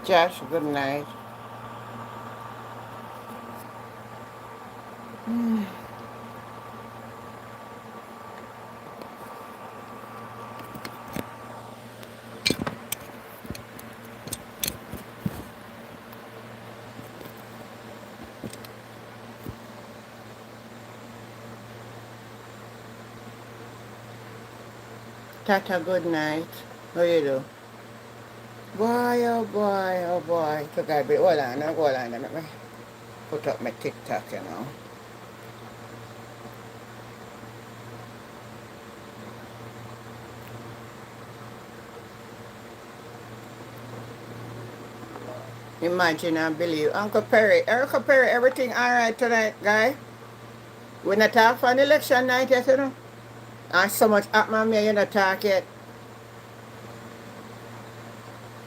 Josh, good night. Tata, good night. How you do? Boy, oh boy, oh boy. So God be, hold on, now, hold on. Let me put up my TikTok, you know. Imagine and believe. Uncle Perry, everything all right tonight, guy? We not talk for an election night yet, you know? And so much happening me, you not talk yet.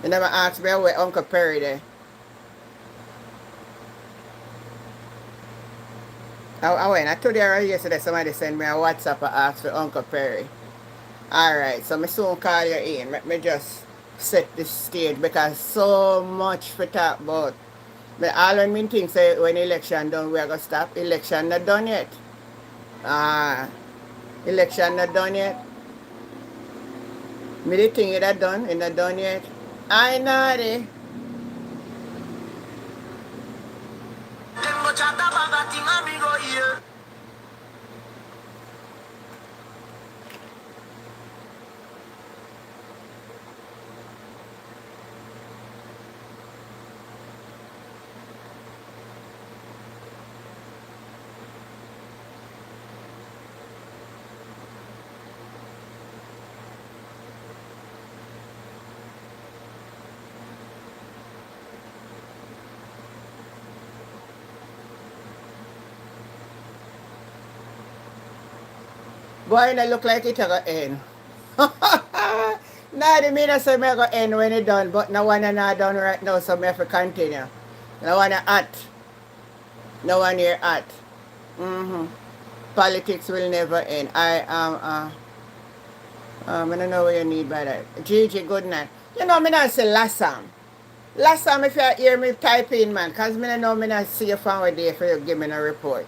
You never ask me where Uncle Perry there. I went, I told you already yesterday, somebody sent me a WhatsApp and asked for Uncle Perry. Alright, so me soon call you in. Let me just set the stage because so much for talk about. But all when me think say when election done, we are gonna stop. Election not done yet. Ah, election not done yet. Me the thing it not done, it not done yet. I know it. Boy, it look like it a go end. Nah, the mean I say me a go end when it done, but no one not done right now, so me have to continue. No one at. No one here at. Mm-hmm. Politics will never end. I don't know what you need by that. Gigi, good night. You know, me not say last time. Last time if you hear me type in, man, because me don't know me not see you from where day for you give me a report.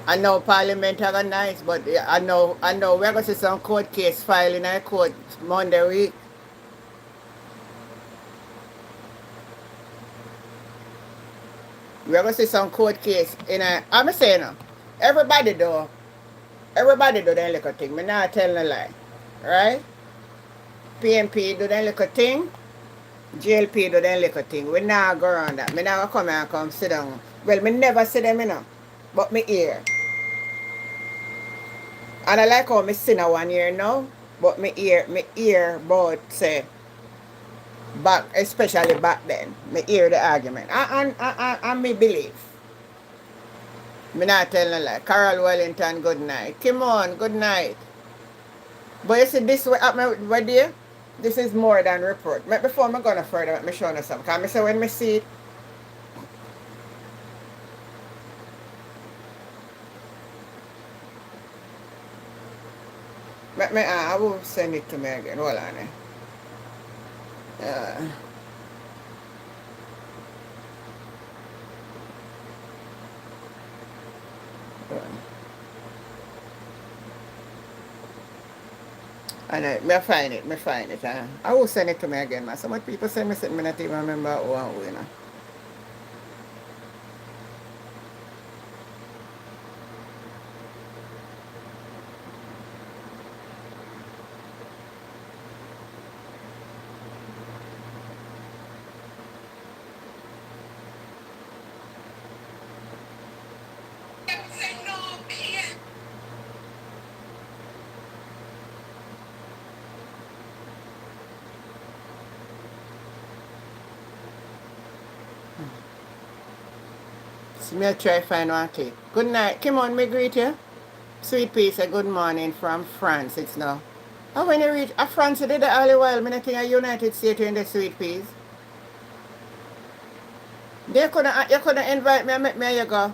I know Parliament are nice, but I know we're going to see some court case filing in a court Monday week. We're going to see some court case in a, I'm saying, everybody do, everybody do that little thing. Me not telling a lie, right? PNP do that little thing. JLP do that little thing. We not go around that. Me not come and come sit down. Well, me never see them, but me hear. And I like how me see now 1 year now, but me hear about say back, especially back then. Me hear the argument. And me believe. Me not tell no lie. Carol Wellington, good night. Come on, good night. But you see this what happen with there? This is more than report. Before me gonna further, let me show you something. Because me say when me see it, I will send it to me again. Hold on. Uh, and me find it. I will send it to me again, man. So much people send me something, me not even remember who and who, So me try find one clip. Good night. Come on, me greet you. Sweet peace, a good morning from France. It's now. Oh, when you reach France, you did the early while. Me not think a United States in the sweet peas. You couldn't invite me and make me, you go.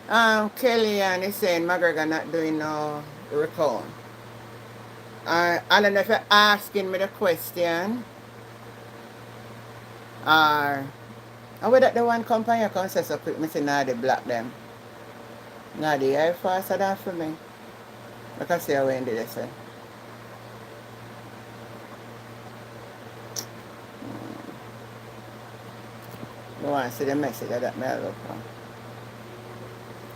Kellyanne is saying McGregor not doing no recount. I don't know if you're asking me the question or how would that the one company can say so quick, me say nah they block them. Nah the air faster than for me. I can see how when did they say. You want to see the message that me look for.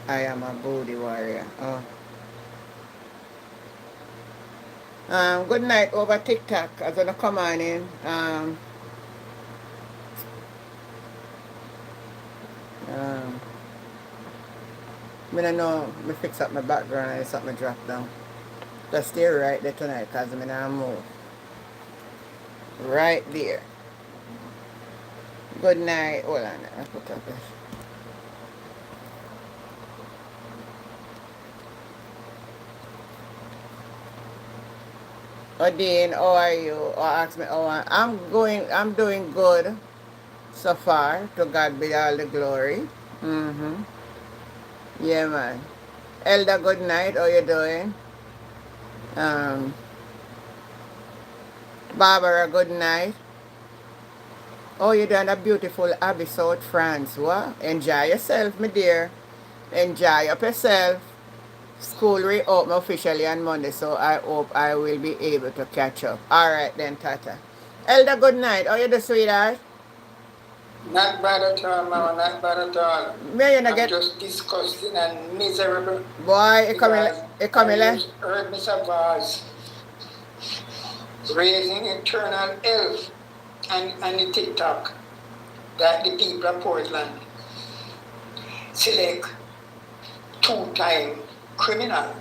I am a booty warrior. Oh. Good night over TikTok. I'm gonna come on in. Um, I don't know. Me fix up my background and something drop down. Just stay right there tonight, cause I'm gonna move. Right there. Good night. Hold on. I put up this. Odin, how are you? Or ask me how I'm doing good so far. To God be all the glory. Mm-hmm. Yeah, man. Elder, good night. How you doing? Um, Barbara, good night. Oh, you done a beautiful episode, France. What? Enjoy yourself, my dear. Enjoy up yourself. School reopen officially on Monday, so I hope I will be able to catch up. All right then, Tata. Elder, good night. How you do, sweetheart? Not bad at all, Mama, not bad at all. May you not I'm get just disgusted and miserable boy? It coming, because it coming, I just heard Mr. Vaz raising eternal health and the TikTok that the people of Portland select two-time criminal.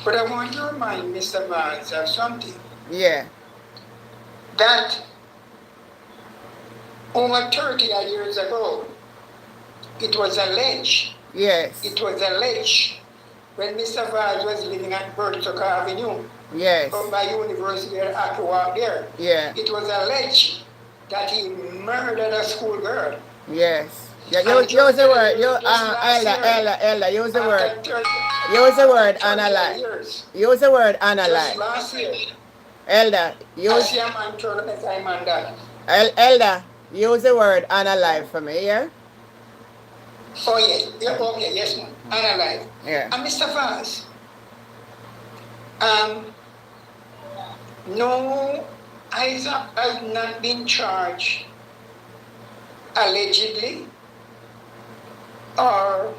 But I want to remind Mr. Vaz of something. Yeah. That over 30 years ago, it was alleged. Yes. It was alleged when Mr. Vaz was living at Bertuck Avenue. Yes. From my university at walk there. Yeah. It was alleged that he murdered a schoolgirl. Yes. Yeah, use the word. Ella, use the word. Use the word analyze. Use the word analyze. Just last year. Elder, use. Elder, use the word analyze for me, yeah? Oh, yes. Yeah, okay, yes, ma'am. Analyze. Yeah. And Mr. Vaz, no, Isaac has not been charged allegedly or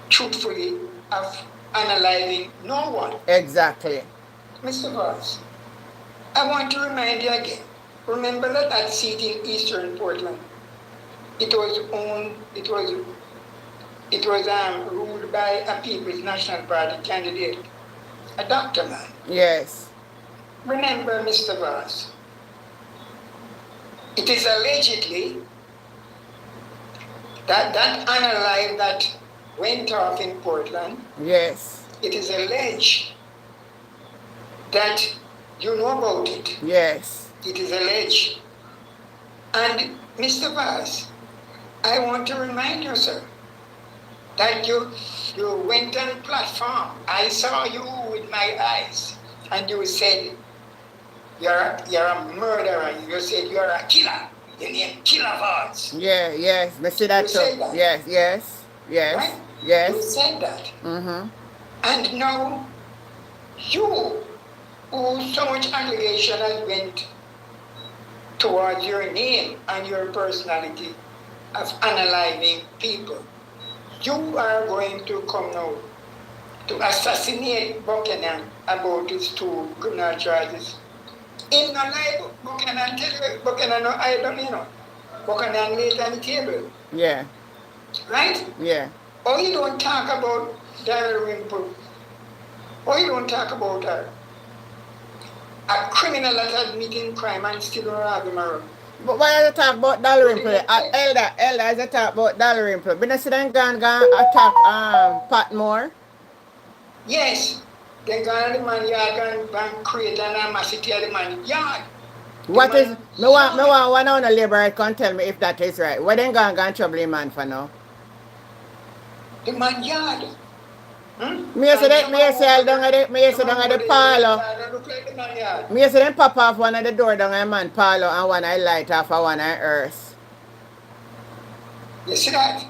truthfully of analyzing no one. Exactly. Mr. Vaz, I want to remind you again. Remember that seat in Eastern Portland. It was ruled by a People's National Party candidate, a doctor man. Yes. Remember, Mr. Vaz, it is allegedly that unalive that went off in Portland. Yes. It is alleged that you know about it. Yes. It is alleged. And Mr. Vaz, I want to remind you, sir, that you went on platform. I saw you with my eyes, and you said you're a murderer. You said you're a killer. You name Killer Vaz. Yeah, yes. Me see that you too. Said that. Yes, yes, yes, right? yes. You said that. Mm-hmm. And now you, who so much allegation has went towards your name and your personality of analyzing people, you are going to come now to assassinate Buchanan about his two criminal charges. In no life, Buchanan tell you, Buchanan no I don't know. Buchanan laid on the table. Yeah. Right? Yeah. Or you don't talk about Dalrymple. Or you don't talk about her. A criminal that has committed crime and still don't have him around. But why are you talk about Dalrymple? Elder, as you talk about Dalrymple, but you then gone attack Pat Moore? Yes. They gone the man yard and create an animosity at the man yard. What is me want one on the labor can tell me if that is right. Why then gone trouble him man for now? the man yard. Me say that, me say all down at the, me say down at the parlor. Look like the man yard. Me say them pop off one of the door down at man parlor and one I light off and one I earth. You see that?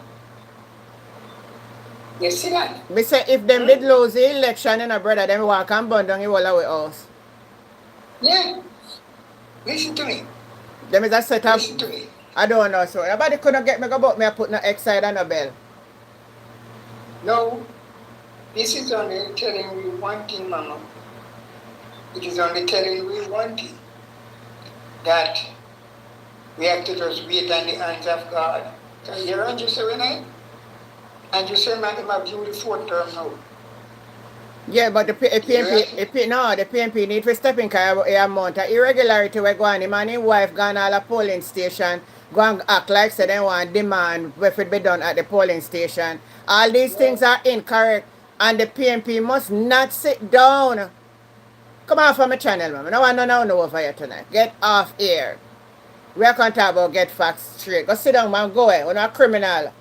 You see that? Me say if them did lose the election, you know, brother, them walk and burn down the whole of our house. Yeah. Listen to me. Them is a set up. Listen to me. I don't know, so nobody couldn't get me go about me I put no X side on the bell. No, this is only telling you one thing, Mama. It is only telling you one thing. That we have to just wait on the hands of God. Can you hear Andrew say when Andrew say, man, him have due the fourth term now. Yeah, but the PNP need to step in because a amount of irregularity we go on. Him and his wife gone all a polling station, go and act like say they want demand if it be done at the polling station. All these things are incorrect and the PNP must not sit down. Come off from my channel, man. No one no over here tonight. Get off here. We are going to talk about get facts straight. Go sit down, man. Go away. We're not criminal.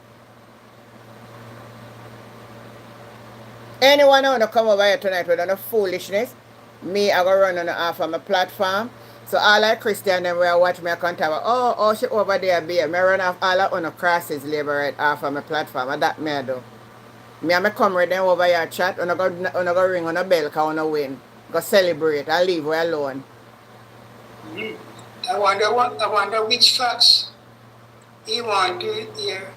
Anyone want to come over here tonight with no foolishness? Me, I go run on half of my platform. So all like Christian them will watch me account about, oh, she over there, be me run off all of on crosses labor right half of my platform. And that me I do. Me and me come right them over here chat, and I go ring on a bell because I win. Go celebrate and leave her alone. I wonder which facts he want to hear.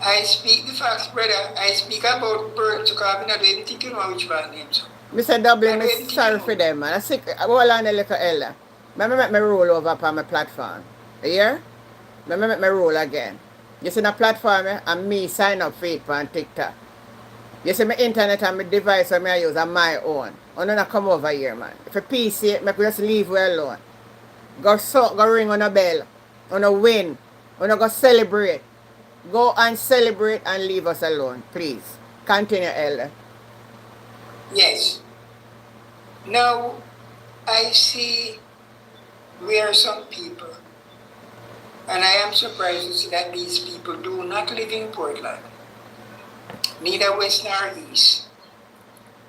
I speak the facts, brother. I speak about birth to carbon. I don't think you know which one names. Mr. Dublin, I'm sorry for them, man. I sick. Hold on a little elder. Let me make me roll over upon my platform. You hear? Let me make me roll again. You see the platform, and me sign up for it on TikTok. You see my internet and my device that I use on my own. I don't come over here, man. If a PC, I just leave her alone. Go ring on a bell. On a win. On a go celebrate. Go and celebrate and leave us alone, please. Continue, Elder. Yes. Now, I see where some people, and I am surprised to see that these people do not live in Portland, neither west nor east.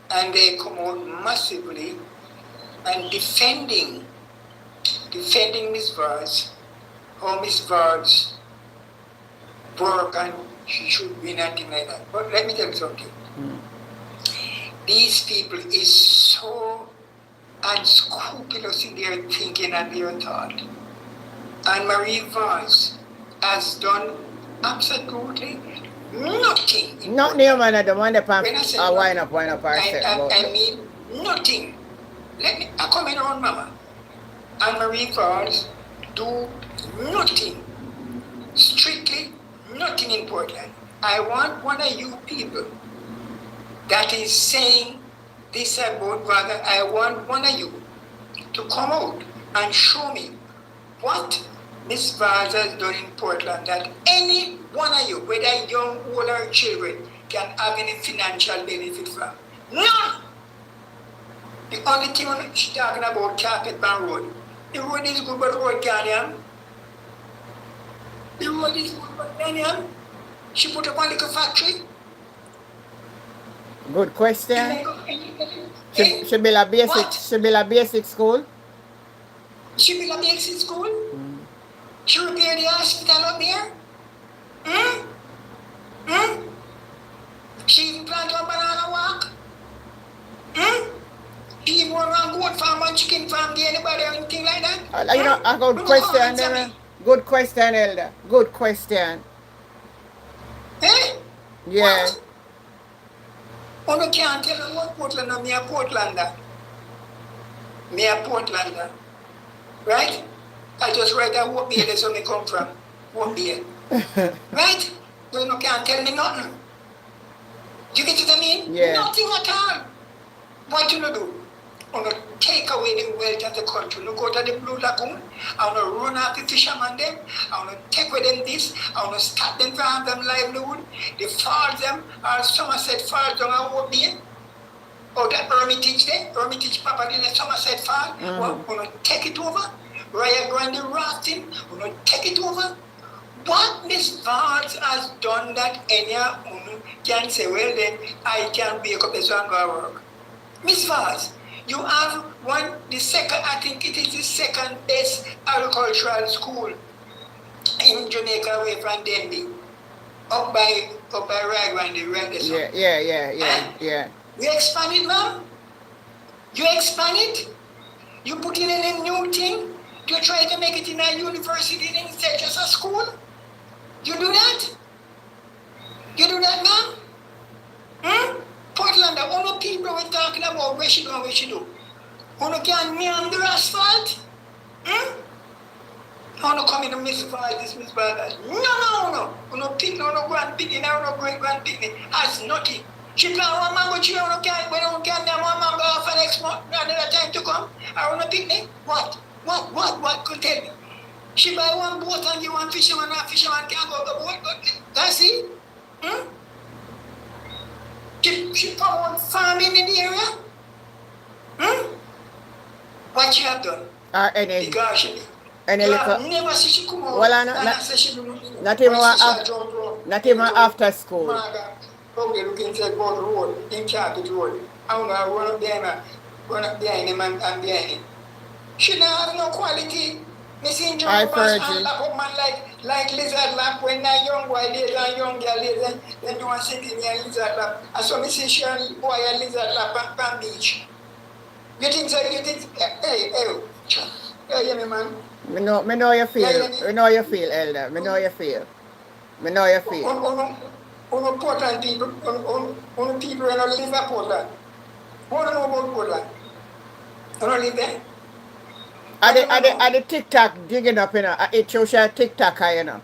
And they come out massively and defending Miss Vaz, how Miss Vaz work and she should be nothing like that. But let me tell you something. These people is so unscrupulous in their thinking and their thought. And Marie Vaz has done absolutely nothing. Not new man at the one that wind up I mean nothing. I come in on Mama. And Marie Vaz do nothing. Strictly nothing in Portland. I want one of you people that is saying this about brother. I want one of you to come out and show me what Miss Vaz has done in Portland that any one of you, whether young, old, or children, can have any financial benefit from. None! The only thing she's talking about Carpet Ban Road. The road is good, but the road can't. The road is good, but can't. She put up one little factory. Good question. She build a basic. What? She build a basic school. She build a basic school. She repair the hospital up there. She even plant a banana walk. She even run around goat farm and chicken farm to anybody or anything like that. You know, a good question. Good question, Elder. Good question. Eh? Yeah. What? You can't tell me what Portland, me a Portlander. Me a Portlander. Right? I just write out what beer that's where me come from. What beer. Right? You can't tell me nothing. You get what I mean? Yeah. Nothing at all. What you do? I'm going to take away the wealth of the country. You go to the Blue Lagoon, I'm going to run out the fishermen them, I'm going to take with them this, I'm going to start them to have them livelihood, the falls them, or Somerset Falls down at Old Bay, or the Hermitage there, Hermitage property in the Somerset Fall, we're going to take it over. Raya Grande rafting, we're going to take it over. What Miss Vaz has done that any can say, well then, I can wake up this one go work. Miss Vaz, you have the second, I think it is the second best agricultural school in Jamaica away from Denby. Up by Ragwan, the right there. Yeah. You expand it, ma'am? You expand it? You put in a new thing? You try to make it in a university instead just a school? You do that? You do that, ma'am? Portland, all the people we're talking about, where she do? Who can meander asphalt? No come in to Miss Val, this Miss Val, that. No. No pick, no grandpicking, no great grandpicking. Has nothing. She plant one mango tree, no can, when no can, then one mango off next month, another time to come. I want a picnic. What could tell me? She buy one boat and give one fisherman can go the boat. That's it? She promote farming in the area? What she have done? Because she never see she come out. Well, not even after school. Okay, look inside both road, in Charlotte Road. I don't know, run up behind him and behind him. She don't have no quality. Me see John Pass and lap up man like lizard lap when a young boy later and young girl later, then do one sitting here lizard lap. And so me see she and boy a lizard lap on beach. You think so? Hey, hear me, man? Me know you feel. Me know you feel, Elder. Me know you feel. Portland people, people who don't live at Portland. Who don't know about Portland? You don't live there? Are the TikTok digging up, it social TikToker,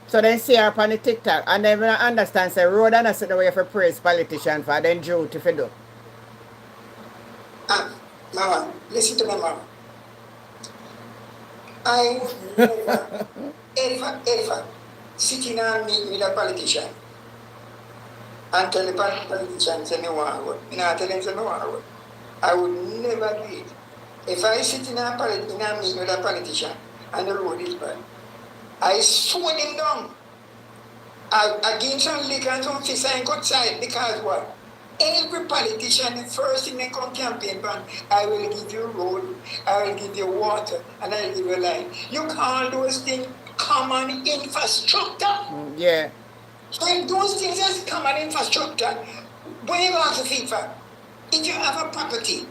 So then see her on the TikTok, and then when I understand, say, road and I sit away for praise politician for then duty to do. Mama, listen to me, Mama. I would never, ever sitting and meet with a politician and tell the politician, say, me want to go. I tell him, say, me want to go. I would never do it. If I sit in a meeting with a politician and the road is bad, I swing him down. I give him some liquor and some fish and go outside because what? Every politician, the first thing they come campaign ban, I will give you road, I will give you water, and I will give you light. You call those things common infrastructure. Yeah. So if those things as common infrastructure, when you ask the FIFA, if you have a property,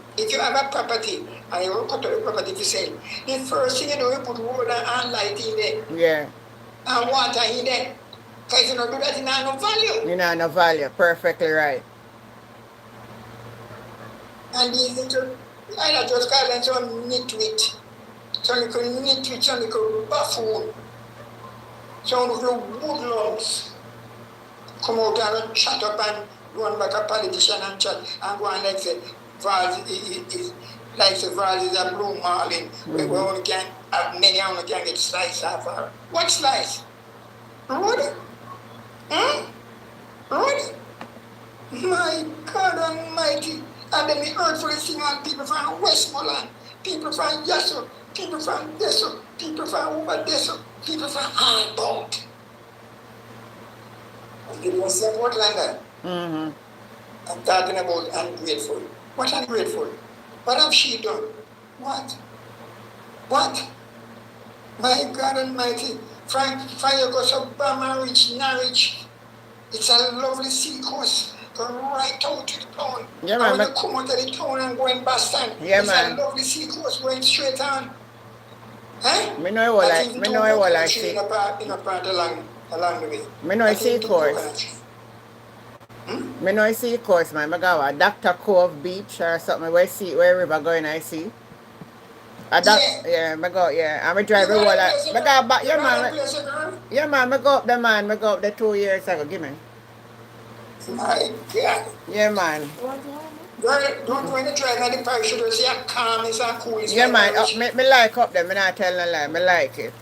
and you cut the property to sell, the first thing you do, you put water and light in there. Yeah. And water in there. Because you don't do that, you have no value. You have no value. Perfectly right. And these little, I just call them some nitwit. Some little nitwit, some little buffoon. Some little woodlums come out and chat up and run back a politician and chat and go and like say, Vaz is like the Vaz is a blue marlin. We only can have many only can get slice off her. What slice? Road? Road? My God Almighty. And then we heard for the thing on people from Westmoreland, people from Yasso, people from Deso, people from over Deso, people from Hardbound. And they were saying Portlander. I'm talking about ungrateful. What ungrateful? What have she done? What? My God Almighty. From you go to Bama Ridge, Norwich. It's a lovely sea coast. Go right out to the town. Yeah, and man. when you come out of the town and go in Boston, yeah, it's man. a lovely sea coast going straight on. Huh? Me know what I see. In a part along the way. Me know I see course. Me know I see course, man. I go a Dr. Cove Beach or something where river going I see. Yeah, I go, yeah. And I drive the whole I go back, yeah, man. Yeah, man, I go up there, man. I go up there 2 years ago. Give me. My God. Yeah, man. Don't when you drive on the parachute, you see how calm is and cool is. Yeah, man. Me like up there. Me not tell no lie. Me like it.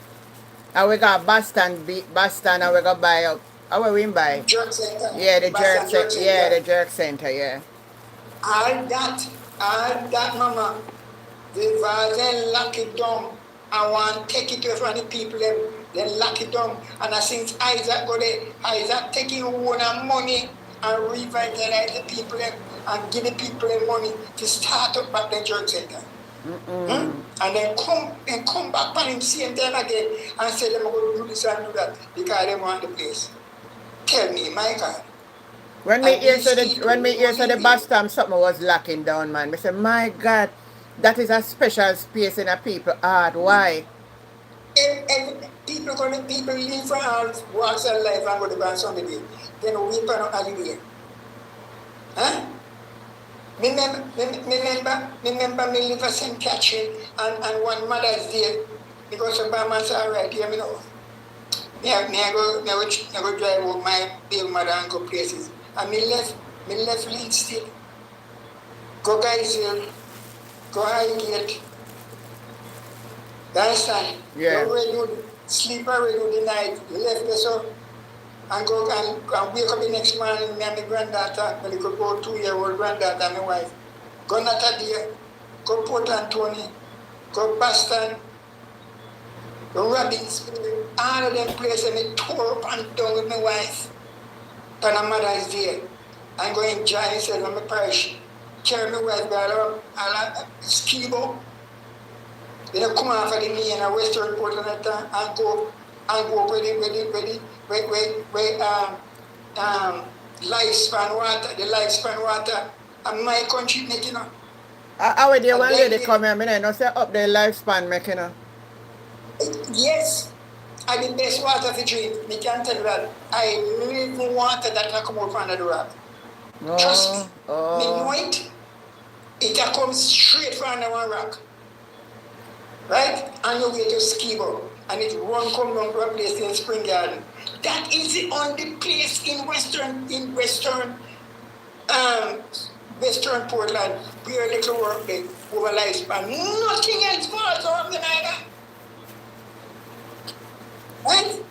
And we got Boston, and we got buy up. How we buy? Jerk Center. Yeah, the jerk center. Yeah, the jerk center. Yeah. All that, mama. The Vazen lock it down. I want to take it away from the people, then lock it down. And I think Isaac go there, Isaac taking own money and revitalize the people and give the people the money to start up back the church center. And then come back on him same time again and say them going to do this and do that because they want the place. Tell me, my God. When me hear so the bus time something was locking down, man. Me say, my God, that is a special space in a people heart. Why? And people live for all walks of life and go to go on Sunday. Then we put on holiday. Huh? Remember me live for St. Catherine and one Mother's Day because some man say, all right, hear me now. I go drive with my big mother and go places. And me left Leeds still. Go guys go Highgate. You understand? Yeah. Go ready, sleep already the night, left the so and go and wake up the next morning, me and my granddaughter, my little 2-year-old granddaughter and my wife. Go Natalia, go Port Anthony, go Boston, go Robbinsville, all of them places and me tore up and down with my wife. And my mother is there. I'm going to enjoy myself in my parish. Carry my wife down Skibo. Then I come off of the knee in a Western Port and go lifespan water, the lifespan water, and my country making up. How would you one lady come here? I know say up the lifespan making Yes, and the best water to drink. Me can tell you that I live water that can come out from the rock. Trust me. Me know it. It comes straight from the one rock. Right? And you way to Skibo. And it run come down to a place in Spring Garden. That is the only place in Western Portland where little work day over lifespan. Nothing else falls off the night. Right?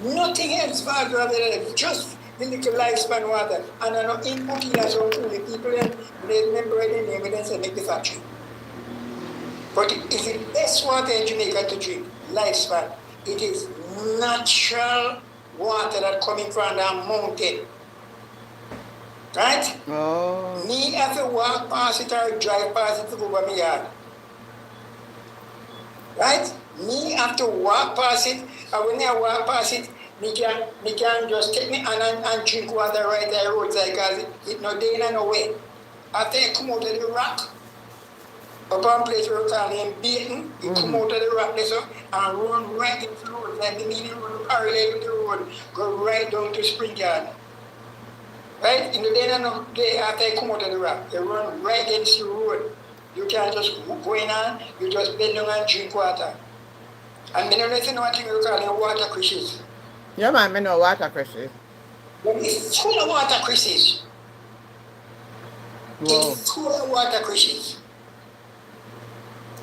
Nothing else falls off the night. Just the little lifespan water. And I know input in as well the people and they remember the name and then say make the factory. But it's the best water in Jamaica to drink, lifespan. It is natural water that coming from the mountain. Right? Oh. Me have to walk past it or drive past it to go by my yard. Right? Me have to walk past it, and when I walk past it, me can just take me and drink water right there roadside because it no day and no way. After I come out of the rock, upon place where we call him Baton, you come out of the rock there so, and run right into the road, like the meaning run parallel with the road, go right down to Spring Garden. Right? In the day and the day after I come out of the rock, you run right against the road. You can't just go in and you just bend down and drink water. And me don't know if you know what we call them water creases. Yeah, man, I know water crushes. But it's full of water creases. Wow. It's full of water creases.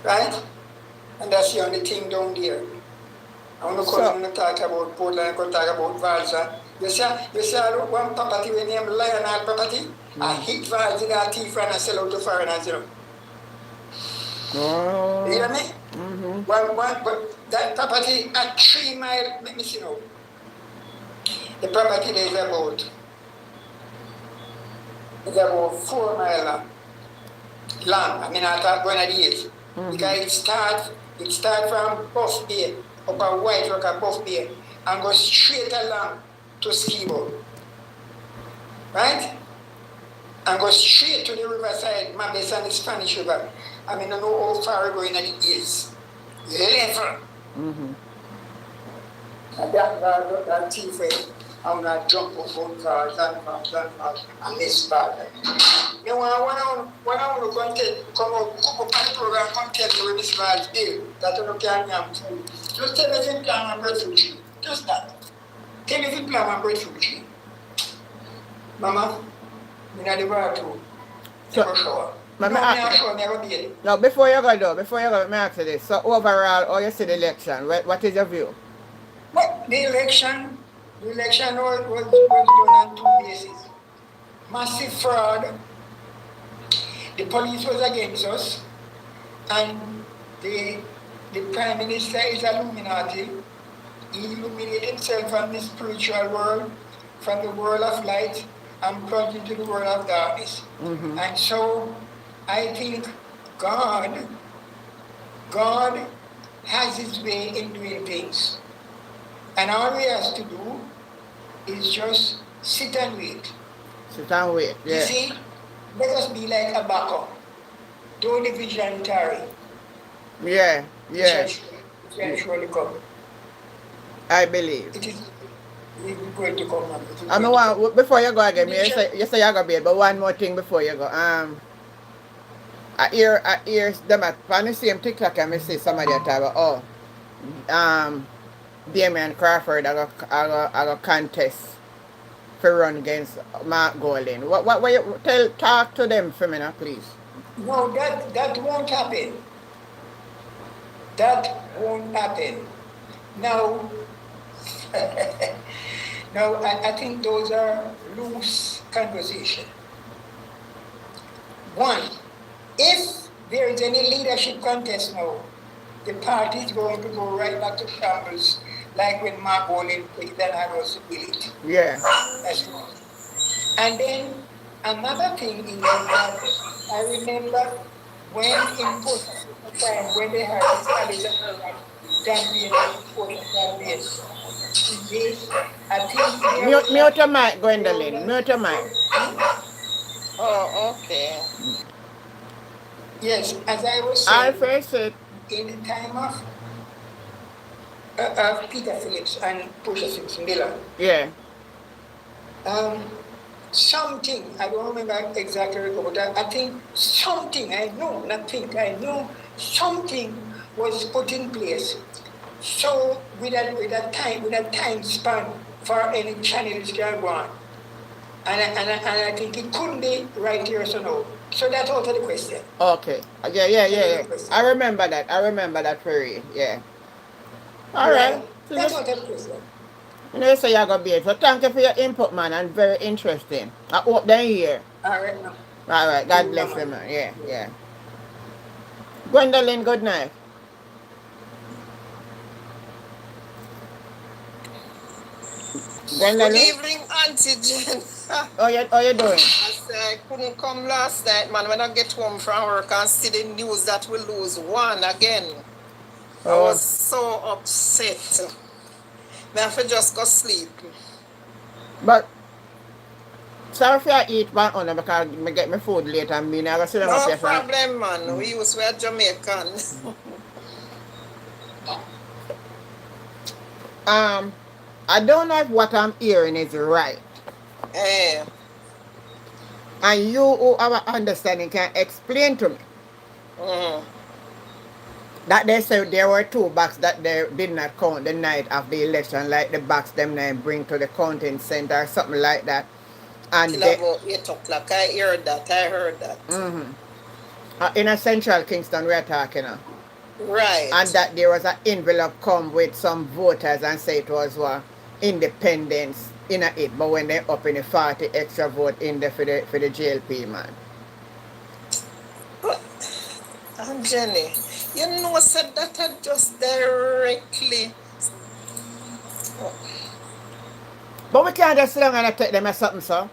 Right? And that's the only thing down there. I want to come and talk about Portland, I want to talk about Valsa. You see one property we name Lionel property? I hit Valsa in our teeth and I sell out to foreigners, you know. Oh. You hear me? But that property at 3 miles, let me see now. The property there is about 4 miles long. I mean, I thought going at the years. Because it start from Buff Bay, up a White Rock at Buff Bay, and go straight along to Skibo. Right? And go straight to the riverside, Mabes and the Spanish River. I mean, I know how far we're going at it is. Level. And that thief, I'm not jump up on cars and this bad. You know, when I want to come up on the program, come tell me where Miss Val's bill, that you can't have food. Just tell me if you plan on breadfruit tree. Just that. Tell me if you plan on breadfruit tree. Mama, I'm not the bathroom. Never shower. Now, before you go, let me ask you this. So, overall, how you see the election? What is your view? But the election was done on 2 bases. Massive fraud. The police was against us, and the Prime Minister is Illuminati. He illuminated himself from the spiritual world from the world of light and plunged into the world of darkness. Mm-hmm. And so I think God, God has his way in doing things. And all we have to do is just sit and wait. Sit and wait, You yeah. see, let us be like a backup. Though the vision tarry, Yeah, it shall, yeah. it shall surely come. I believe. It is going to come, man. It is I mean, going to come. before you go again, Vision. you say you go bed, but one more thing before you go. I hear them at on the same TikTok and I see somebody that talk about, um, Damian Crawford I go contest for run against Mark Golding. What you talk to them for me now, please? No, that won't happen. That won't happen. Now, now I think those are loose conversation. One, if there is any leadership contest now, the party is going to go right back to shambles, like when Mark Olin picked and had also it. Yeah. That's one. And then another thing is that I remember when in post time when they had this Alexander campaign and this post campaign, this I think there was Mute a your mic, there was Gwendolyn. a Mute your mic. Oh, okay. yes, as I was I'll saying, face it. in the time of Peter Phillips and Portia Simpson Miller, Yeah. um, something, I don't remember exactly, but I think something, I know, not think, I know something was put in place. So with a time span for any channels can go on. And I think it couldn't be right here, so no. So that's out of the question. Okay. Yeah. That's out of Yeah. the question. I remember that. I remember that for you. Yeah. All right. Right. So That's just, out of the question. you know, you say you're going to be it. So thank you for your input, man, and very interesting. I hope they hear. All right now. All right. God Cool, bless you, man. man. Yeah. Yeah. Yeah. Gwendolyn, good night. Good Gwendolyn? evening, Auntie Jen. How you doing? I say I couldn't come last night, man. When I get home from work and see the news that we lose one again, I was Oh, so upset. Me have to just go sleep. but sorry if you eat one on because I get my food late and me never sit down up No here for. problem, man. We are Jamaican. Um, I don't know if what I'm hearing is right. Eh, And you who have an understanding can explain to me mm, that they said there were two boxes that they did not count the night of the election, like the box them they bring to the counting center or something like that. And till they about 8 o'clock. I heard that. I heard that. in a central Kingston we're talking of. And Right. that there was an envelope come with some voters and say it was independence in it, but when they up in the 40 extra vote in there for the GLP man. But, and Jenny, you know, said that I just directly. But we can't just sit down and take them as something, so.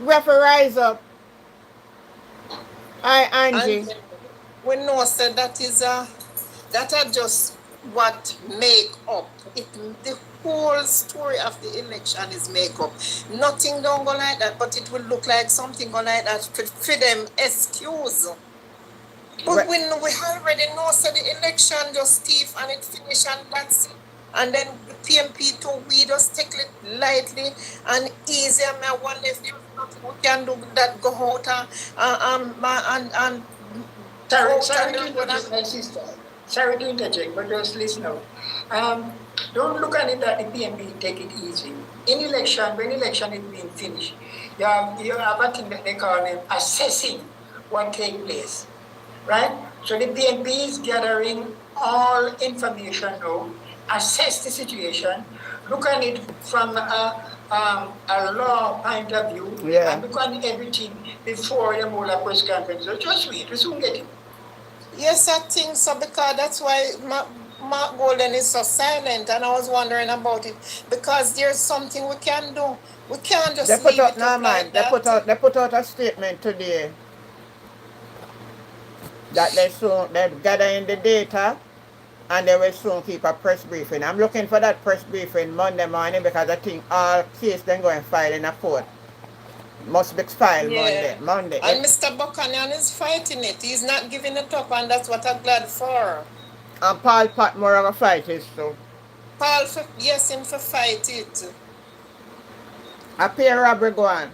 We have to rise up. Hi, And Angie. we know said that are just what make up it. The whole story of the election is make up. Nothing don't go like that, but it will look like something go like that for them excuse. But when we already know so the election just thief and it finish and that's it. And then the PMP too, we just take it lightly and easy. And I wonder if there's nothing we can do that go out and Sorry to interject, my sister. Sorry to interject, but just listen out. Don't look at it that the PMP take it easy. In election, when election is being finished, you have a thing that they call assessing what take place, right? So the PMP is gathering all information now, assess the situation, look at it from a law point of view, Yeah. and look at everything before you hold a press conference. So just wait, we soon get it. yes, I think so because that's why Mark Golden is so silent, and I was wondering about it because there's something we can do. We can't They just put leave out it no up man. like that. They put out a statement today that they soon they're gathering the data and they will soon keep a press briefing. I'm looking for that press briefing Monday morning because I think all case then going file in a court. Must be filed Yeah. Monday. Monday. And Mr. Buchanan is fighting it. He's not giving it up, and that's what I'm glad for. And Paul Patmore of a fight is so. Paul, for, yes, him for fight it. A pair robbery go on.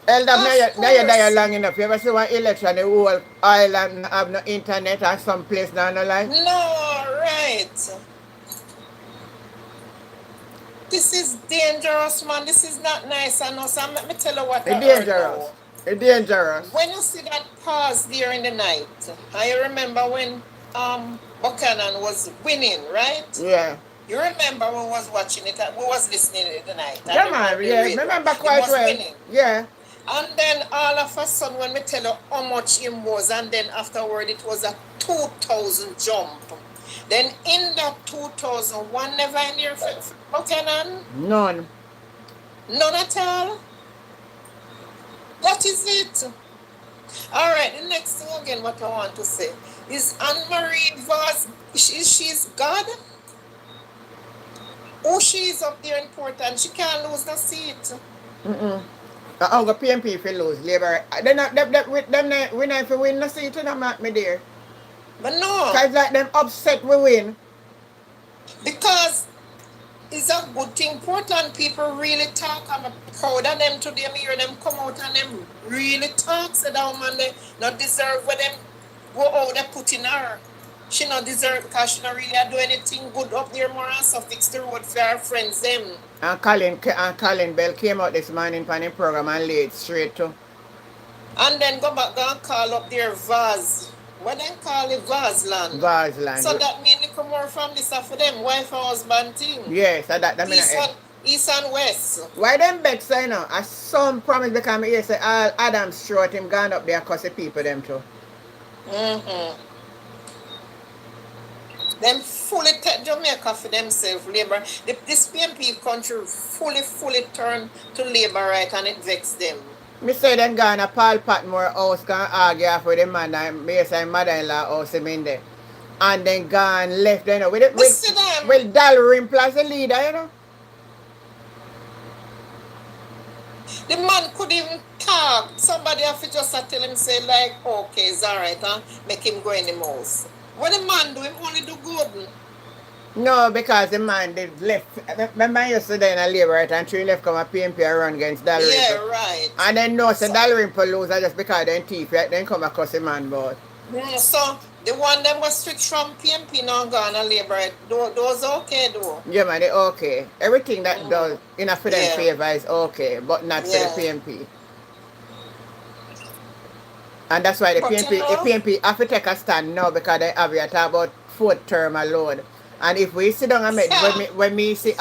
Elder, Of now you die course. long enough. You ever see one election, the whole island have no internet or some place down the line? No, right. This is dangerous, man. This is not nice. And also, let me tell you what It's I heard dangerous. now. It's dangerous. When you see that pause there in the night, I remember when Buchanan was winning, right? Yeah. You remember when we was watching it, we was listening to it the night, and Come on on, the yeah. radio. Remember He quite was well. winning. Yeah. And then all of a sudden, when we tell you how much him was, and then afterward it was a 2,000 jump. Then in that 2,000, one never in your Buchanan? None. None at all. That is it. All right, the next thing again, what I want to say is Anne Marie Vaz, she's God. Oh, she is up there important. She can't lose the seat. Mm-mm. I'm going to PMP if you lose. Labor. They're not, with them, we not if we win the seat, and I'm at me there. But no, Because like them upset we win. because it's a good thing. Portland people really talk. I'm proud of them today. I hear them come out and them really talk. Say that woman they not deserve what them go out they put in her. She not deserve because she not really do anything good up there more and so fix the road for her friends them. And Colin Bell came out this morning from the program and laid straight to. And then go back and call up their vase. What they call it Vaseland. Vaseland. So that mean they come more from this for them wife and husband thing. Yes, that mean East and West. why them bet say no? I some promise because me hear say all Adams short him gone up there cause the people them too. Mm-hmm. Them fully take Jamaica for themselves, labor. This PMP country fully turned to labor right and it vexed them. Me say them gone a Paul Patmore house can argue for the man and me say mother-in-law house him in there. And then gone left you know with it with Dalrymple plus the leader, you know. The man could even talk. Somebody have to just tell him say like, okay, it's alright, huh? Make him go in the house. What the man do, him only do good. No, because the man did left. Remember yesterday in a labor right and three left come a PMP run against Dalrymple. Yeah, right. And then no, so Dalrymple lose just because then thief then come across the man board. So the one that was switched from PMP now gone and labor, those okay though. Yeah man, they okay. Everything that does in a for them favor is okay, but not for the PMP. And that's why the PMP have to take a stand now because they have to talk about fourth term alone. And if we sit down and make when me see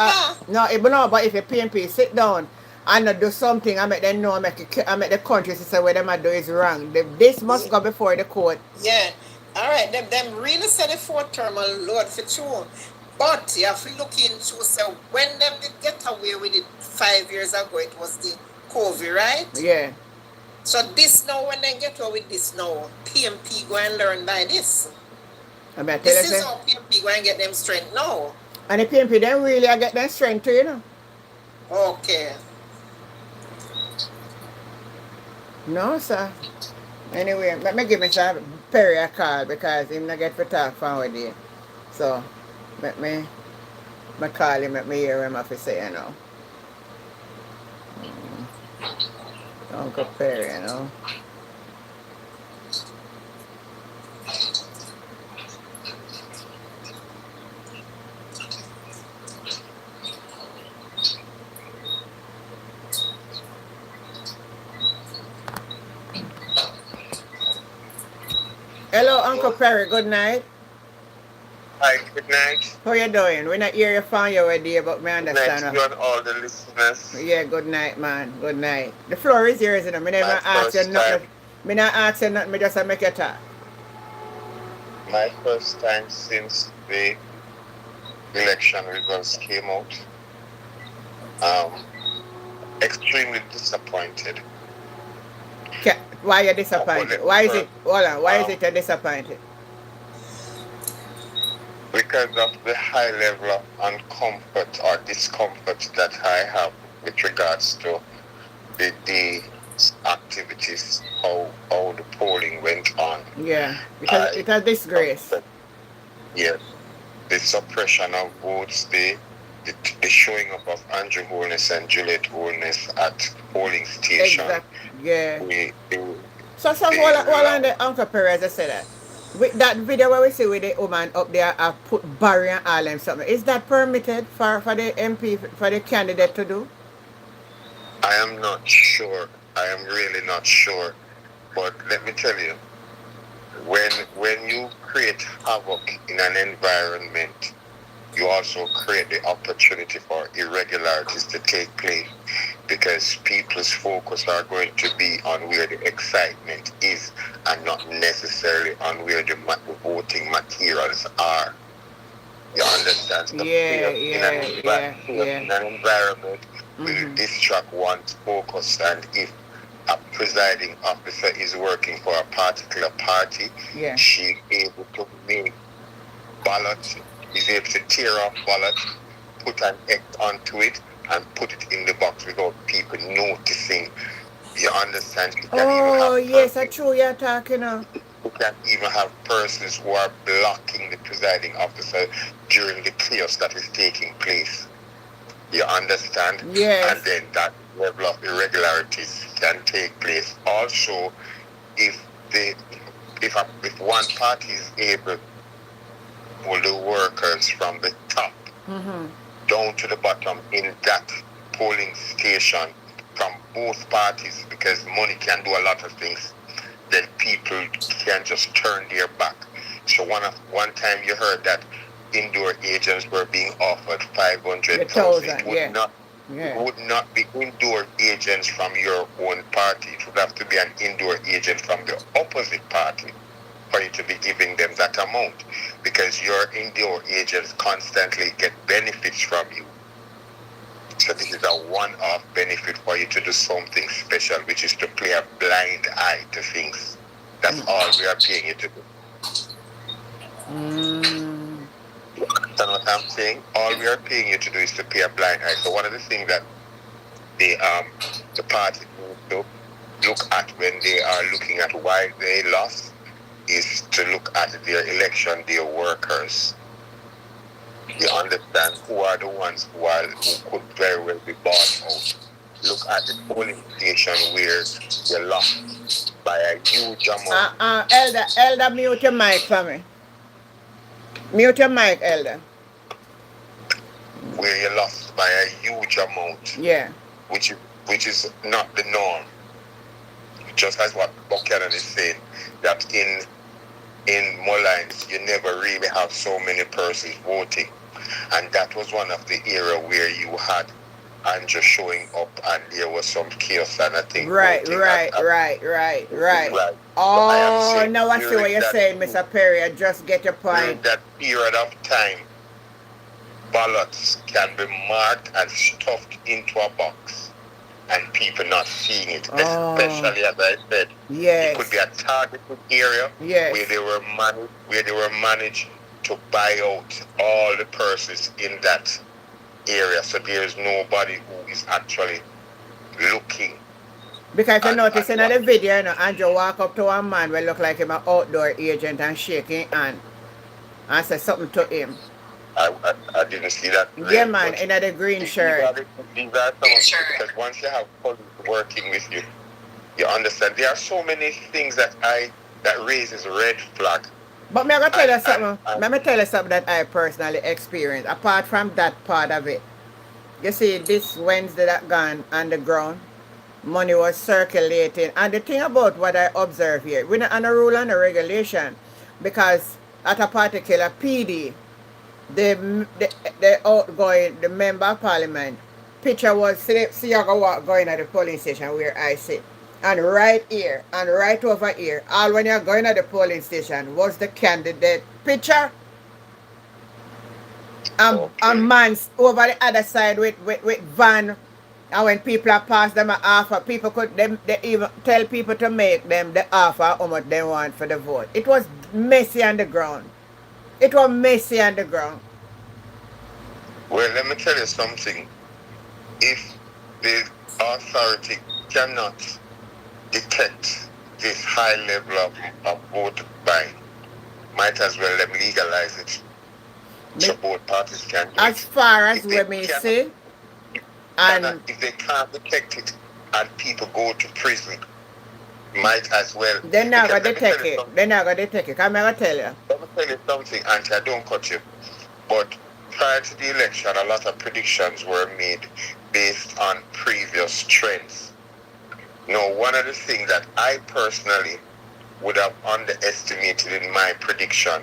no, but if the PMP sit down and do something, I make them know I make the country say what them do is wrong. This must go before the court. Yeah. Alright, them really said the fourth term alone for true. But you have to look into so when them did get away with it 5 years ago, it was the COVID, right? Yeah. So this now, when they get away with this now, PMP go and learn by this. This is how PMP go and get them strength now. And the PMP then really get them strength too, you know. Okay. No, sir. Anyway, let me give Mr. Perry a call because him not get to talk forward there. So, let me call him, let me hear him have to say, you know. Uncle Perry, you know. Hello, Uncle Perry. Good night. Hi, good night. How you doing? We not hear you from your idea, but me understand. Good night to you and all the listeners. Yeah, good night, man. Good night. The floor is yours, you know. Me never ask you nothing. Me not ask you nothing. Me just make you talk. my first time since the election results came out. Um, Extremely disappointed. Why you're But disappointed? let me Why is it? first, Hold on. Why is um, it you're disappointed? because of the high level of uncomfort or discomfort that I have with regards to the activities, how the polling went on. Yeah, because I it's a disgrace. suspect, yes, the suppression of votes, the, the showing up of Andrew Holness and Juliet Holness at polling station, Exact. Yeah. the, So the hold on loud, the Uncle Perez I said that. With that video where we see with the woman up there I put barrier and all them something. Is that permitted for the MP for the candidate to do? I am not sure. I am really not sure. But let me tell you, when you create havoc in an environment, you also create the opportunity for irregularities to take place because people's focus are going to be on where the excitement is and not necessarily on where the voting materials are. You understand? So Yeah, chaos in yeah, yeah, chaos yeah. in an environment will Mm-hmm. distract one's focus, and if a presiding officer is working for a particular party, Yeah. she's able to make ballot, is able to tear off ballot, put an X onto it, and put it in the box without people noticing. You understand? You can even Oh have yes, I persons. true you're talking of. You can even have persons who are blocking the presiding officer during the chaos that is taking place. You understand? And Yes. then that level of irregularities can take place. Also, if the if one party is able to pull the workers from the top Mm-hmm. down to the bottom in that polling station from both parties, because money can do a lot of things, then people can just turn their back. So one time you heard that indoor agents were being offered The 500,000. thousand, It would yeah. not it Yeah. would not be indoor agents from your own party. It would have to be an indoor agent from the opposite party for you to be giving them that amount, because your indoor agents constantly get benefits from you. So this is a one-off benefit for you to do something special, which is to play a blind eye to things. That's all we are paying you to do. Mm. Understand what I'm saying? All we are paying you to do is to pay a blind eye. So one of the things that the party need to look at when they are looking at why they lost is to look at their election day workers. You understand who are the ones who could very well be bought out. Look at the polling station where you lost by a huge amount. Elder, mute your mic for me. Mute your mic, Elder. Where you lost by a huge amount, Yeah. which is which is not the norm. Just as what Buchanan is saying, that in Mullines you never really have so many persons voting, and that was one of the era where you had Andrew showing up and there was some chaos and I think Right, voting right, right, right, right. right. So I am Oh, saying now I see what you're saying, Mr. Perry. I just get your point. during that period of time, ballots can be marked and stuffed into a box and people not seeing it. Oh, Especially as I said, it could be yes, a targeted area yes. where they were managed to buy out all the persons in that area. So there is nobody who is actually looking Because if you notice and in the what. video, Andrew walk up to a man will look like him an outdoor agent and shake his hand and say something to him. I didn't see that Yeah, lane, man, but in the green these shirt. are these are some of the, because once you have police working with you, you understand. There are so many things that raises red flag, But me I gonna tell you something. and Let me tell you something that I personally experienced. Apart from that part of it, you see, this Wednesday that gone on the ground, money was circulating. And the thing about what I observe here, we're not on a rule and a regulation, because at a particular PD, the outgoing, the member of parliament, picture was see you go walk going at the polling station where I sit. And right here, and right over here, all when you're going at the polling station, was the candidate picture and a Okay. man's over the other side with van. And when people are past them offer, people could them they even tell people to make them the offer how much they want for the vote. It was messy on the ground. It was messy on the ground. Well, let me tell you something. If the authority cannot detect this high level of vote buying, might as well let them legalize it so Me, both parties can do as it. far as If they we may cannot, say, and if they can't detect it and people go to prison, might as well. they're not Because gonna let me tell take you it. something. They're not gonna take it. I'm gonna tell you. Let me tell you something, Auntie. I don't cut you. But prior to the election, a lot of predictions were made based on previous trends. Now, one of the things that I personally would have underestimated in my prediction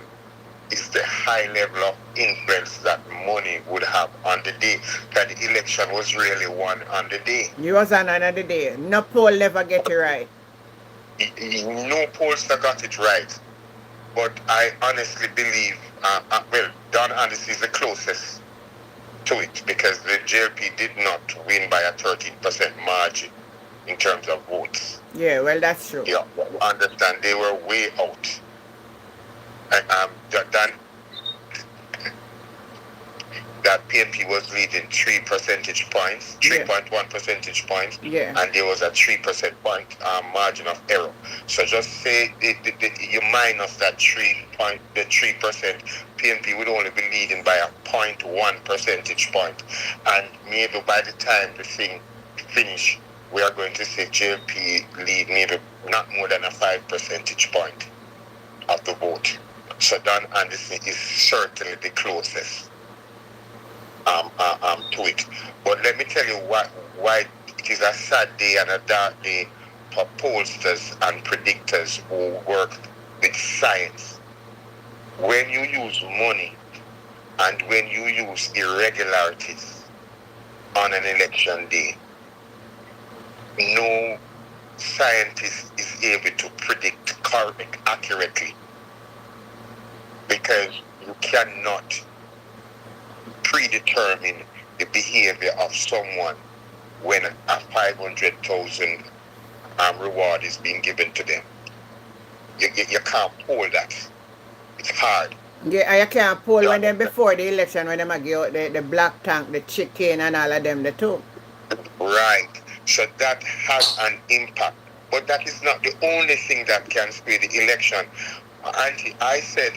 is the high level of influence that money would have on the day. That the election was really won on the day. You was on another day. No poll never get it right. No pollster got it right, but I honestly believe, well, Don Anderson is the closest to it because the JLP did not win by a 13% margin in terms of votes. Yeah, well that's true. Yeah, you understand? They were way out. Dan that PNP was leading 3 percentage points, Yeah. 3.1 percentage points, Yeah. and there was a 3 percentage point margin of error. So just say you minus that 3%, PNP would only be leading by a 0.1 percentage point, and maybe by the time the thing finish, we are going to see JLP lead maybe not more than a 5 percentage point of the vote. So Don Anderson is certainly the closest to it. But let me tell you why it is a sad day and a dark day for pollsters and predictors who work with science. When you use money and when you use irregularities on an election day, no scientist is able to predict correct accurately because you cannot predetermine the behavior of someone when a 500,000 reward is being given to them. You can't pull that. It's hard. Yeah, and you can't poll You when them understand? before the election when them a give out the black tank, the chicken and all of them the too. Right. So that has an impact. But that is not the only thing that can sway the election. Auntie, I said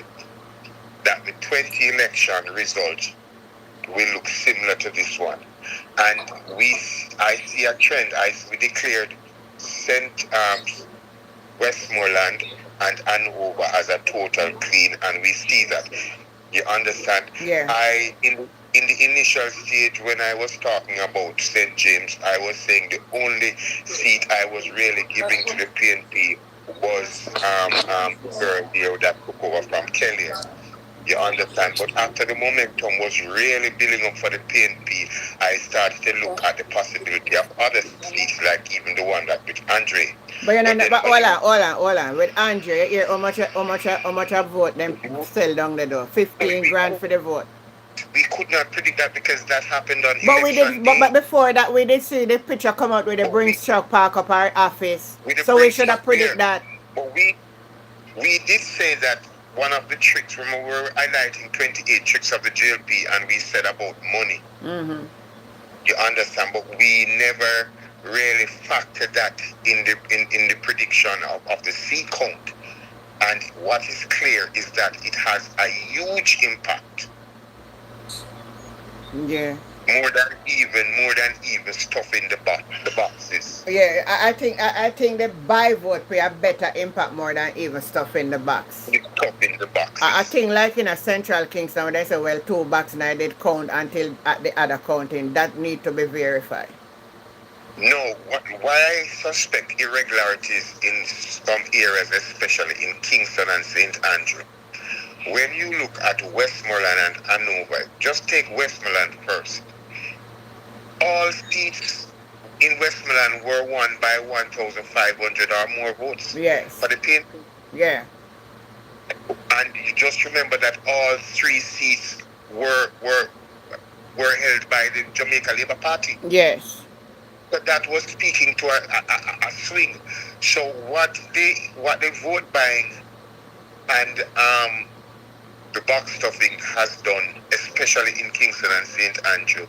that the 20 election result will look similar to this one. And I see a trend. We declared St. Westmoreland and Hanover as a total clean, and we see that. You understand? Yeah. In the initial stage when I was talking about St. James, I was saying the only seat I was really giving to the PNP was the girl there that took over from Kelly. You understand? But after the momentum was really building up for the PNP, I started to look at the possibility of other seats, like even the one that with Andre. But you know, But then but when you hold on. With Andre, you hear how much a vote them sell down the door. 15 grand for the vote. we could not predict that because that happened on But we election did but day. before that we did see the picture come out with the But Brinks truck park up our office. with the So we Brinks should have truck predict there, that. but we did say that one of the tricks, remember we were highlighting 28 tricks of the JLP and we said about money. Mm-hmm. You understand? But we never really factored that in the prediction of the seat count. And what is clear is that it has a huge impact. Yeah. More than even stuff in the boxes. Yeah, I think the buy vote play a better impact more than even stuff in the box. The stuff in the I boxes. think like in a central Kingston when they say well 2 box now they count until at the other counting that need to be verified. No, why I suspect irregularities in some areas, especially in Kingston and St. Andrew. When you look at Westmoreland and Hanover, just take Westmoreland first. All seats in Westmoreland were won by 1,500 or more votes Yes. for the PNP. Yeah. And you just remember that all three seats were were were held by the Jamaica Labour Party. Yes. So that was speaking to a swing. So what the vote buying and the box stuffing has done, especially in Kingston and St. Andrew,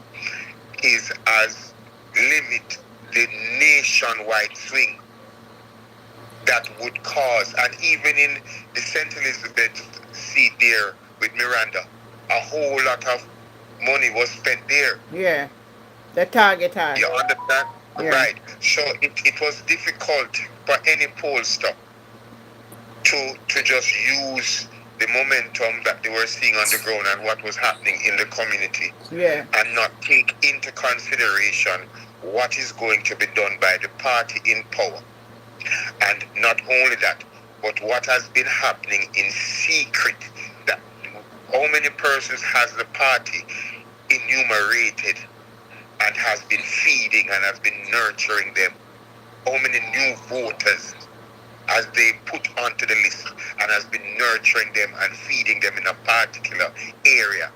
is as limit the nationwide swing that would cause, and even in the St. Elizabeth seat there with Miranda, a whole lot of money was spent there. Yeah. The target You high. understand? Yeah. Right. So it was difficult for any pollster to just use the momentum that they were seeing on the ground and what was happening in the community Yeah. and not take into consideration what is going to be done by the party in power. And not only that, but what has been happening in secret. That how many persons has the party enumerated and has been feeding and has been nurturing them? How many new voters as they put onto the list and has been nurturing them and feeding them in a particular area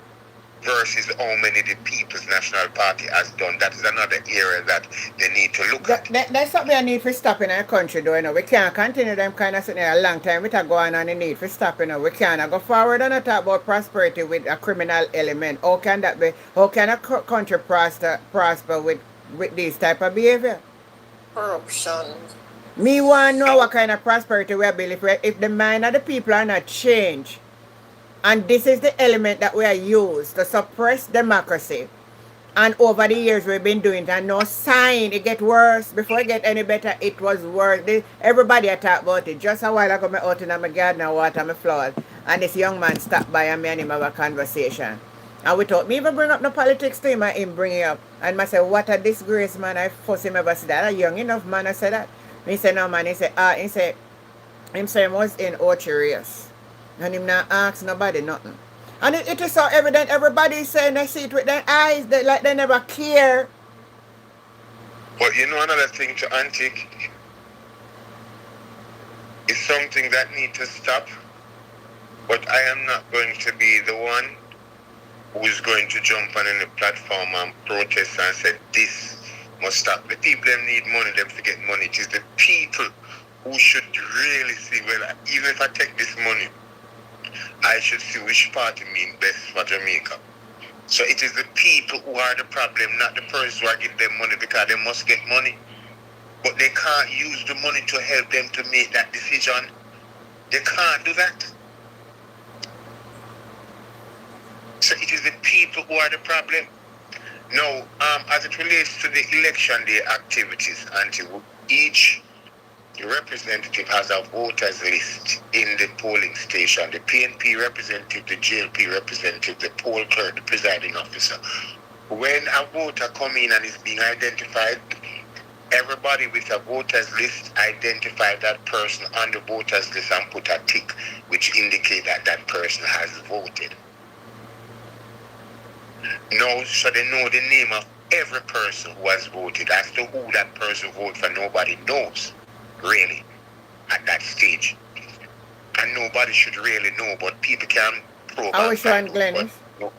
versus how many the People's National Party has done? That is another area that they need to look at. That's something I need for stop in our country, though. You know. We can't continue them kind of sitting there a long time without going on the need for stop. You know. We can't go forward and talk about prosperity with a criminal element. How can that be? How can a country prosper with this type of behavior? Corruption. Me want to know what kind of prosperity we are building if the mind of the people are not changed. And this is the element that we are used to suppress democracy. And over the years we've been doing it, and no sign it get worse. Before it get any better, it was worse. Everybody talk about it. Just a while ago, I out in my garden and water my flowers, and this young man stopped by and me and him have a conversation. And we thought, me even bring up the politics to him and him bring it up. And I said, what a disgrace, man. I force him ever say that. A young enough man, I said that. He said, no, man. He said, him say he was in Orcharius. And him not ask nobody nothing. And it is so evident, everybody is saying they see it with their eyes, like they never care. But you know another thing to antique is something that needs to stop. But I am not going to be the one who is going to jump on any platform and protest and say this must stop. The people them need money, them to get money. It is the people who should really see, well, even if I take this money, I should see which party mean best for Jamaica. So it is the people who are the problem, not the persons who are giving them money because they must get money. But they can't use the money to help them to make that decision. They can't do that. So it is the people who are the problem. Now, as it relates to the election day activities, until each representative has a voters list in the polling station. The PNP representative, the JLP representative, the poll clerk, the presiding officer. When a voter come in and is being identified, everybody with a voters list identify that person on the voters list and put a tick, which indicate that that person has voted. Now, so they know the name of every person who has voted. As to who that person voted for, nobody knows, really, at that stage. And nobody should really know, but people can probe. I wish one Glennis. No.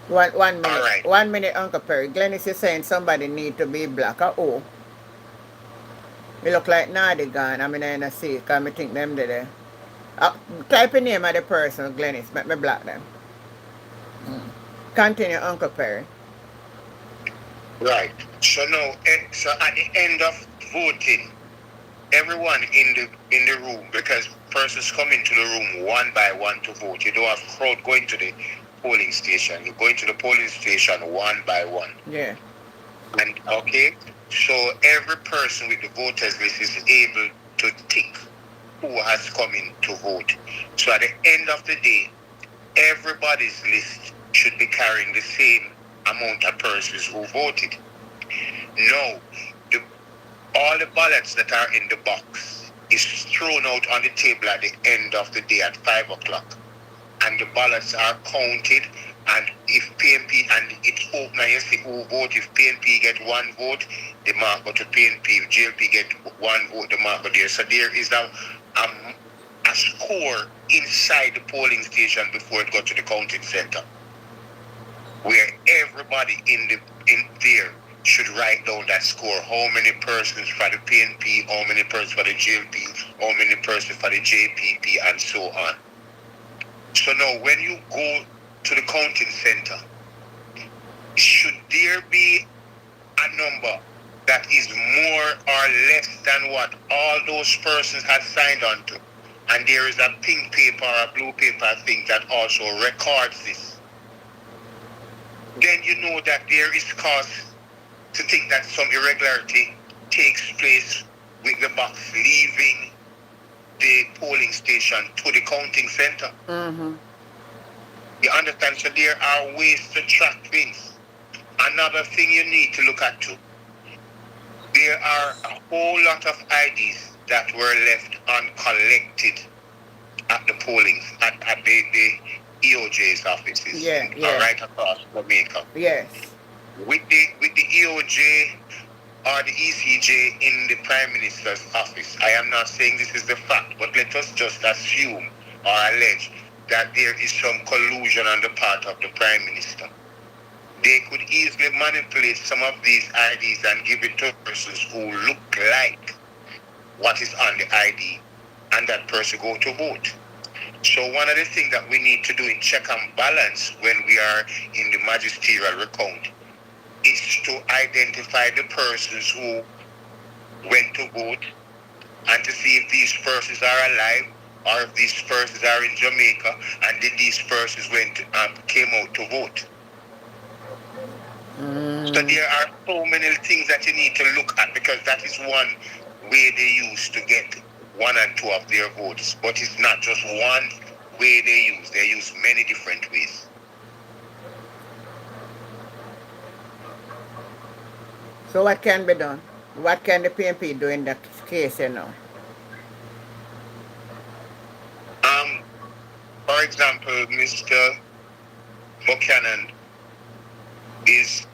One minute. All right. 1 minute, Uncle Perry. Glennis is saying somebody need to be black. Oh. You look like Nardigan. I mean, I don't see it because I think them there. Type the name of the person, Glennis. Make me block them. Continue, Uncle Perry. Right. So now, so at the end of voting, everyone in the room, because persons come into the room one by one to vote. You don't have crowd going to the polling station. You're going to the polling station one by one. Yeah. And okay, so every person with the voters list is able to tick who has come in to vote. So at the end of the day, everybody's list should be carrying the same amount of persons who voted. No, all the ballots that are in the box is thrown out on the table at the end of the day at 5 o'clock. And the ballots are counted And if PNP, and it's open and you see who vote, if PNP get one vote, the mark go to PNP. If JLP get one vote, the mark go there. So there is a score inside the polling station before it got to the counting center, where everybody in there should write down that score. How many persons for the PNP, how many persons for the JLP, how many persons for the JPP, and so on. So now when you go to the counting center, should there be a number that is more or less than what all those persons had signed on to? And there is a pink paper or a blue paper thing that also records this. Then you know that there is cause to think that some irregularity takes place with the box leaving the polling station to the counting center. Mm-hmm. You understand? So there are ways to track things. Another thing you need to look at too, there are a whole lot of IDs that were left uncollected at the polling, at the EOJ's offices, right across Jamaica. Yes. With the EOJ or the ECJ in the Prime Minister's office, I am not saying this is the fact, but let us just assume or allege that there is some collusion on the part of the Prime Minister. They could easily manipulate some of these IDs and give it to persons who look like what is on the ID, and that person go to vote. So one of the things that we need to do in check and balance when we are in the magisterial recount is to identify the persons who went to vote and to see if these persons are alive or if these persons are in Jamaica and did these persons came out to vote. So there are so many things that you need to look at, because that is one way they use to get one and two of their votes. But it's not just one way they use many different ways. So what can be done? What can the PNP do in that case, you know? For example, Mr. Buchanan is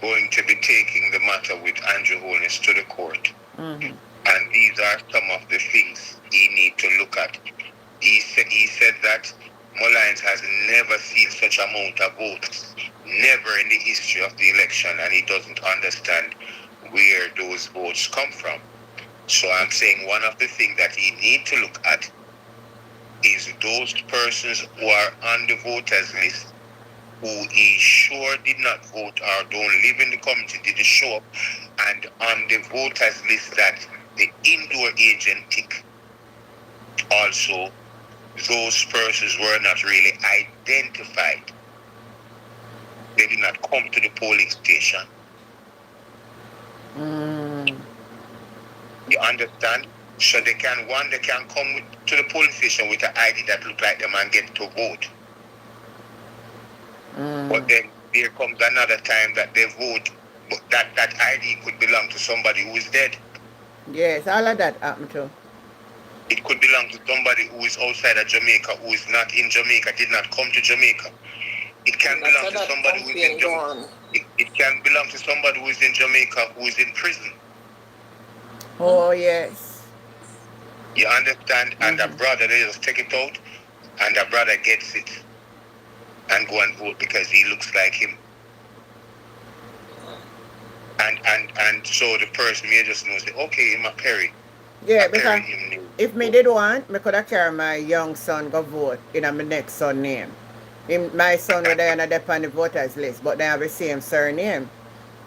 going to be taking the matter with Andrew Holness to the court. Mm-hmm. And these are some of the things he needs to look at. He said that Mullines has never seen such amount of votes, never in the history of the election, and he doesn't understand where those votes come from. So I'm saying one of the things that he needs to look at is those persons who are on the voters list who he sure did not vote or don't live in the community, didn't show up, and on the voters list that the indoor agent tick, also those persons were not really identified. They did not come to the polling station. You understand? So they can come to the polling station with an ID that look like them and get to vote. But then there comes another time that they vote, but that ID could belong to somebody who is dead. Yes, all of that happened too. It could belong to somebody who is outside of Jamaica, who is not in Jamaica, did not come to Jamaica. It can belong to somebody who is in Jamaica. It can belong to somebody who is in Jamaica, who is in prison. Oh, yes. You understand? And the brother, they just take it out, and the brother gets it and go and vote because he looks like him. And so the person may just know, say, okay, I'm a Perry. Yeah, because if me did want, me could have carry my young son go vote in my next son name. My son were there on the voters list, but they have the same surname.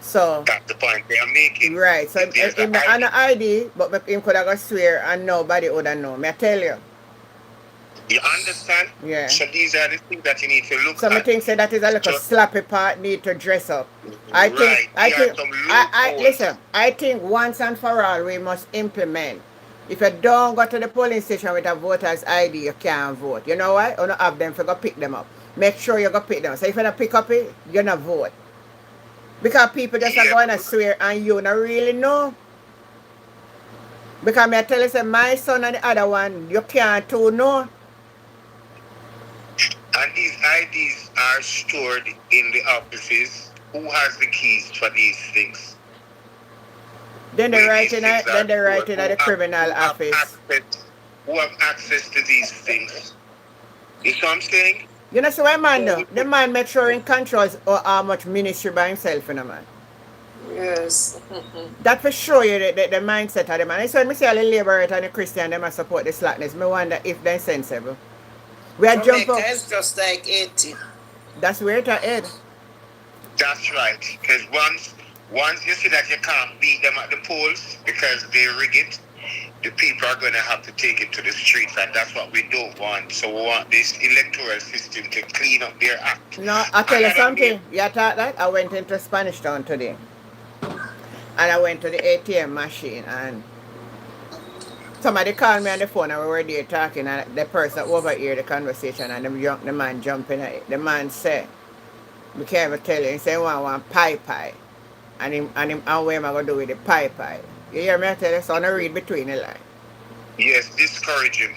So that's the point they are making. Right. So him not an ID, but him could have got swear and nobody would have known. Me I tell you. You understand? Yeah. So these are the things that you need to look at. So I think say that is a little sloppy part need to dress up. I think once and for all we must implement. If you don't go to the polling station with a voter's ID, you can't vote. You know why? You don't have them for go pick them up. Make sure you go pick them up. So if you don't pick up it, you don't vote. Because people just are going to swear and you don't really know. Because I tell you, say, my son and the other one, you can't too know. And these IDs are stored in the offices. Who has the keys for these things? Then they Where write these in things are stored? at the criminal office. Who have access to these things? You see what I'm saying? You know, so what man So do? The man make sure in controls or how much ministry by himself, you know, man. Yes. That for sure you the mindset of the man. So when I say all the labourers and the Christian them must support the slackness, me wonder if they're sensible. We are jump Jamaica up. is just like 80. That's where it's head. that's right. Because once you see that you can't beat them at the polls because they rig it, the people are going to have to take it to the streets, and that's what we don't want. So we want this electoral system to clean up their act. No, I tell you Another something. You thought that? I went into Spanish Town today. And I went to the ATM machine and somebody called me on the phone and we were there talking and the person overheard the conversation and the man jumping at it. The man said, we can't even tell you. He said, want pie pie. And what am I going to do with the pie pie? You hear me? I tell you, so I read between the lines. Yes, discouraging.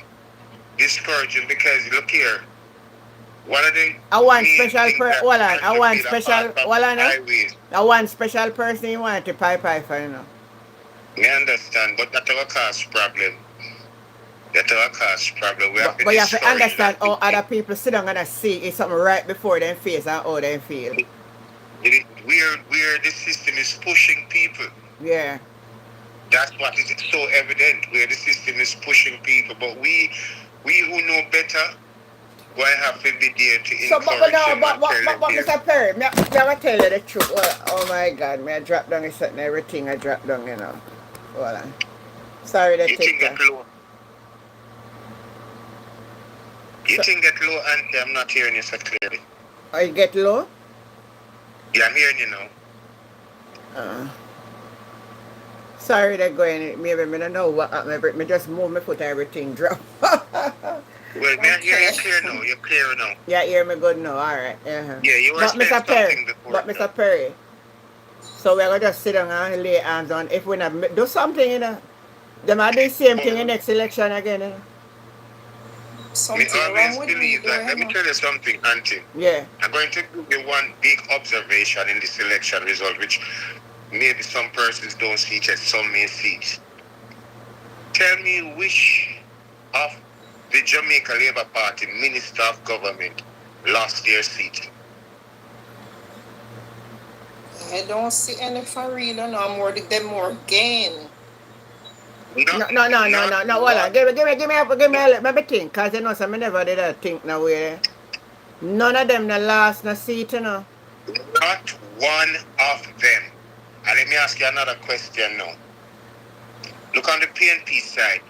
Discouraging because look here. One of the I want main special things that hold on. I contribute want apart special from hold on. highways. I want special person you want to pie pie for you know. Me understand, but that will cause problem. That will cause problem. We have to But you have to discourage understand that. how other people sit down and see it's something right before their face and how they feel. Where the system is pushing people. Yeah. That's what is so evident. Where the system is pushing people, but we who know better, we have to be there to So, encourage them but and tell them. Mr. Perry, me I tell you the truth. Oh my God, me I drop down is certain everything I drop down, you know. Hold on. Sorry that You think take get low? You think get low, Auntie? I'm not hearing you so clearly. Oh, you get low? Yeah, I'm hearing you now. Sorry that going maybe I don't know what happened. Me just move my foot everything drop. Well, me I hear you clear now. You're clear now. Yeah, hear me good now. Alright. Uh-huh. Yeah, you were But saying Mr. Perry, something before. but Mr. Perry. So we're gonna just sit down and lay hands on if we not do something, you know. They might do the same thing in next election again, you know. Me Something wrong always with believe me. that. Let me tell you something, Auntie. Yeah. I'm going to give you one big observation in this election result, which maybe some persons don't see it, as some may see it. Tell me which of the Jamaica Labour Party Minister of Government lost their seat. I don't see any for real, no more. Them more gain. No. Hold on. Give me let me think, cause you know some me never did that think no way. None of them the last no seat, you know. Not one of them. And let me ask you another question now. Look on the PNP side.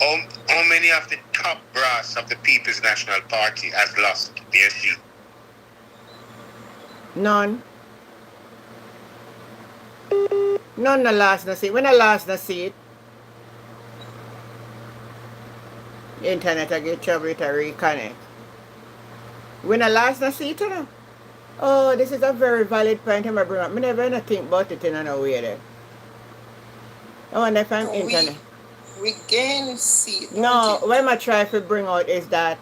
How many of the top brass of the People's National Party has lost their seat? None. None the last no seat. When the last no seat, internet I get trouble to reconnect. When the last no seat, you know. Oh, this is a very valid point I bring up. I never even think about it in no way there. I wonder if I'm internet. We gain seat. No, what I try to bring out is that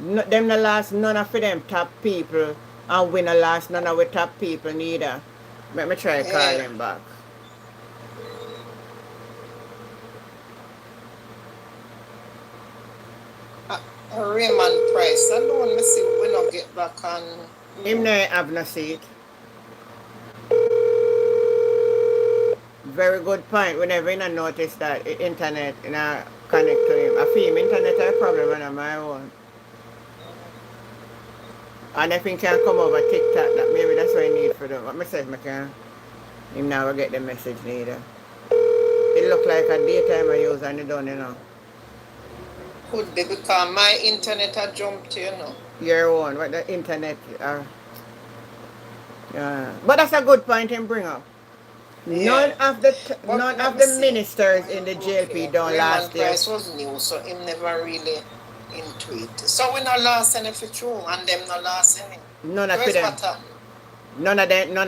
them the last none of them top people and we the last none of the top people neither. Let me try to call them back. Raymond Price alone, me see we not get back on. Him no have no seat. Very good point. We never even notice that the internet connect to him. I feel internet has a problem on my own. And if he can come over TikTok, that maybe that's what I need for them. What me say if I can? Him now will get the message neither. It look like a daytime I use and it done, you know. Could be because my internet had jumped, you know. Your own, what the internet but that's a good point him bring up. None of the ministers in the JLP don't last year. Price was new, so him never really into it. So we not last any for true, and them not last any. None of them. None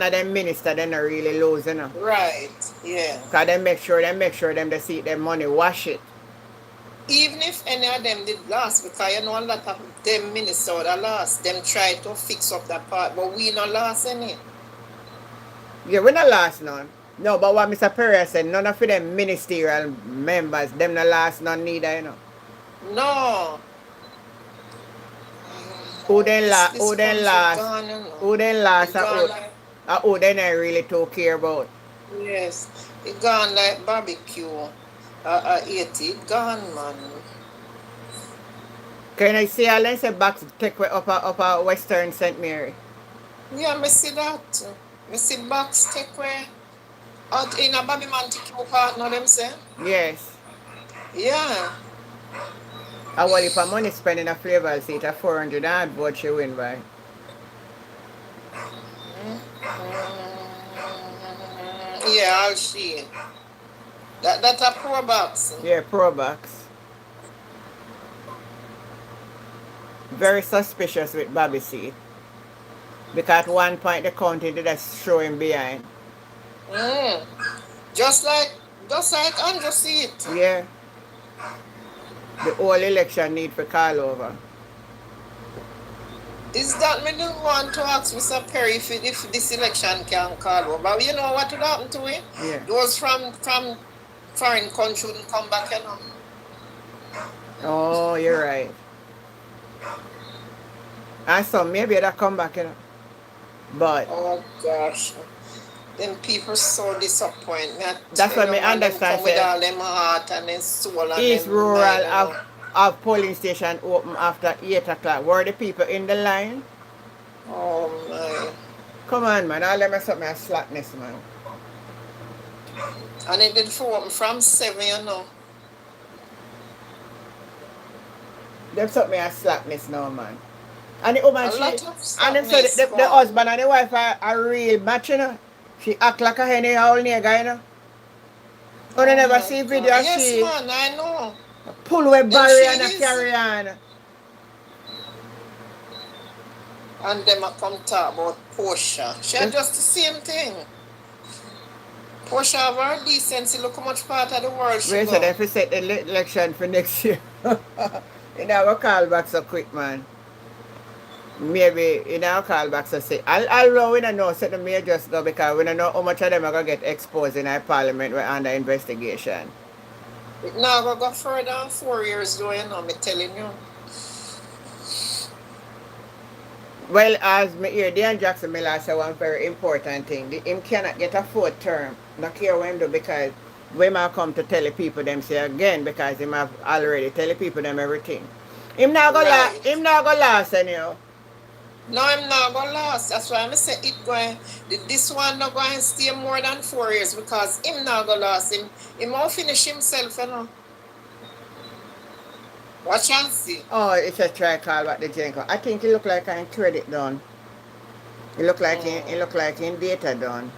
of them minister they not really lose, you know. Right, yeah. Cause they make sure them the seat them money wash it. Even if any of them did last, because you know a lot of them Minnesota lost. Them try to fix up that part, but we not lost any. Yeah, we not last none. No, but what Mr. Perry said, none of them ministerial members, them not last none neither, you know. No. Who then This last? this Who then country last? gone, you know. Who then last? It gone like Who then I really too care about? yes. It gone like barbecue. 80. It gone, man. Can I see a lens box take way upper Western St. Mary? Yeah, me see that. Me see box take where out in a baby man take you partner them say. Yes. Yeah. I well if a money spending a flavor seat at 400 and vote she win by. Yeah, I'll see. That a pro box. Yeah, pro box. Very suspicious with Bobby seat. Because at one point the county did a show him behind. Mm. Just like Andrew see it. Yeah. The whole election need for call over. Is that me don't want to ask Mr. Perry if this election can call over. But you know what would happen to it? Yeah. Those from foreign country will come back, you know. Oh, you're right. And so maybe that come back, you know. But Oh gosh. Them people so disappointed. that's what me Them understand. come with Say, all them heart and them soul and East them Rural mind, you know. have polling station open after 8 o'clock. Were the people in the line? Oh my. Come on, man. All them are something as slackness, man. And it did for open from 7, you know. Them something as slackness now, man. And the woman, A she, lot of and them say slackness the gone. husband and the wife are real match, you know. She act like a henny old nigga, you know. Oh, they never my see God. video Yes, she man, I know. pull away Them barrier and a is. carry on. And them a come talk about Portia. She Yes. just the same thing. Portia have her decency. Look how much part of the world she We said go. if we set the election for next year, you know, call back so quick, man. Maybe you know call back so say I'll know we don't know set the may just go because we don't know how much of them are gonna get exposed in our parliament we're under investigation. It now go further than 4 years though, you know, me telling you. Well, as me hear Dan Jackson Miller say one very important thing. Him cannot get a fourth term. Not care what him do because we might come to tell the people them say again because him have already tell the people them everything. Right. Him not go last anyhow. No, I'm not gonna last. That's why I say it going. This one not going to stay more than 4 years because him not gonna last. Him won't finish himself, you know. Watch and see. Oh, it's a try call back the Jenko. I think he look like in credit done. He look like in data done.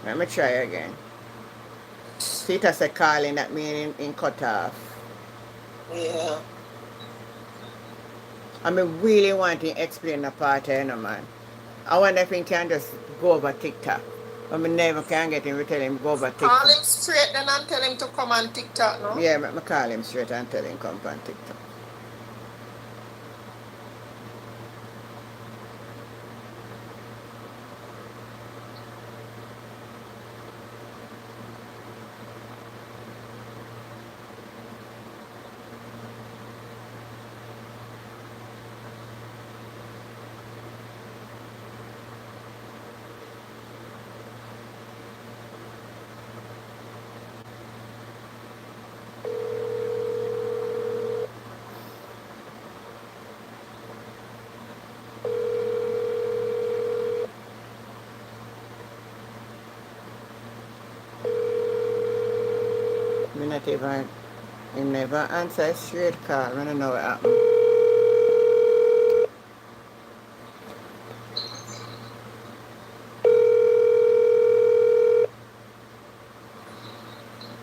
Let me try again. See it as a calling that mean in cut off. Yeah. I mean really want to explain the part, you know, man. I wonder if he can just go over TikTok. I mean never can get him to tell him go over Call TikTok. him straight then and tell him to come on TikTok, no? Yeah, me call him straight and tell him come on TikTok. Me not even him never answer a straight call. I don't know what happened.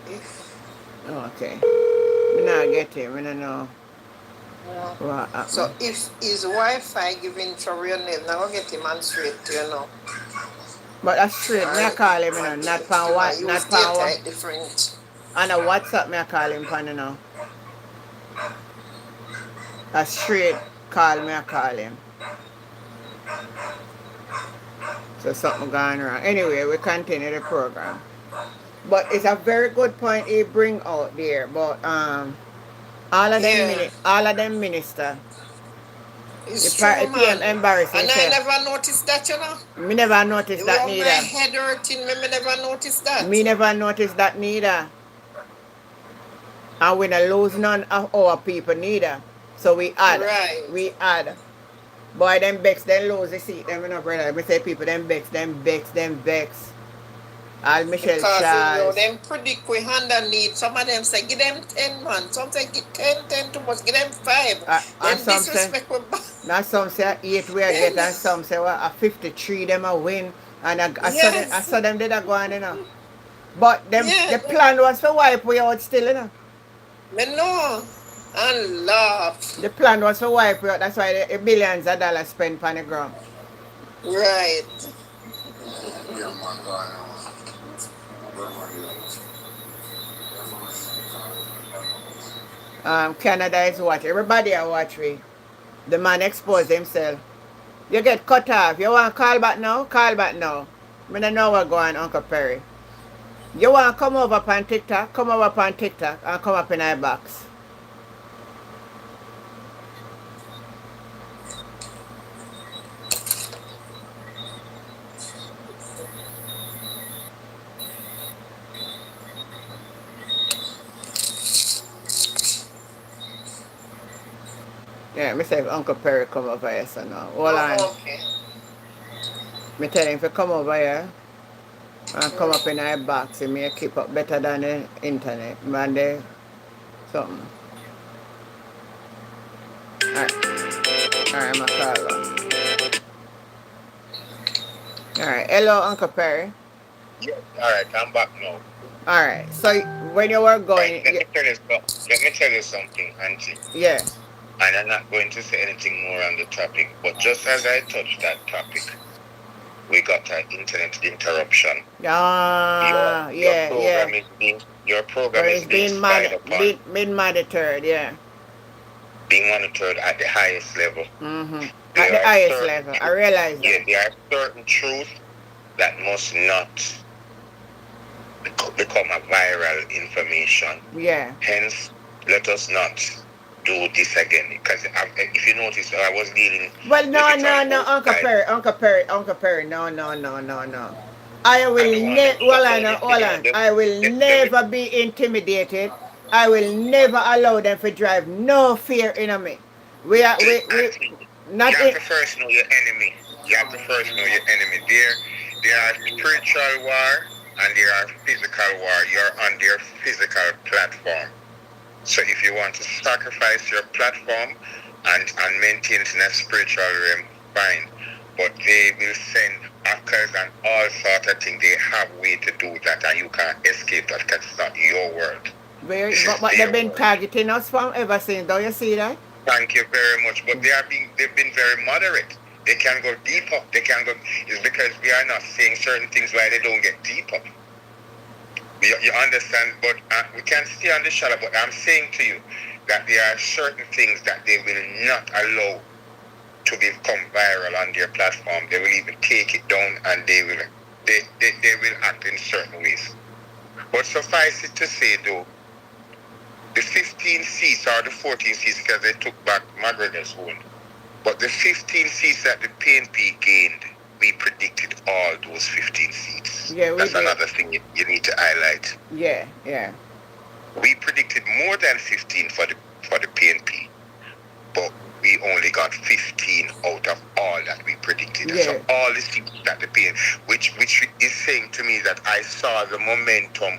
If, Oh, okay. Me not get him. I don't know yeah. what happened. So if his Wi-Fi giving for real name, now go get him on straight, you know. But that's straight. Me I call him, you know, not pan what, Use not data pan what. different. On a WhatsApp, me I call him pan, you know. A straight call me, I call him. So something going wrong. Anyway, we continue the program. But it's a very good point he bring out there. But Yeah, all of them minister. it's true, It man. embarrassing And I himself. never noticed that, you know. Me never The noticed that way my neither. head hurting, me never noticed that. Me never noticed that neither. And we not lose none of our people neither. So we add. Right. We add. Boy, them vex, them lose the seat, them, you know, brother. Me say people, them vex, them vex, them vex. All Michelle Because you know, Charles. them predict we underneath. Some of them say, give them 10, man. Some say, give 10, 10 too much. Give them 5. And Them some say, disrespect we now some say 8 we are get, and some say well, a 53 them a win. And I Yes. saw them did a go on, you know. But them Yeah. the plan was to wipe we out still, you know. Me know. And laugh. The plan was to wipe we out. That's why the billions of dollars spent on the ground. Right. Canada is watching. Everybody are watching. The man exposed himself. You get cut off. You want to call back now? Call back now. I don't know what's going on, Uncle Perry. You want to come over upon TikTok? Come over upon TikTok and come up in our box. Yeah, me say if Uncle Perry come over here, so now. Hold on. Oh, okay. Me tell him if you come over here and come up in our box, it may keep up better than the internet. Man, they something. Alright, I'm going to call her. Alright, hello, Uncle Perry. Yes, all right, I'm back now. Alright, so when you were Right, going, let me tell you something, Auntie. yeah, And I'm not going to say anything more on the topic, but just as I touched that topic, we got an internet interruption. yeah. Your But program is it's being spied upon, been monitored, yeah. being monitored at the highest level. Mm-hmm. At There the are highest certain level, I realize yeah, that. there are certain truths that must not become a viral information. Yeah. Hence, let us not do this again. Because if you notice, I was dealing Well, with no, it on no, no, both sides. Uncle Perry, no, no, no, no, no. I I will don't want them never, shut well, I down know, the, hold on. I will the never be intimidated. I will never allow them to drive no fear in me. We, Auntie, you not have in, to first know your enemy. You have to first know your enemy. There are spiritual war and there are physical war. You're on their physical platform. So if you want to sacrifice your platform and maintain in a spiritual realm, fine. But they will send hackers and all sort of things. They have way to do that and you can't escape that because it's not your world. This is but they've their been world. targeting us from ever since. Don't you see that? Thank you very much. But they've been very moderate. They can go deeper. They can go. It's because we are not saying certain things why they don't get deeper. You understand? But we can stay on the shallow. But I'm saying to you that there are certain things that they will not allow to become viral on their platform. They will even take it down and they will act in certain ways. But suffice it to say though, the 15 seats or the 14 seats because they took back McGregor's own. But the 15 seats that the PNP gained, we predicted all those 15 seats. Yeah, we That's did. another thing you need to highlight. Yeah, yeah. We predicted more than 15 for the PNP, but we only got 15 out of all that we predicted. Yeah. So all the seats that the PNP, which is saying to me that I saw the momentum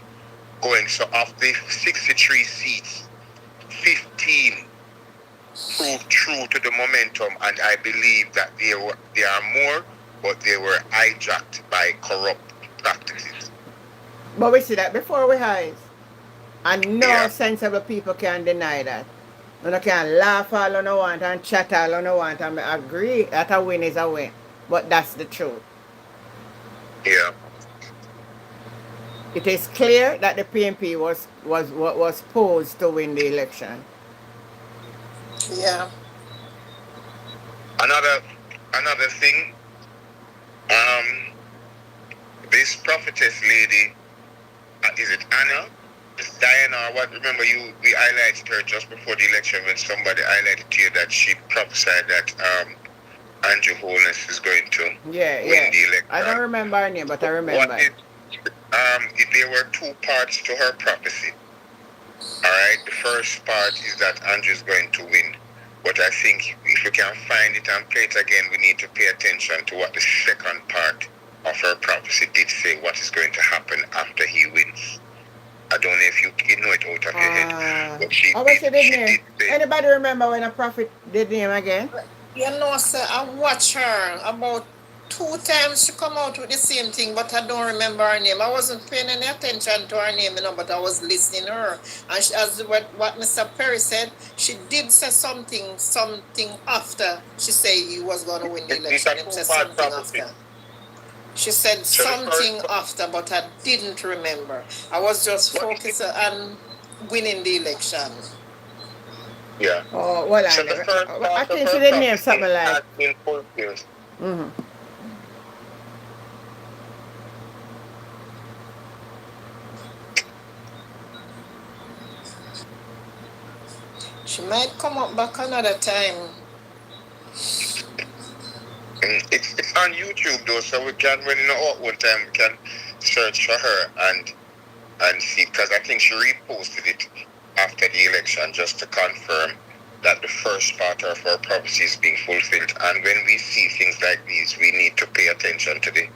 going. So of the 63 seats, 15 proved true to the momentum, and I believe that there are more, but they were hijacked by corrupt practices. But we see that before we eyes. And no Yeah. sensible people can deny that. You can laugh all you want and chat all you want and I agree that a win is a win. But that's the truth. Yeah. It is clear that the PNP was posed to win the election. Yeah. Another another thing, um, this prophetess lady, is it Anna? It's Diana or what? Remember we highlighted her just before the election when somebody highlighted to you that she prophesied that Andrew Holness is going to Yeah, win yeah. the I don't election. remember her name, but I What remember. is there were two parts to her prophecy. All right, the first part is that Andrew is going to win. But I think if we can find it and play it again, we need to pay attention to what the second part of her prophecy did say, what is going to happen after he wins. I don't know if you know it out of your head, but How was she did she name? did say. Anybody remember when a prophet did name again? You know, sir, I watch her about 2 times. She come out with the same thing, but I don't remember her name. I wasn't paying any attention to her name, but I was listening to her. And she, as what Mr. Perry said, she did say something after she said he was going to win the It's election. a He said two-part something prophecy. after. She said So the something first, after, but I didn't remember. I was just focused on winning the election. yeah. Oh, well, So the first I part of think she her did name prophecy something like. has been fulfilled. Mm-hmm. She might come up back another time. It's on YouTube though, so we can when in our own time we can search for her and see because I think she reposted it after the election just to confirm that the first part of her prophecy is being fulfilled. And when we see things like these, we need to pay attention to the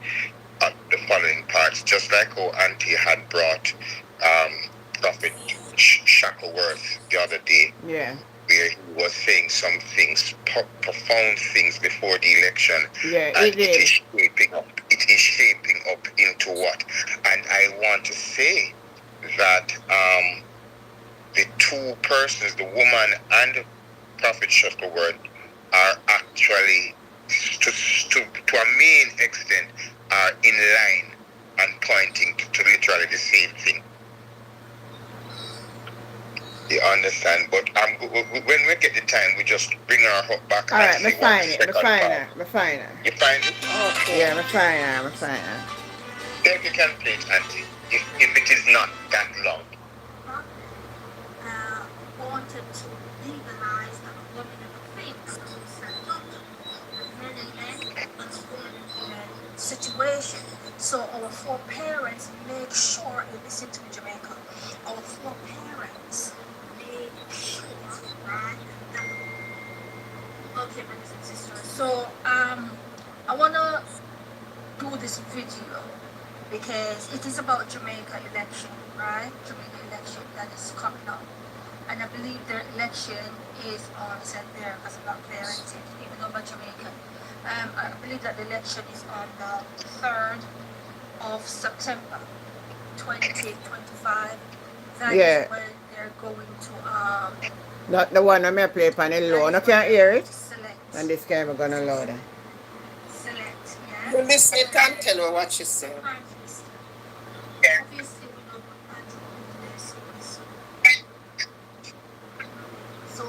following parts. Just like how Auntie had brought Prophet Shackleworth the other day, Yeah. where he was saying some things, profound things before the election, Yeah, and it did. It is shaping up into what? And I want to say that the two persons, the woman and Prophet Shuttleworth, are actually to a main extent are in line and pointing to literally the same thing. You understand? But when we get the time, we just bring our hook back All and right, me see what the find it. Me second find part. her. Me find her. You find it? Okay. Yeah, me find her. Me find her. If you can play it, Auntie. If it is not that long. Wanted to legalize the abominable things that we set up. Men and men unfortunate situation. So our foreparents make sure, you listen to me, Jamaica, our foreparents made sure, right, that, okay, brothers and sisters. So I wanna do this video because it is about Jamaica election, right? Jamaica election that is coming up. And I believe their election is on St. there because I'm not clear it, even though I'm Jamaican. I believe that the election is on the 3rd of September 2025. That Yeah. is when they're going to Not the one I may play on the low. I can't hear it. select. And this camera gonna load it. Select, yeah. You listen and tell her what she said. Prime Minister. Obviously, we know what Andrew Holness is. So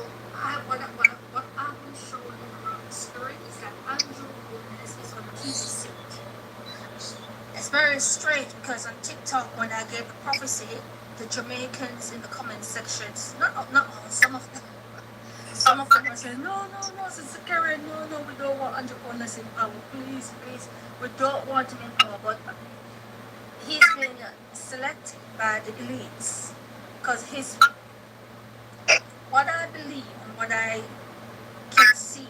what I've been shown in the spirit is that Andrew Holness is going to keep his seat. It's very strange because on TikTok when I gave the prophecy, the Jamaicans in the comment sections, not all, some of them were saying, no, Sister Karen, no, we don't want Andrew Holness in power, please, we don't want him in power, but he's been selected by the elites because what I believe and what I can see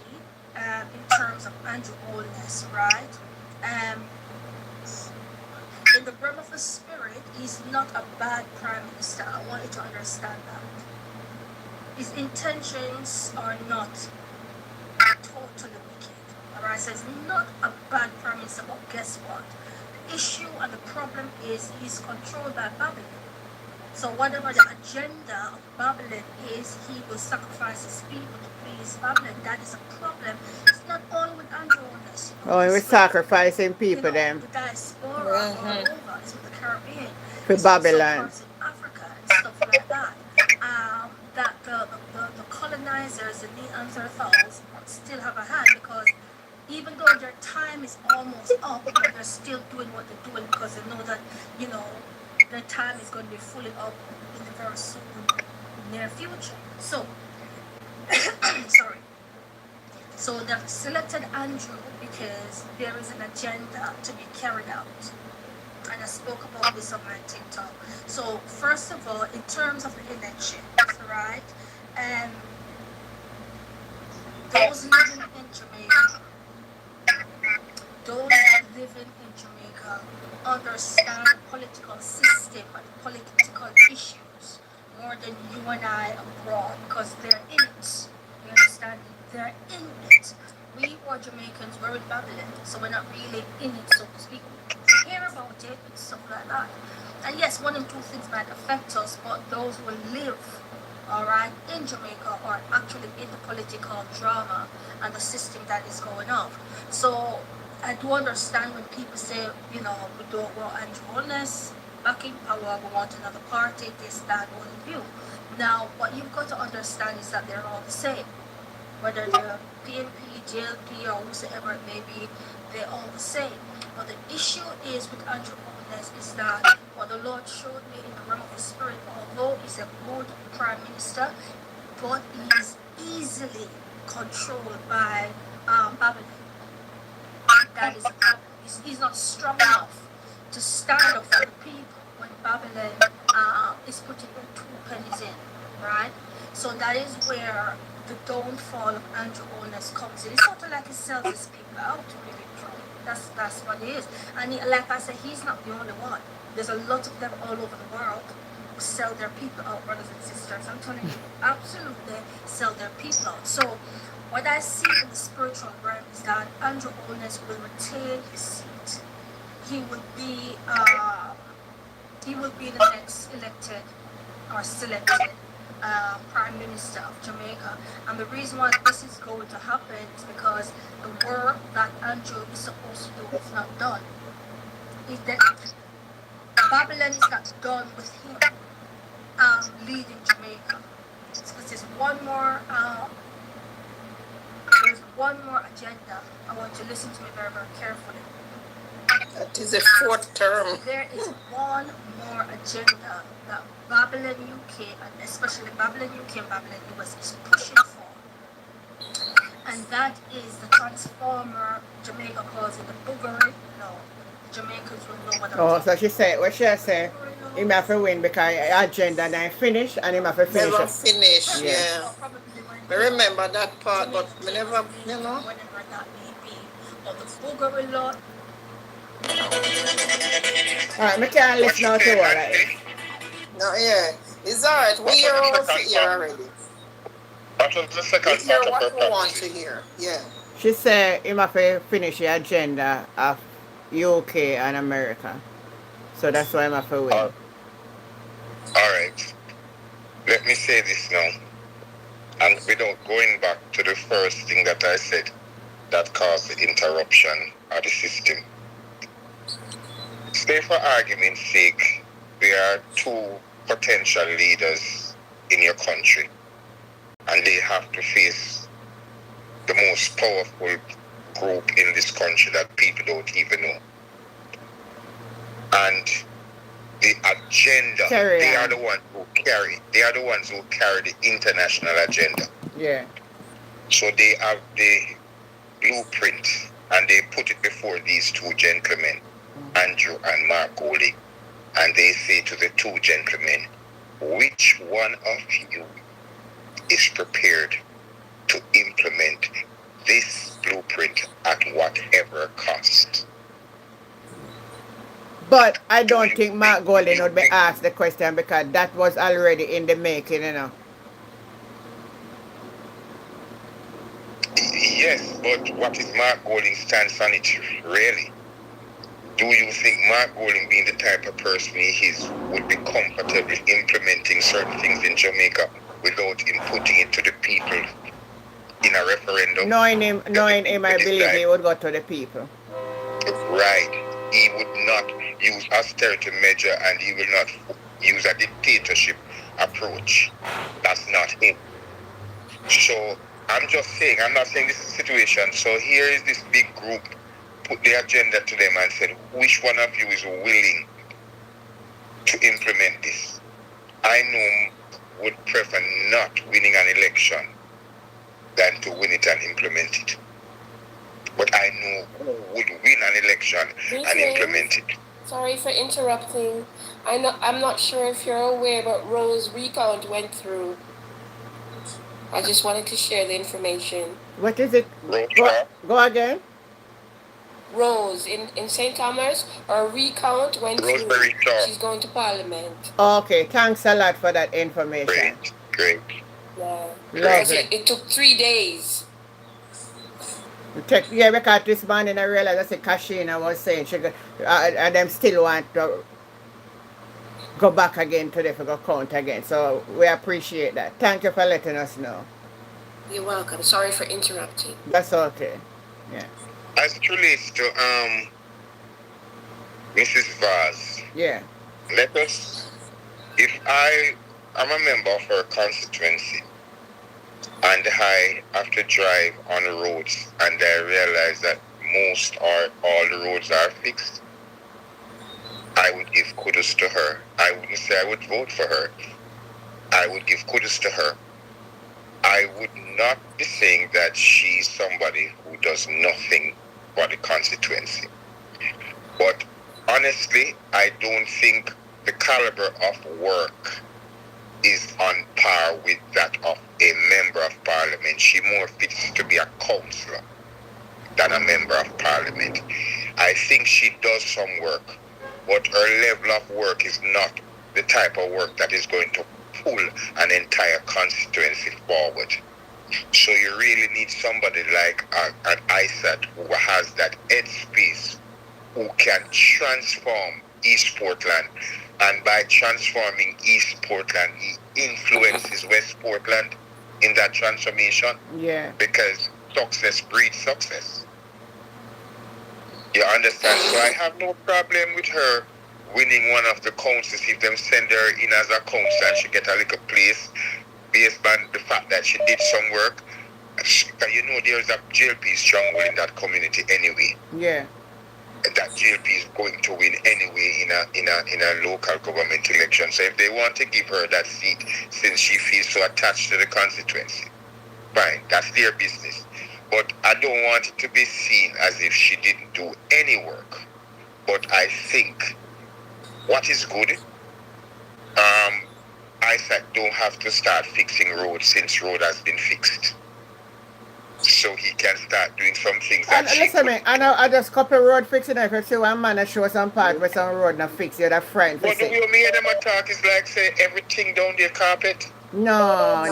in terms of Andrew Holness, right? In the realm of the spirit, he's not a bad prime minister. I want you to understand that. His intentions are not totally wicked. Alright, so he's not a bad prime minister, but guess what? The issue and the problem is he's controlled by Babylon. So whatever the agenda of Babylon is, he will sacrifice his people to please Babylon. That is a problem. It's not all with Andrew Holness. Oh, and we're sacrificing people them The diaspora all over. It's with the Caribbean. for It's with some Babylon. parts in Africa and stuff like that. That the colonizers colonizers, the Neanderthals, still have a hand because even though their time is almost up, but they're still doing what they're doing because they know that, you know, their time is going to be fully up in the very soon near future. So, sorry. So they've selected Andrew because there is an agenda to be carried out. And I spoke about this on my TikTok. So first of all, in terms of the elections, right? Um, those living in Jamaica, those living in Jamaica understand the political system and political issues more than you and I abroad because they're in it. You understand? They're in it. We are Jamaicans, we're in Babylon, so we're not really in it, so to speak. We hear about it and stuff like that. And yes, one and two things might affect us, but those who live, all right, in Jamaica are actually in the political drama and the system that is going on. So I do understand when people say, you know, we don't want Andrew Holness back in power, we want another party, this, that, one view. Now, what you've got to understand is that they're all the same. Whether they're PNP, JLP, or whosoever it may be, they're all the same. But the issue is with Andrew Holness is that what the Lord showed me in the realm of the spirit, although he's a good prime minister, but he is easily controlled by Babylon. That is a problem. He's not strong enough to stand up for the people when Babylon is putting their two pennies in, right? So that is where the downfall of Andrew Holness comes in. It's sort of like he sells his people out, really, truly. That's what it is. And he, like I said, he's not the only one. There's a lot of them all over the world who sell their people out, brothers and sisters. I'm telling you, absolutely sell their people out. So what I see in the spiritual realm is that Andrew Holness will retain his seat. He will be the next elected or selected Prime Minister of Jamaica. And the reason why this is going to happen is because the work that Andrew is supposed to do is not done. Babylon is not done with him leading Jamaica. Because there's one more agenda. I want you to listen to me very, very carefully. That is a fourth term. There is one more agenda that Babylon UK, and especially Babylon UK and Babylon US, is pushing for. And that is the transformer Jamaica calls it the boogery law. Jamaicans will know what I'm Oh, talking so she said, what she say? He may have to win because agenda then finish and he may have to finish Never it. finish, Yeah. yeah. I remember that part, but me never, you know. Whenever that may be. Or the boogery law. Alright, I can't listen now to what that is. No, yeah. It's alright. We hear all to hear already. What was the second We hear part of her what we want to prophecy? hear. Yeah. She said he must have to finish the agenda of UK and America. So that's why he must have to win. All right. Let me say this now. And without going back to the first thing that I said that caused the interruption of the system. Say for argument's sake, there are two potential leaders in your country and they have to face the most powerful group in this country that people don't even know. And the agenda, they are the ones who carry the international agenda. Yeah. So they have the blueprint and they put it before these two gentlemen, Andrew and Mark Golding, and they say to the two gentlemen, which one of you is prepared to implement this blueprint at whatever cost? But I don't think Mark Golding would be asked the question because that was already in the making, you know. Yes, but what is Mark Golding's stance on it, really? Do you think Mark Golding, being the type of person he is, would be comfortable implementing certain things in Jamaica without him putting it to the people in a referendum? Knowing him, I believe he would go to the people. Right. He would not use austerity measure and he will not use a dictatorship approach. That's not him. So I'm just saying, I'm not saying this is a situation. So here is this big group put the agenda to them and said, which one of you is willing to implement this? I know would prefer not winning an election than to win it and implement it. But I know who would win an election and implement it. Sorry for interrupting. I'm not sure if you're aware, but Rose recount went through. I just wanted to share the information. What is it? Go again. Rose in St. Thomas, her recount went Rosemary through. Shaw. She's going to Parliament. Okay, thanks a lot for that information. Great. Yeah. Lovely. It took 3 days. Yeah, because this morning I realized that's a Kashina was saying and them still want to go back again today for go count again. So we appreciate that. Thank you for letting us know. You're welcome. Sorry for interrupting. That's okay. Yeah. As it relates to Mrs. Vaz, Yeah. let us, if I am a member of her constituency and I have to drive on the roads and I realize that most or all the roads are fixed, I would give kudos to her. I wouldn't say I would vote for her. I would give kudos to her. I would not be saying that she's somebody who does nothing for the constituency. But honestly, I don't think the caliber of work is on par with that of a member of parliament. She more fits to be a councillor than a member of parliament. I think she does some work, but her level of work is not the type of work that is going to pull an entire constituency forward. So you really need somebody like an ISAT who has that headspace, who can transform East Portland. And by transforming East Portland, he influences West Portland in that transformation. Yeah. Because success breeds success. You understand? So I have no problem with her winning one of the councils if them send her in as a council and she get a little place based on the fact that she did some work. You know, there's a JLP stronghold in that community anyway. Yeah. That JLP is going to win anyway in a local government election. So if they want to give her that seat since she feels so attached to the constituency, fine, that's their business. But I don't want it to be seen as if she didn't do any work. But I think what is good, Isaac don't have to start fixing roads since road has been fixed. So he can start doing some things that listen me, I just couple road fixing. If you see one man that show some part where some road not fixed, you're that friend. What do you mean them attack is like say everything down the carpet? No.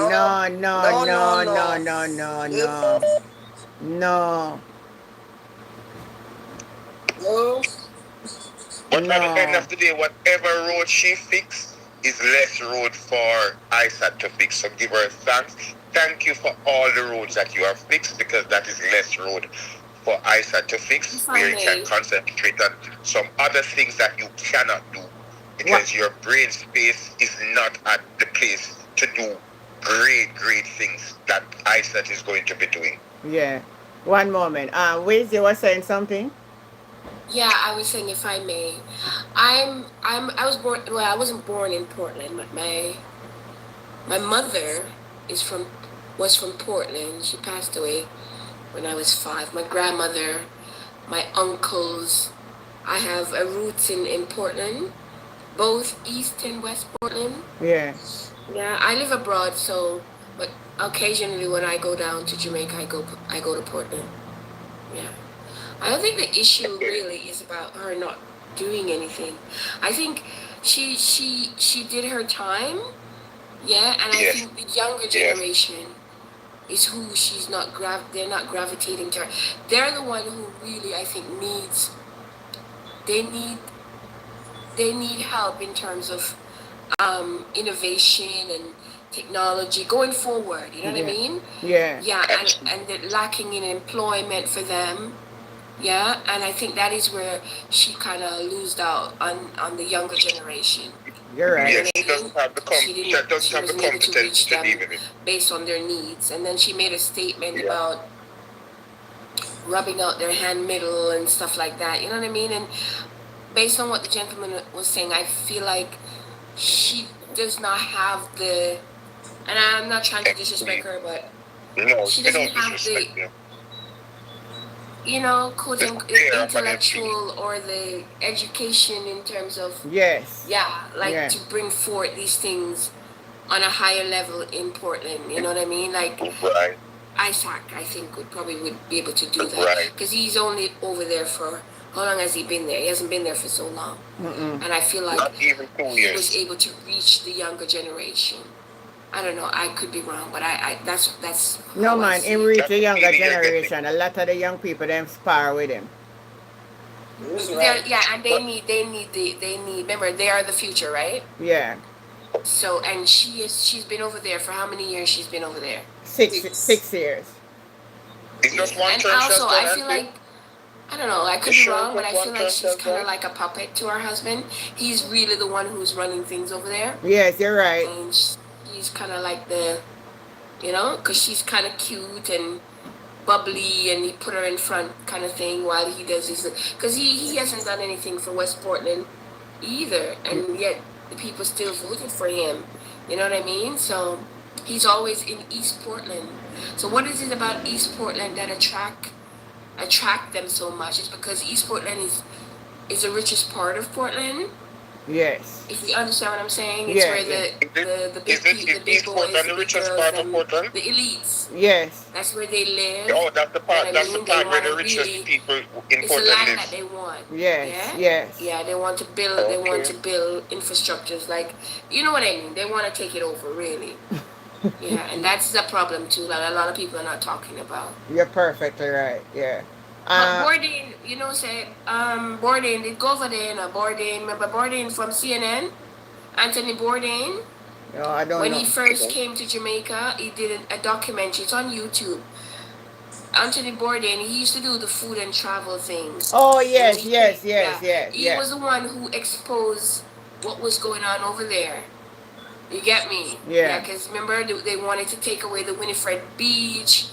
But at the end of the day, whatever road she fixed is less road for ISAT to fix. So give her thanks. Thank you for all the roads that you have fixed, because that is less road for ISAT to fix, where you can concentrate on some other things that you cannot do because your brain space is not at the place to do great things that ISAT is going to be doing. Yeah. One moment. Wiz, you were saying something? Yeah, I was saying, if I may, I was born. Well, I wasn't born in Portland, but my mother was from Portland. She passed away when I was 5. My grandmother, my uncles. I have roots in Portland, both East and West Portland. Yeah. Yeah, I live abroad, but occasionally when I go down to Jamaica, I go to Portland. Yeah. I don't think the issue really is about her not doing anything. I think she did her time. Yeah, and I think the younger generation is who they're not gravitating to her. They're the one who really, I think, they need help in terms of innovation and technology going forward. You know what I mean? Yeah. Yeah, and they're lacking in employment for them. Yeah, and I think that is where she kind of losed out on the younger generation. You're You know right. what I Yes, she mean? doesn't have the She she didn't. doesn't She have the wasn't able to competence reach to them deal with it. based on their needs. And then she made a statement Yeah. about rubbing out their hand middle and stuff like that. You know what I mean? And based on what the gentleman was saying, I feel like she does not have the. And I'm not trying to disrespect Actually, her, but no, she we doesn't don't have the, disrespect you. quote The unquote, fear of an MP. intellectual or the education in terms of, Yes. yeah, like Yeah. to bring forth these things on a higher level in Portland. You know what I mean? Like Right, Isaac, I think would be able to do that right. because he's only over there for how long has he been there? He hasn't been there for so long, and I feel like Not even two he was years. able to reach the younger generation. I don't know. I could be wrong, but I that's No how I man, see him it. reach That's the the younger feeling you're getting. generation. A lot of the young people them spar with him. He's right. Yeah, and But they need. Remember, they are the future, right? Yeah. So, and she's been over there for how many years? She's been over there. Six Six. 6 years. it's Yeah, just one and term she also has done, I feel Auntie? like I don't know. I You could be sure it's wrong, but just I one feel like term she she's has kind of done? like a puppet to her husband. He's really the one who's running things over there, Yes, you're right. and she's kind of like because she's kind of cute and bubbly, and he put her in front, kind of thing, while he does his. Because he hasn't done anything for West Portland either, and yet the people still voted for him. You know what I mean? So he's always in East Portland. So what is it about East Portland that attract them so much? It's because East Portland is the richest part of Portland. Yes. If you understand what I'm saying, it's Yeah, where yeah. Is the big East Portland boys, the the big richest girls, part of and Portland? the elites. Yes. That's where they live. Oh, You know what I that's the mean? They part where want the to richest really. people in It's the Portland land that lives. they want. Yes. Yeah. Yes. Yeah, they want to build. They want Okay. to build infrastructures, like you know what I mean. They want to take it over, really. Yeah, and that's the problem too. That a lot of people are not talking about. You're perfectly right. Yeah. But Uh Bourdain, say, Bourdain did go over there, Bourdain, remember Bourdain from CNN? Anthony Bourdain, no, I don't when he know. first came to Jamaica, he did a documentary. It's on YouTube. Anthony Bourdain, he used to do the food and travel things. Oh And when yes, he came, yes, yes, yeah, yes, he yes. was the one who exposed what was going on over there. You get me? Yeah, Yeah. because remember, they wanted to take away the Winifred Beach.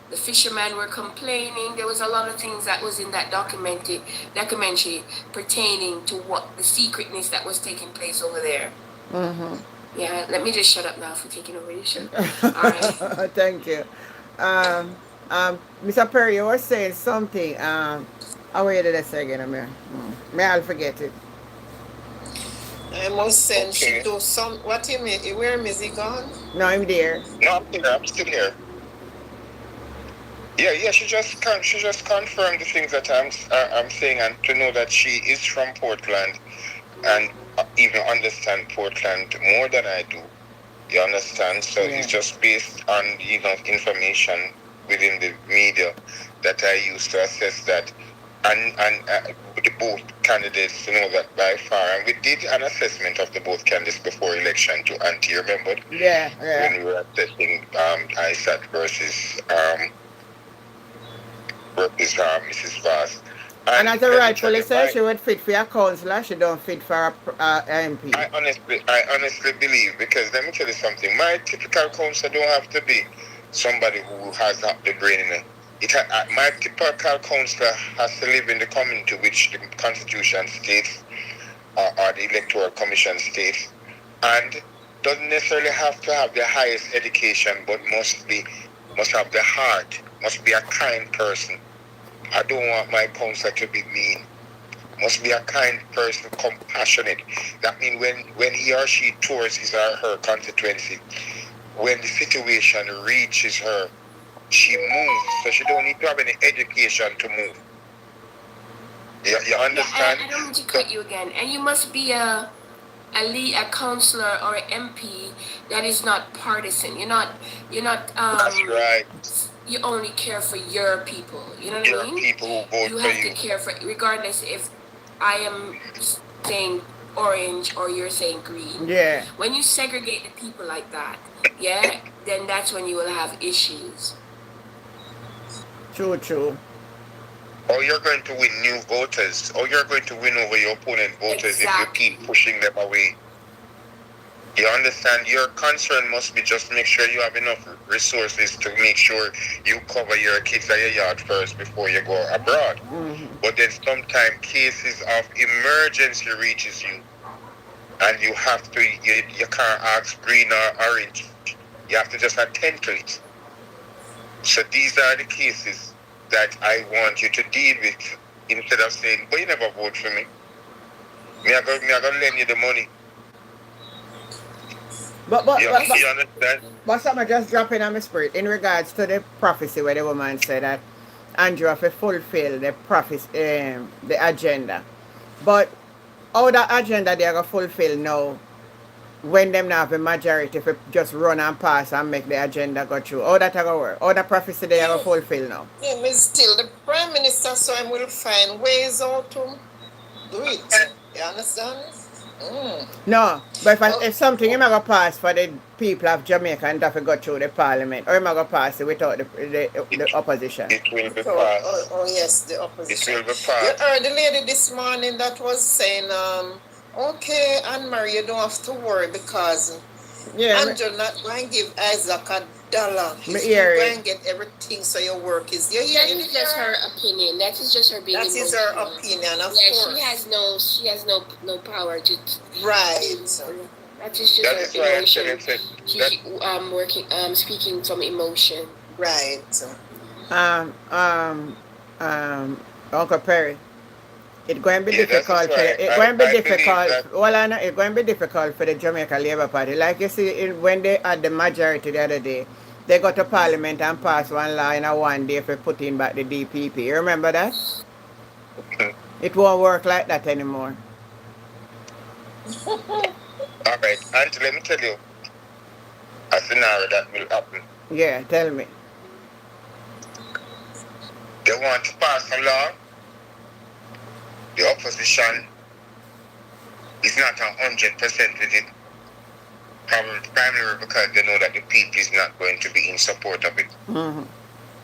The fishermen were complaining. There was a lot of things that was in that documentary pertaining to what the secretness that was taking place over there. Mm-hmm. Yeah, let me just shut up now for taking over your show. All right. Thank you. Um, Mr. Perry, you were saying something. How did I say again? May I'll forget it. I must send she Okay. do some. What you mean? Where is he gone? No, I'm there. No, I'm here. I'm still here. Yeah, yeah. She just confirmed the things that I'm saying, and to know that she is from Portland, and even understand Portland more than I do. You understand? So Yeah. it's just based on information within the media that I use to assess that, and the both candidates to know that by far. And we did an assessment of the both candidates before election to Auntie. You remember Yeah, when yeah. we were assessing ISAT versus Mrs. Vaz. And as I let me tell rightfully you, say, she would fit for a councillor. She don't fit for a MP. I honestly believe, because let me tell you something. My typical counsellor don't have to be somebody who has the brain in it. My typical counsellor has to live in the community which the Constitution states, or the Electoral Commission states, and doesn't necessarily have to have the highest education, but must have the heart, must be a kind person. I don't want my counselor to be mean. Must be a kind person, compassionate. That means when he or she tours his or her constituency, when the situation reaches her, she moves. So she don't need to have any education to move. You understand? Yeah, I don't mean to cut you again. And you must be a counselor or an MP that is not partisan. You're not That's right. you only care for your people. You know what There I are mean? people who vote You for have to you. care for, regardless if I am saying orange or you're saying green. Yeah. When you segregate the people like that, yeah, then that's when you will have issues. True, true. Or you're going to win new voters. Or you're going to win over your opponent voters if you Exactly. keep pushing them away. You understand? Your concern must be just make sure you have enough resources to make sure you cover your kids at your yard first before you go abroad. But then sometimes cases of emergency reaches you, and you have to you can't ask green or orange. You have to just attend to it. So these are the cases that I want you to deal with instead of saying, "But you never vote for me. Me I gonna lend you the money." You understand? but something just dropping on my spirit in regards to the prophecy where the woman said that Andrew have to fulfill the prophecy, the agenda. But how that agenda they are gonna fulfill now when them now have a majority if it just run and pass and make the agenda go through? How that gonna work? How the prophecy they are gonna fulfill now? Him is still the prime minister, so I will find ways how to do it. You understand? No, but if something him gonna pass for the people of Jamaica and have to go through the parliament, or him gonna pass it without the opposition. It will be So, passed. yes, the It opposition. will be You passed. heard the lady this morning that was saying, okay, Anne-Marie, you don't have to worry because Yeah, Angel not going to give Isaac $1. He's hear going it. to get everything so your work is. You hear That is just her opinion. That is just her being That is her emotional. opinion, of Yeah, course. she has no power to. Right. That is just That her is why I'm emotion. telling you She working speaking from emotion. Right. Um, um, Uncle Perry. It's going to be yeah, that is difficult for why the, it's going to be I believe difficult. that Well, I know it's going to be difficult for the Jamaica Labour Party. Like you see, when they had the majority the other day, they got to Parliament and passed one law in a one day for putting back the DPP. You remember that? It won't work like that anymore. all right, and let me tell you a scenario that will happen. Yeah, tell me. They want to pass a law. The opposition is not 100% with it. Primarily because they know that the people is not going to be in support of it. Mm-hmm.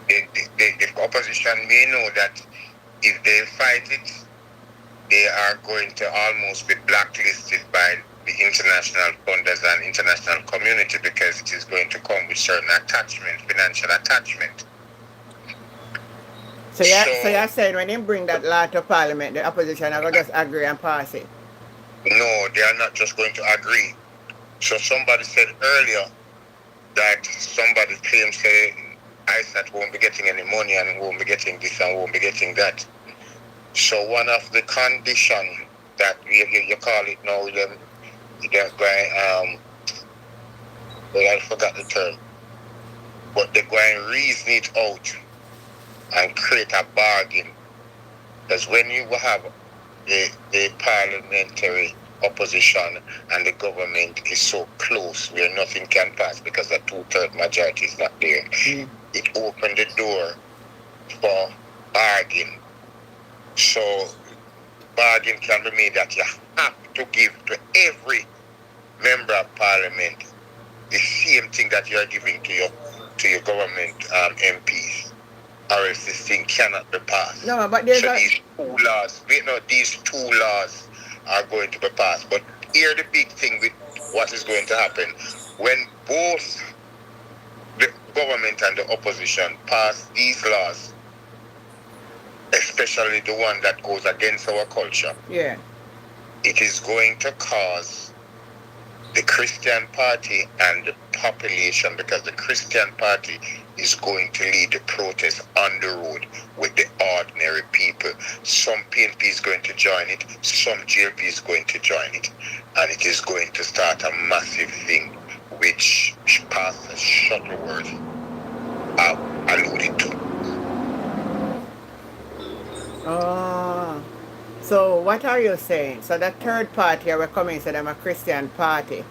The opposition may know that if they fight it, they are going to almost be blacklisted by the international funders and international community because it is going to come with certain attachment, financial attachment. So you're saying when they bring that law to Parliament, the opposition are going to just agree and pass it? No, they are not just going to agree. So somebody said earlier that somebody claims say ISAT won't be getting any money and won't be getting this and won't be getting that. So one of the conditions that you call it now, they're going, I forgot the term, but they're going to reason it out and create a bargain. Because when you have the parliamentary opposition and the government is so close where nothing can pass because the 2/3 majority is not there, it opened the door for bargain. So bargain can be made that you have to give to every member of parliament the same thing that you are giving to your government MPs, or else this thing cannot be passed. No, but there's so these two laws are going to be passed. But here the big thing with what is going to happen when both the government and the opposition pass these laws, especially the one that goes against our culture. Yeah. It is going to cause the Christian party and the population, because the Christian party is going to lead the protest on the road with the ordinary people. Some PNP is going to join it, some GLP is going to join it, and it is going to start a massive thing which Pastor Shuttleworth alluded to. Oh. So what are you saying? So the third party we're coming to them a Christian party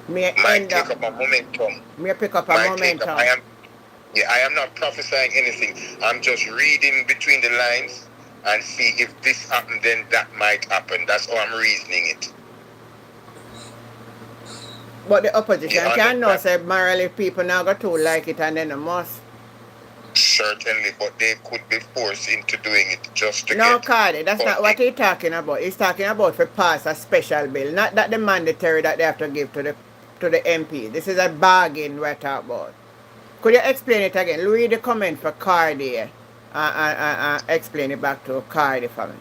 may Might end take up up a momentum. may pick up a momentum. I am not prophesying anything. I'm just reading between the lines and see if this happened, then that might happen. That's how I'm reasoning it. But the opposition can know say morally people now go to like it and then they must. Certainly, but they could be forced into doing it just to No, get Cardi, that's not what he's talking about. He's talking about for pass a special bill, not that the mandatory that they have to give to the to the MP. This is a bargain we're talking about. Could you explain it again? Read the comment for Cardi and explain it back to Cardi for me.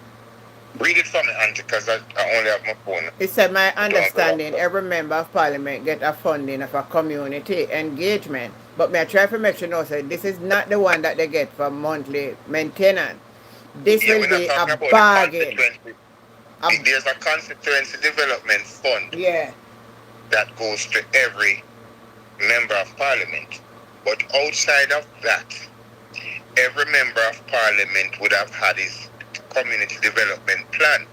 Read it for me, Auntie, because I only have my phone. It said, my I don't have the understanding, laptop. every member of parliament get a funding of a community engagement. But may I try to make sure now, say, this is not the one that they get for monthly maintenance. This Yeah, will we're not be a talking about the bargain. constituency. A, There's a constituency development fund yeah. that goes to every member of parliament. But outside of that, every member of parliament would have had his community development plan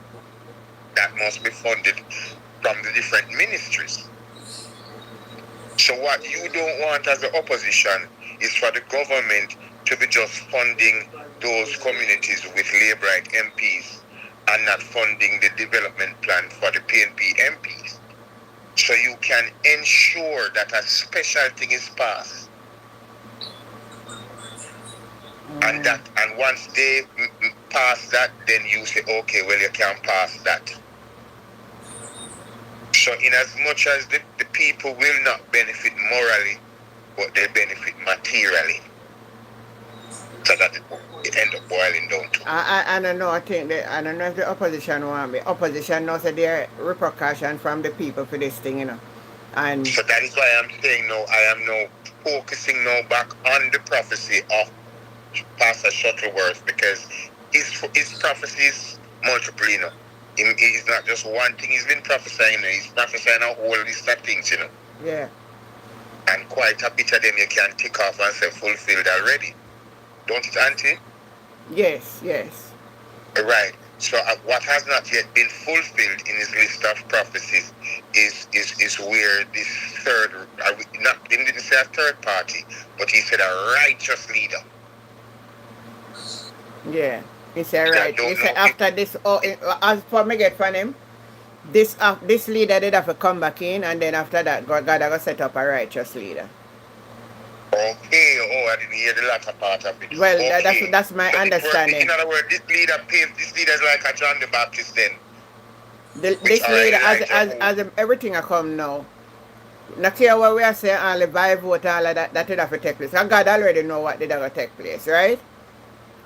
that must be funded from the different ministries. So what you don't want as the opposition is for the government to be just funding those communities with Labour-like MPs and not funding the development plan for the PNP MPs. So you can ensure that a special thing is passed. And once they pass that, then you say, okay, well, you can pass that. So in as much as the people will not benefit morally, but they benefit materially. So that it ends up boiling down to. I don't know. I don't know if the opposition want me. Opposition knows that there are repercussions from the people for this thing, you know. And so that is why I'm saying now, I am now focusing now back on the prophecy of Pastor Shuttleworth, because his prophecy is multiple, you know. It's not just one thing he's been prophesying, he's prophesying a whole list of things, you know. Yeah. And quite a bit of them you can tick off and say fulfilled already. Don't it, Auntie? Yes, yes. Right. So what has not yet been fulfilled in his list of prophecies is where this third, not he didn't say a third party, but he said a righteous leader. Yeah. He said right. He said after this, as for me get from him, this leader did have to come back in, and then after that, God will set up a righteous leader. Okay, I didn't hear the latter part of it. Well, okay. that's my so understanding. In other words, this leader is like a John the Baptist then. This leader, as everything I come now, not care what we are saying, all the by vote, all of that did have to take place. And God already know what did have to take place, right?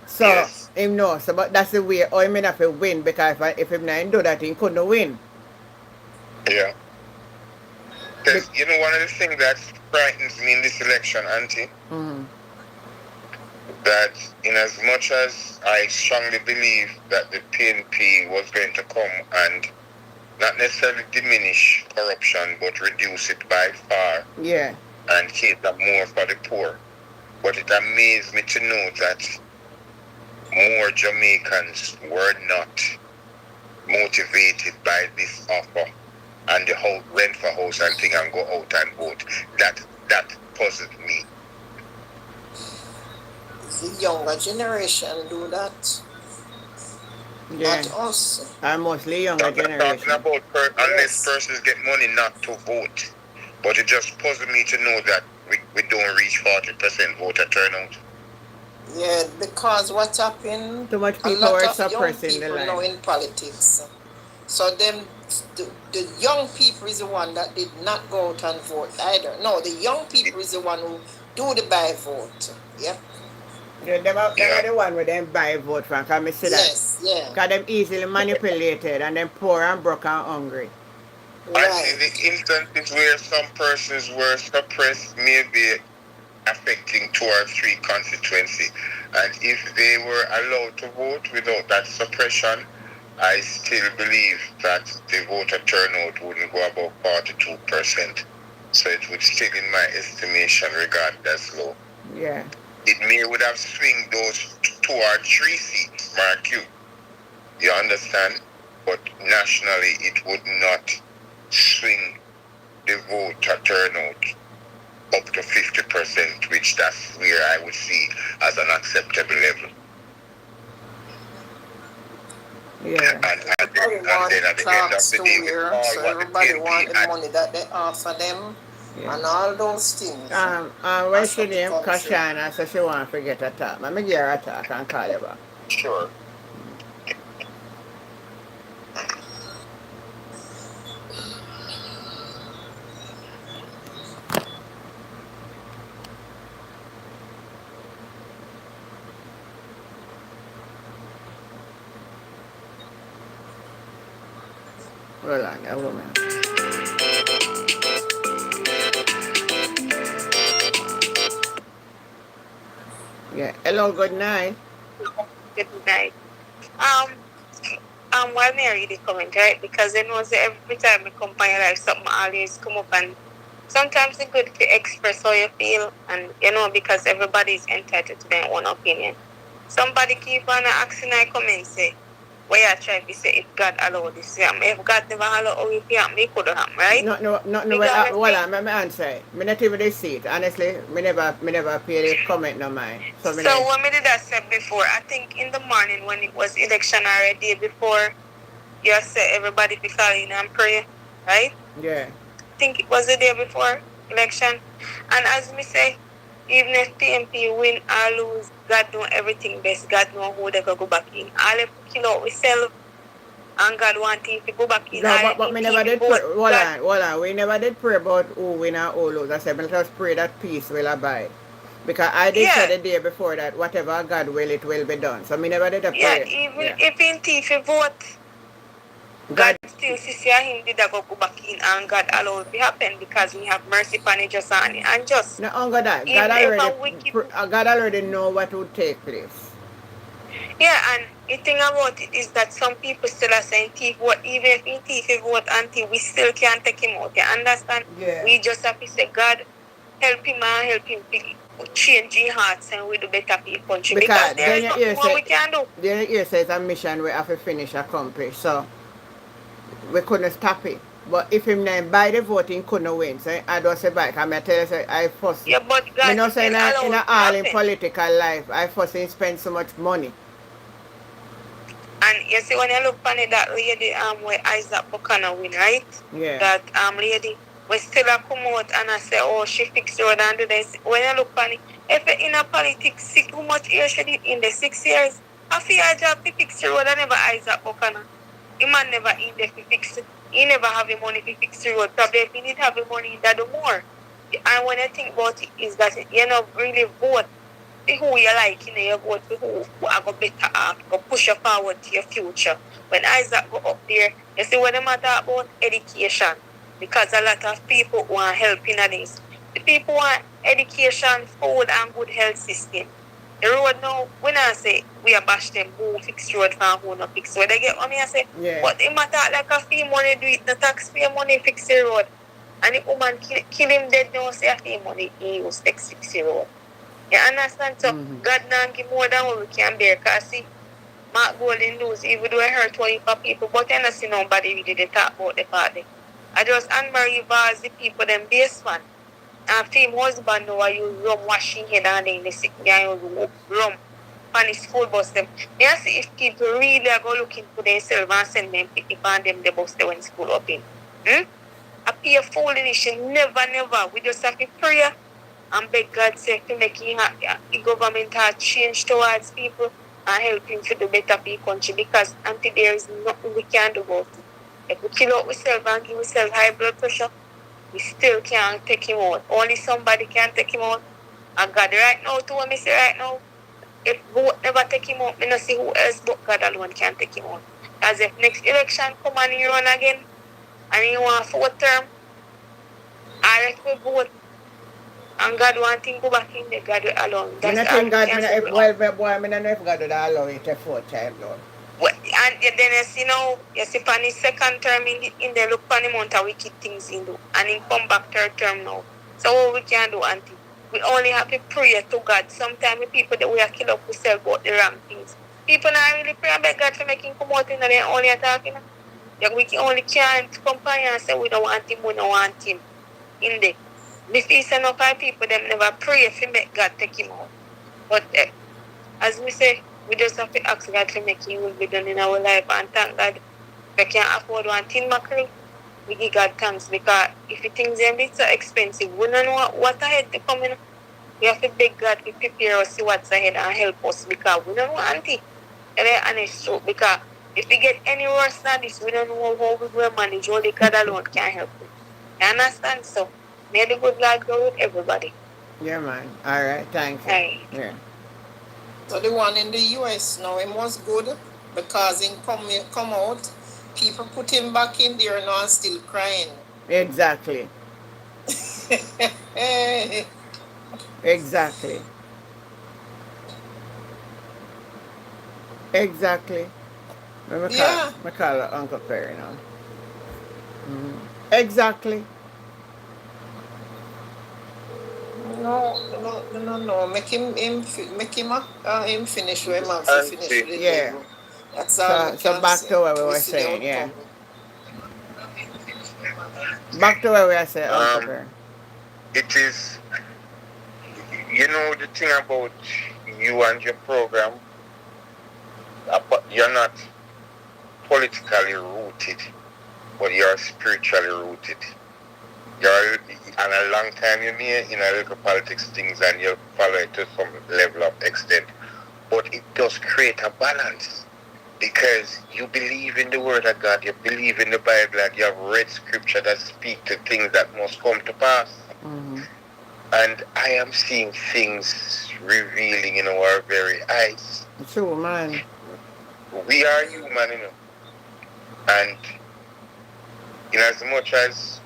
So, yes. Him knows. So, but that's the way, he may not have to win, because if him not do that, he couldn't win. Yeah. Because, you know, one of the things that frightens me in this election, Auntie, that in as much as I strongly believe that the PNP was going to come and not necessarily diminish corruption, but reduce it by far, yeah, and cater more for the poor. But it amazed me to know that more Jamaicans were not motivated by this offer and the whole rent for house and thing and go out and vote. That puzzled me. The younger generation do that. yeah. Not us. I'm mostly younger generation. Talking about unless persons get money not to vote. But it just puzzled me to know that we don't reach 40% voter turnout. Yeah, because what happened? Too much A people lot are of young suppressing the people line. now in politics. So the young people is the one that did not go out and vote either. No, the young people is the one who do the by vote. Yep. Yeah, them are the one with them buy vote from, because I see that. Yes, yeah. Because them easily manipulated, and them poor and broke and hungry. Right. I see the instances where some persons were suppressed, maybe affecting 2 or 3 constituency. And if they were allowed to vote without that suppression, I still believe that the voter turnout wouldn't go above 42%. So it would still, in my estimation, regarded as low. Yeah. It may would have swing those 2 or 3 seats, mark you. You understand? But nationally, it would not swing the voter turnout up to 50%, which that's where I would see as an acceptable level. Yeah. And then at the end of the day, with all so what everybody the want the PNP money that they offer them, Yeah. and all those things. What's your name? Kashana, so she want to get a talk. Let me give her a talk and call you back. Sure. Hold on, a woman. Yeah. Hello, good night. Good night. Um, why me I read the comment, right? Because then was every time I come by your life, something always come up, and sometimes it's good to express how you feel, and because everybody is entitled to their own opinion. Somebody keep on asking I comment say, why I try to say if God allowed this to happen. If God never allowed how it happen, it could happen, right? No, Because I hold think on, me answer it. Me not even dey see it. Honestly, me never pay the comment no mind. So me so dey, what me did I said before, I think in the morning when it was election or a day before, you said everybody be calling and pray, right? yeah. I think it was the day before election. And as me say, even if PMP win or lose, God know everything best. God know who they go back in. All if we kill out ourselves and God want him to go back in, No, all but him me team never to did pray. vote. God, Hold on. We never did pray about who win or who lose. I said, let us pray that peace will abide. Because I did say yeah, the day before that whatever God will, it will be done. So me never did a yeah, pray. even Yeah. if him team vote, God God, still see him did go back in and God allow it to happen because we have mercy upon it just and just. no, on that. Even if a wicked God already know what would take place. yeah, and the thing about it is that some people still are saying thief vote, even if he thief vote until we still can't take him out. You understand? Yeah. We just have to say, God, help him and help him change his hearts and we do better for the country. Because Because there then is your nothing ear more say, we can do. then your ear says a mission we have to finish accomplish. So we couldn't stop it. But if him then buy the voting couldn't win. So I don't say back. I tell you say I first Yeah, but me God not say still in allow a it to all in happen. political life. I first spend so much money. And you see, when you look on it, that lady where Isaac Buchanan win, right? Yeah. That lady, we still a come out and I say, oh, she fixed the road and do this. When you look on it, if you in a politics, see how much years she did in the 6 years, I feel a job to fix the road and never Isaac Buchanan. The man never in there to fix it. He never have the money to fix the road. Probably if he did have the money, that do more. And when I think about it, is that you know really vote who you like, you vote for who are go better off, go push you forward to your future. When Isaac go up there, you see what they matter about education. Because a lot of people want help in this. The people want education, food, and good health system. The road now, when I say we are bash them who fix road and who not fix road, they get what me I say. Yeah. But it matter like a fee money do it, the taxpayer money fix the road. And the woman kill him dead now say a fee money he use fix the road. You understand? So God now give more than what we can bear. Cause see, Mark Golden lose, even though I hurt one for people, but I don't see nobody really they talk about the party. I just Anne Marie Vaz the people them base one. And film husband now I use rum washing head and then they sick me and use rum on the school bus them. Me I see if people really are go looking for themselves and send them pick on them the bus they when school open. Hmm? I pay a foolish never. We just have to pray and beg God say to make the government change towards people and help him to do better for the country because until there is nothing we can do about it. If we kill out ourselves and give ourselves high blood pressure, we still can't take him out. Only somebody can take him out. And God right now, to what me say right now, if vote never take him out, me not see who else but God alone can take him out. As if next election come and he run again and he want 4th term, or if we vote and God want him go back in there, God will alone. Me That's not all think we God, can me not, say. if, well, boy, me not know if God would allow it a 4th time, Lord. And then you see, on his 2nd term in the look on the amount of wicked things he do. And he come back 3rd term now. So what we can do, auntie? We only have to pray to God. Sometimes the people that we are kill up ourselves about the wrong things. People not really pray and beg God to make him come out in there only talking. Yeah, we only can't come and say we don't want him, we don't want him in there. The feast enough of people them never pray to make God take him out. But as we say, we just have to ask God to make His will be done in our life and thank God. If we can't afford one tin mackerel, we give God thanks because if the things are a bit so expensive, we don't know what ahead to come in. We have to beg God to prepare us see what's ahead and help us because we don't know auntie. And honest truth because if we get any worse than this, we don't know how we will manage. Only God alone can help us. You understand? So may the good Lord go with everybody. Yeah, man. All right, thank you. Right. Yeah. So the one in the US now, it was good because he come out People put him back in there now and still crying. Exactly. Exactly. Exactly. Yeah. Me call Uncle Perry now. Exactly. No. Make him finish where him have to And finish see, with the Yeah. devil. That's all I So can back say. to what we We were see the saying, yeah. outcome. Back to what we were saying, Uncle um, Perry. it is, the thing about you and your program, but you're not politically rooted, but you're spiritually rooted. You're, and a long time you may look at politics things and you follow it to some level of extent, but it does create a balance because you believe in the word of God, you believe in the Bible, and you have read scripture that speak to things that must come to pass. Mm-hmm. And I am seeing things revealing in our very eyes. True, man. We are human, and in as much as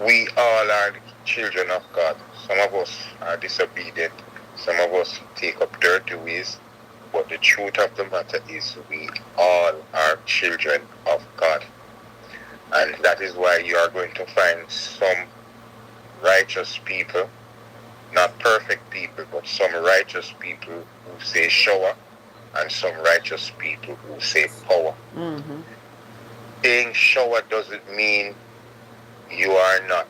we all are the children of God, some of us are disobedient, some of us take up dirty ways, but the truth of the matter is we all are children of God. And that is why you are going to find some righteous people, not perfect people, but some righteous people who say shower, and some righteous people who say power. Mm-hmm. Saying shower doesn't mean you are not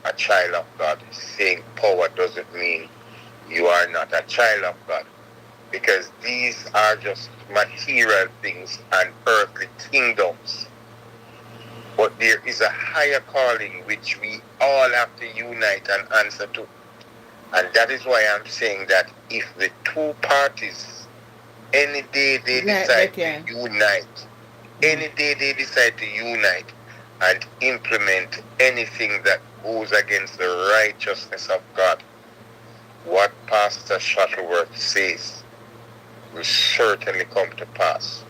a child of God. Saying power doesn't mean you are not a child of God. Because these are just material things and earthly kingdoms. But there is a higher calling which we all have to unite and answer to. And that is why I'm saying that if the two parties, any day they decide to unite, any day they decide to unite and implement anything that goes against the righteousness of God, what Pastor Shuttleworth says will certainly come to pass.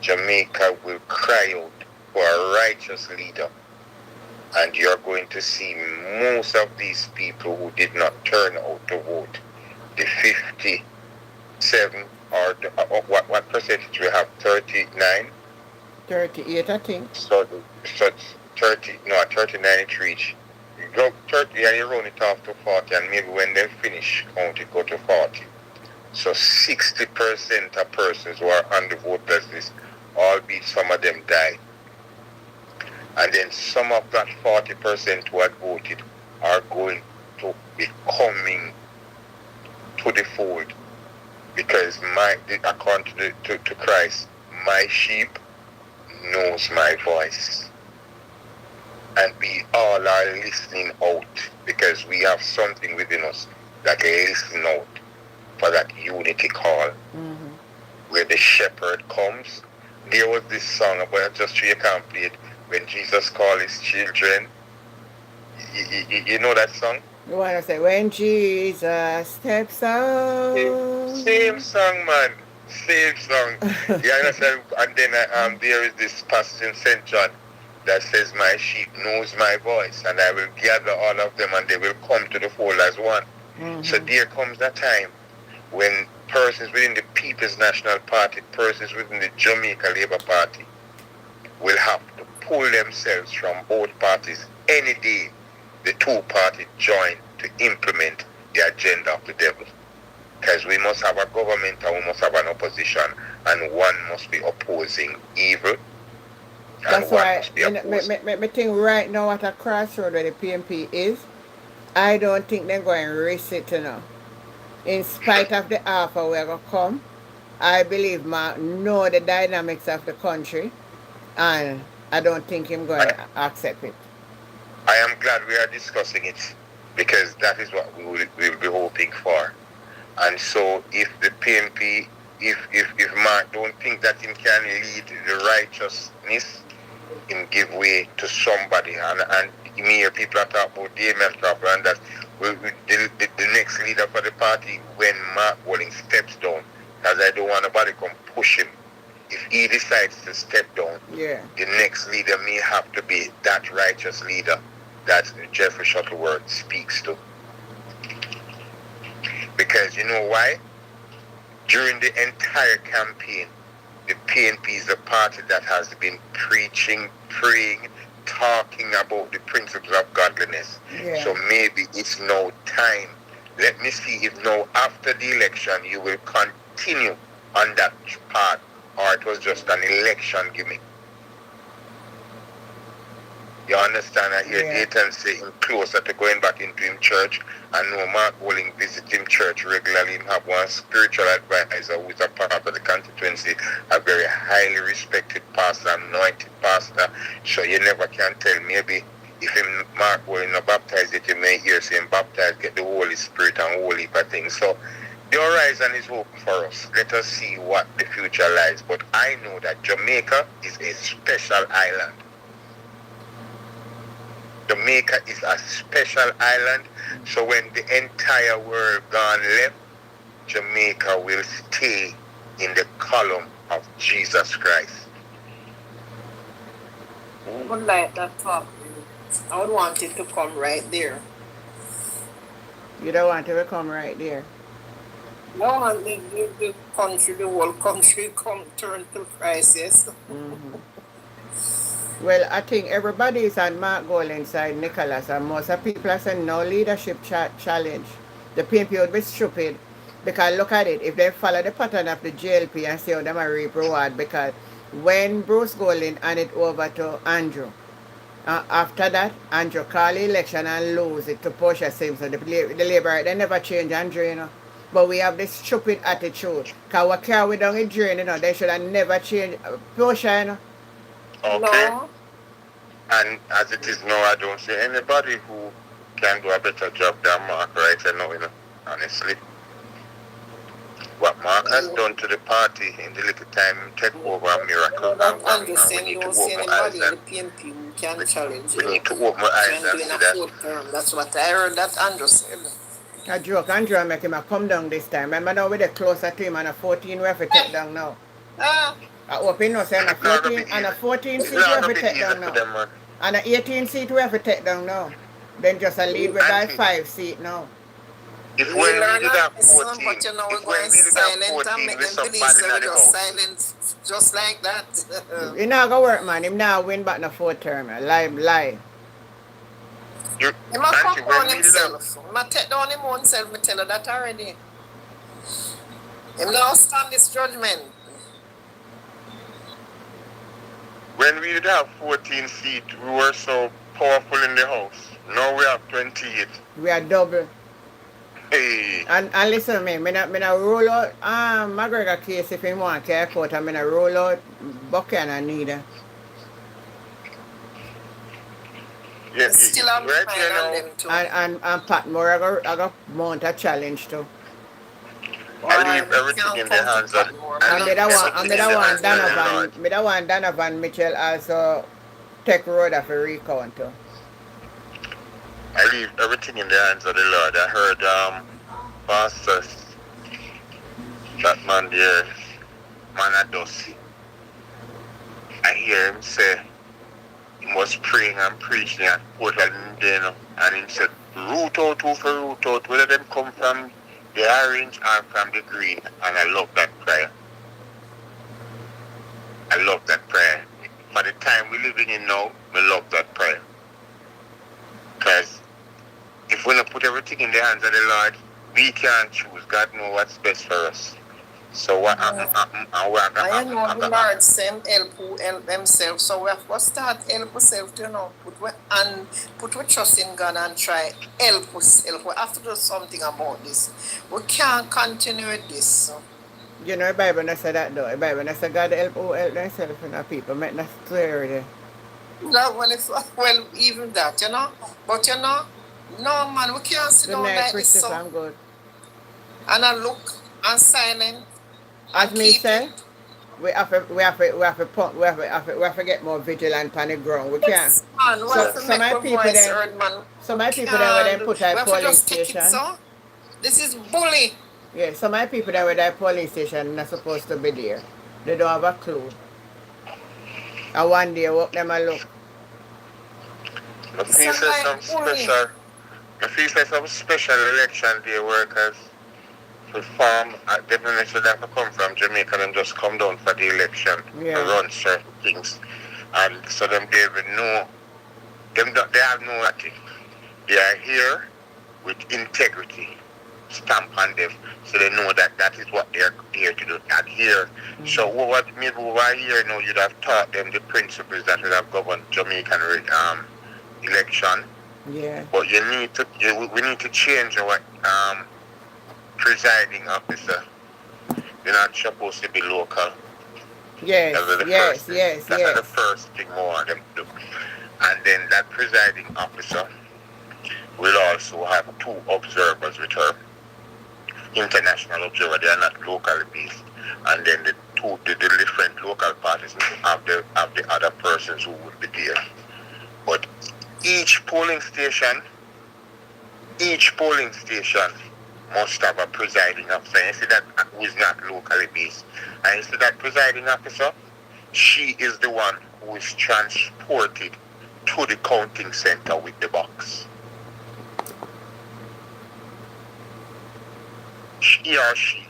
Jamaica will cry out for a righteous leader. And you're going to see most of these people who did not turn out to vote, the 57 or what percentage we have, 39? 38, I think. So 30, no, 39 it reach. You go 30 and you run it off to 40, and maybe when they finish count it go to 40. So 60% of persons who are on the voters list, albeit some of them died. And then some of that 40% who had voted are going to be coming to the fold. Because according to Christ, my sheep knows my voice. And we all are listening out because we have something within us that listen out for that unity call. Mm-hmm. Where the shepherd comes. There was this song, but just so you can't play it, when Jesus called his children. You know that song? You want to say, when Jesus steps out. Same song, man. Same song. You understand? And then there is this passage in St. John that says, my sheep knows my voice, and I will gather all of them, and they will come to the fold as one. Mm-hmm. So there comes a time when persons within the People's National Party, persons within the Jamaica Labour Party, will have to pull themselves from both parties any day the two parties join to implement the agenda of the devil. Because we must have a government and we must have an opposition, and one must be opposing evil. That's why me think right now at a crossroad where the PMP is, I don't think they're going to risk it, In spite of the offer we're going to come, I believe ma know the dynamics of the country, and I don't think him going to accept it. I am glad we are discussing it because that is what we will be hoping for. And so if the PMP, if Mark don't think that him can lead the righteousness, him give way to somebody. And you hear people are talking about Damien Crawford and that the next leader for the party when Mark Walling steps down, because I don't want nobody come push him. If he decides to step down, Yeah. the next leader may have to be that righteous leader that Jeffrey Shuttleworth speaks to. Because you know why? During the entire campaign, the PNP is a party that has been preaching, praying, talking about the principles of godliness. Yeah. So maybe it's now time. Let me see if now after the election you will continue on that path, or it was just an election gimmick. You understand? I hear Yeah. Dayton say him closer to going back into him church. I know Mark Walling visit him church regularly. Him have one spiritual advisor who is a part of the constituency, a very highly respected pastor, anointed pastor. So you never can tell. Maybe if him Mark Walling not baptized it, you may hear saying baptized, get the Holy Spirit and Holy heap of things. So the horizon is open for us. Let us see what the future lies. But I know that Jamaica is a special island. Jamaica is a special island, so when the entire world gone left, Jamaica will stay in the column of Jesus Christ. I would like that thought. I would want it to come right there. You don't want it to come right there. No, and the country, the whole country come turn to Christ, yes. Mm-hmm. Well, I think everybody is on Mark Golding's side, Nicholas, and most of people are saying no leadership challenge. The PNP would be stupid because look at it. If they follow the pattern of the JLP and see how them are reap reward, because when Bruce Golding handed it over to Andrew, after that, Andrew call the election and lose it to Portia Simpson. The Labour, they never change Andrew, you know. But we have this stupid attitude. Because what carry down a drain, you know, they should have never changed Portia, you know. Okay? No. And as it is now, I don't see anybody who can do a better job than Mark right now, you know, honestly. What Mark has done to the party in the little time take over a miracle. I'm just saying, we need don't to see open our eyes anybody in the and PNP who can challenge we you. need to open our eyes Can and do in see a that. fourth term. That's what I heard that Andrew said. A joke, Andrew make him a come down this time. Remember now with the closer to him and a 14 we have to take down now. Ah, I hope you know saying a 14 and a 14 seat we have to take down now. And a 18 seat we have to take down now. Then just a lead with by 5 seat now. If we when learn we did that have lesson, 14, but you know we're if when going we did have silent and 14, make we them believe somebody that in we're the just house. silent just like that. He not gonna work, man. Him now win back in the 4th term. Lie. You, He might come Auntie, when down we did have, himself. He might take down him own self, me tell you that already. Him now stand this judgment. when we did have 14 seats, we were so powerful in the house. Now we have 28. We are double. Hey, And listen to me, me not roll out McGregor case if he want care court and me not roll out Buchanan neither. yeah, It's still on right mine here and now, them too. And Pat Moore I got mount a challenge too. I leave everything in the hands of And me that everything in the one hands of the Donovan Lord. me that one Donovan Mitchell also take road of a recount too. I leave everything in the hands of the Lord. I heard Pastor, that man there, man Adosi. I hear him say he was praying and preaching at Portland, you know, and he said, root out who for root out, whether them come from the orange or from the green. And I love that prayer. I love that prayer. For the time we're living in now, I love that prayer. Because if we don't put everything in the hands of the Lord, we can't choose. God knows what's best for us. So what? I know the Lord same help who help themselves. So we have to start help ourselves, you know, put we trust in God and try help ourselves. We have to do something about this. We can't continue with this. You know the Bible not say that though. The Bible not say God help themselves and the people. Make that clear there. That one is well even that, you know. But you know, no man, we can't sit Good down night, like this Christopher, so I'm good. and I look and silent. As and me keep say, it. we have to get more vigilant on the ground. We can't. Yes, man, we have to Some make of our people voice then, heard, man. some of people then where they put We at have to polling just take it station. so. This is bully. Yeah, some of people then where they polling station not supposed to be there. They don't have a clue. And one day walk them a look. I feel say some special. I feel say some special election day workers to farm. Definitely should have to come from Jamaica and just come down for the election to Yeah. run certain things, and so them they even know they have no nothing. They are here with integrity stamp on them, so they know that that is what they're here to do. Adhere. So what maybe over here now you'd have taught them the principles that would have governed Jamaican election. Yeah. But we need to change our presiding officer. You're not supposed to be local. Yes. Yes. Yes. That's the Yes. first thing we want them to do. And then that presiding officer will also have 2 observers with her. International observer, they are not locally based. And then the different local parties have the other persons who will be there. But each polling station must have a presiding officer. And you see that who is not locally based. And you see that presiding officer, she is the one who is transported to the counting center with the box. He or she,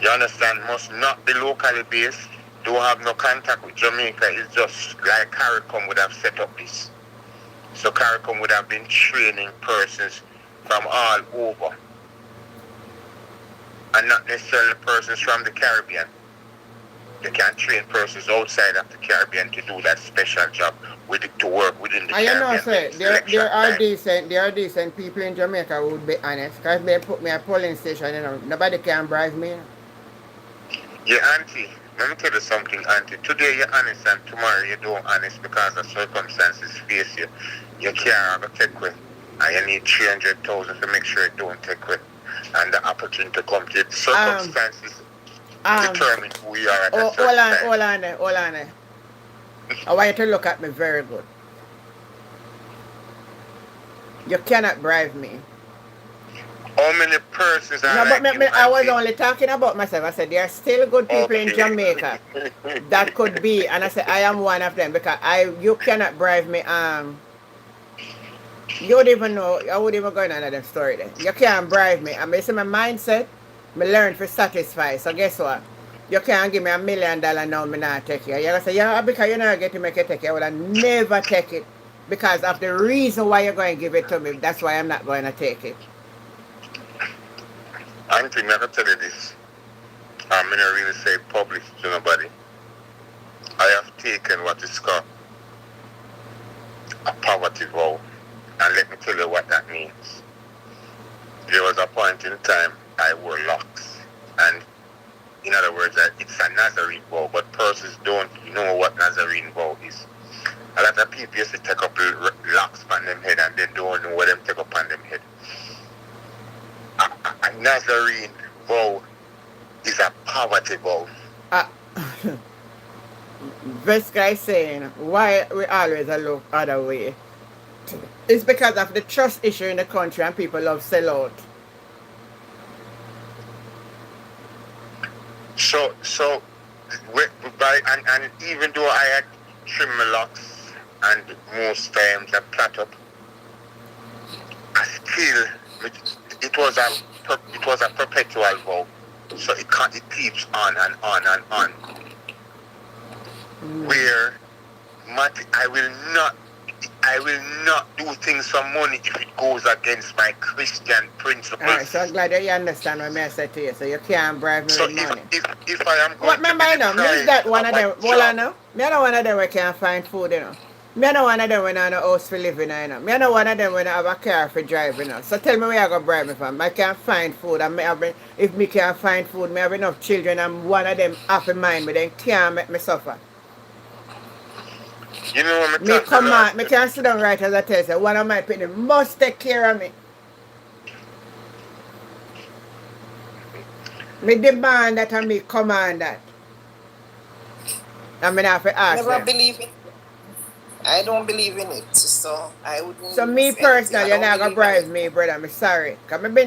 you understand, must not be locally based, don't have no contact with Jamaica. It's just like CARICOM would have set up this. So CARICOM would have been training persons from all over, and not necessarily persons from the Caribbean. They can train persons outside of the Caribbean to do that special job to work within the And you Caribbean. know, sir, there are decent people in Jamaica who would be honest. Because they put me a polling station, nobody can bribe me. Yeah, auntie, let me tell you something, auntie. Today you're honest and tomorrow you don't honest because the circumstances face you. You can't have a take away. And you need 300,000 to make sure it don't take away. And the opportunity to come to it. Circumstances determine who you are at a certain time. Hold on there. I want you to look at me very good. You cannot bribe me. How many persons are No, but like you, I was auntie? only talking about myself. I said there are still good people in Jamaica that could be, and I said I am one of them because you cannot bribe me. You would even know. I would even go in another story there. You can't bribe me. I mean, see my mindset. Me learn to satisfy. So guess what? You can't give me $1 million now. Me not take it. You gonna say yeah because you're not getting to make it take it. I would have never take it because of the reason why you're going to give it to me. That's why I'm not going to take it. Auntie, me I can tell you this. I'm not really say public to nobody. I have taken what is called a poverty vow. And let me tell you what that means. There was a point in time I wore locks. And in other words, it's a Nazarene vow, but persons don't know what Nazarene vow is. A lot of people used to take up locks on them head and they don't know what them take up on them head. A Nazarene vow is a poverty vow. This guy saying why we always look other way. It's because of the trust issue in the country and people love sell out. So and even though I had trim my locks and most times I plait up, I still it was a perpetual vow. So it keeps on and on and on. Where I will not do things for money if it goes against my Christian principles. Alright, so I'm glad that you understand what I said to you. So you can't bribe me with money. If I am going What remember to you know, me is that one of them hold on now. Me are not one of them where can't find food, you know. Me are not one of them when I have a house for living, you know. Me are not one of them when I have a car for driving, you know. So tell me where you gonna bribe me from. I can't find food and if me can't find food, me have enough children and one of them half in mind, but then can't make me suffer. You know what Me come on, me can't sit down right as I tell you. One of my people must take care of me. Me demand that and me command that. And me not have to ask Never them. believe it. I don't believe in it, so I wouldn't. So me personally, you're not gonna bribe me, brother. I'm sorry. Cause me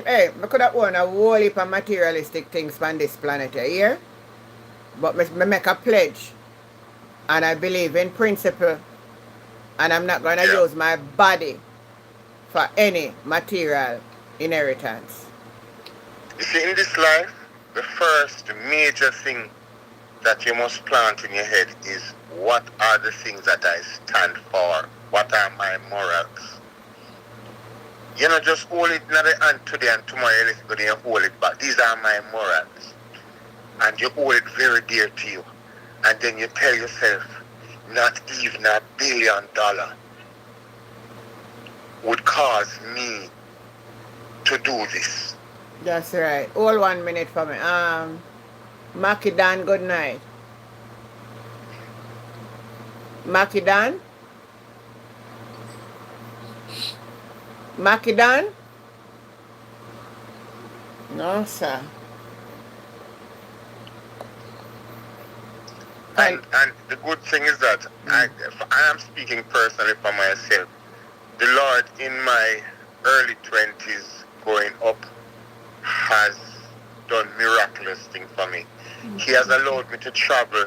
could have owned a whole heap of materialistic things on this planet here. But me make a pledge, and I believe in principle, and I'm not gonna Yeah. use my body for any material inheritance. You see, in this life, the first major thing that you must plant in your head is what are the things that I stand for? What are my morals? You know, just hold it in the hand today and tomorrow you let it go and you hold it back. These are my morals. And you hold it very dear to you. And then you tell yourself, not even $1 billion would cause me to do this. That's right. Hold 1 minute for me. Makidan, good night. Makidan? Makidan? No, sir. And the good thing is that I am speaking personally for myself. The Lord in my early 20s growing up has done miraculous things for me. He has allowed me to travel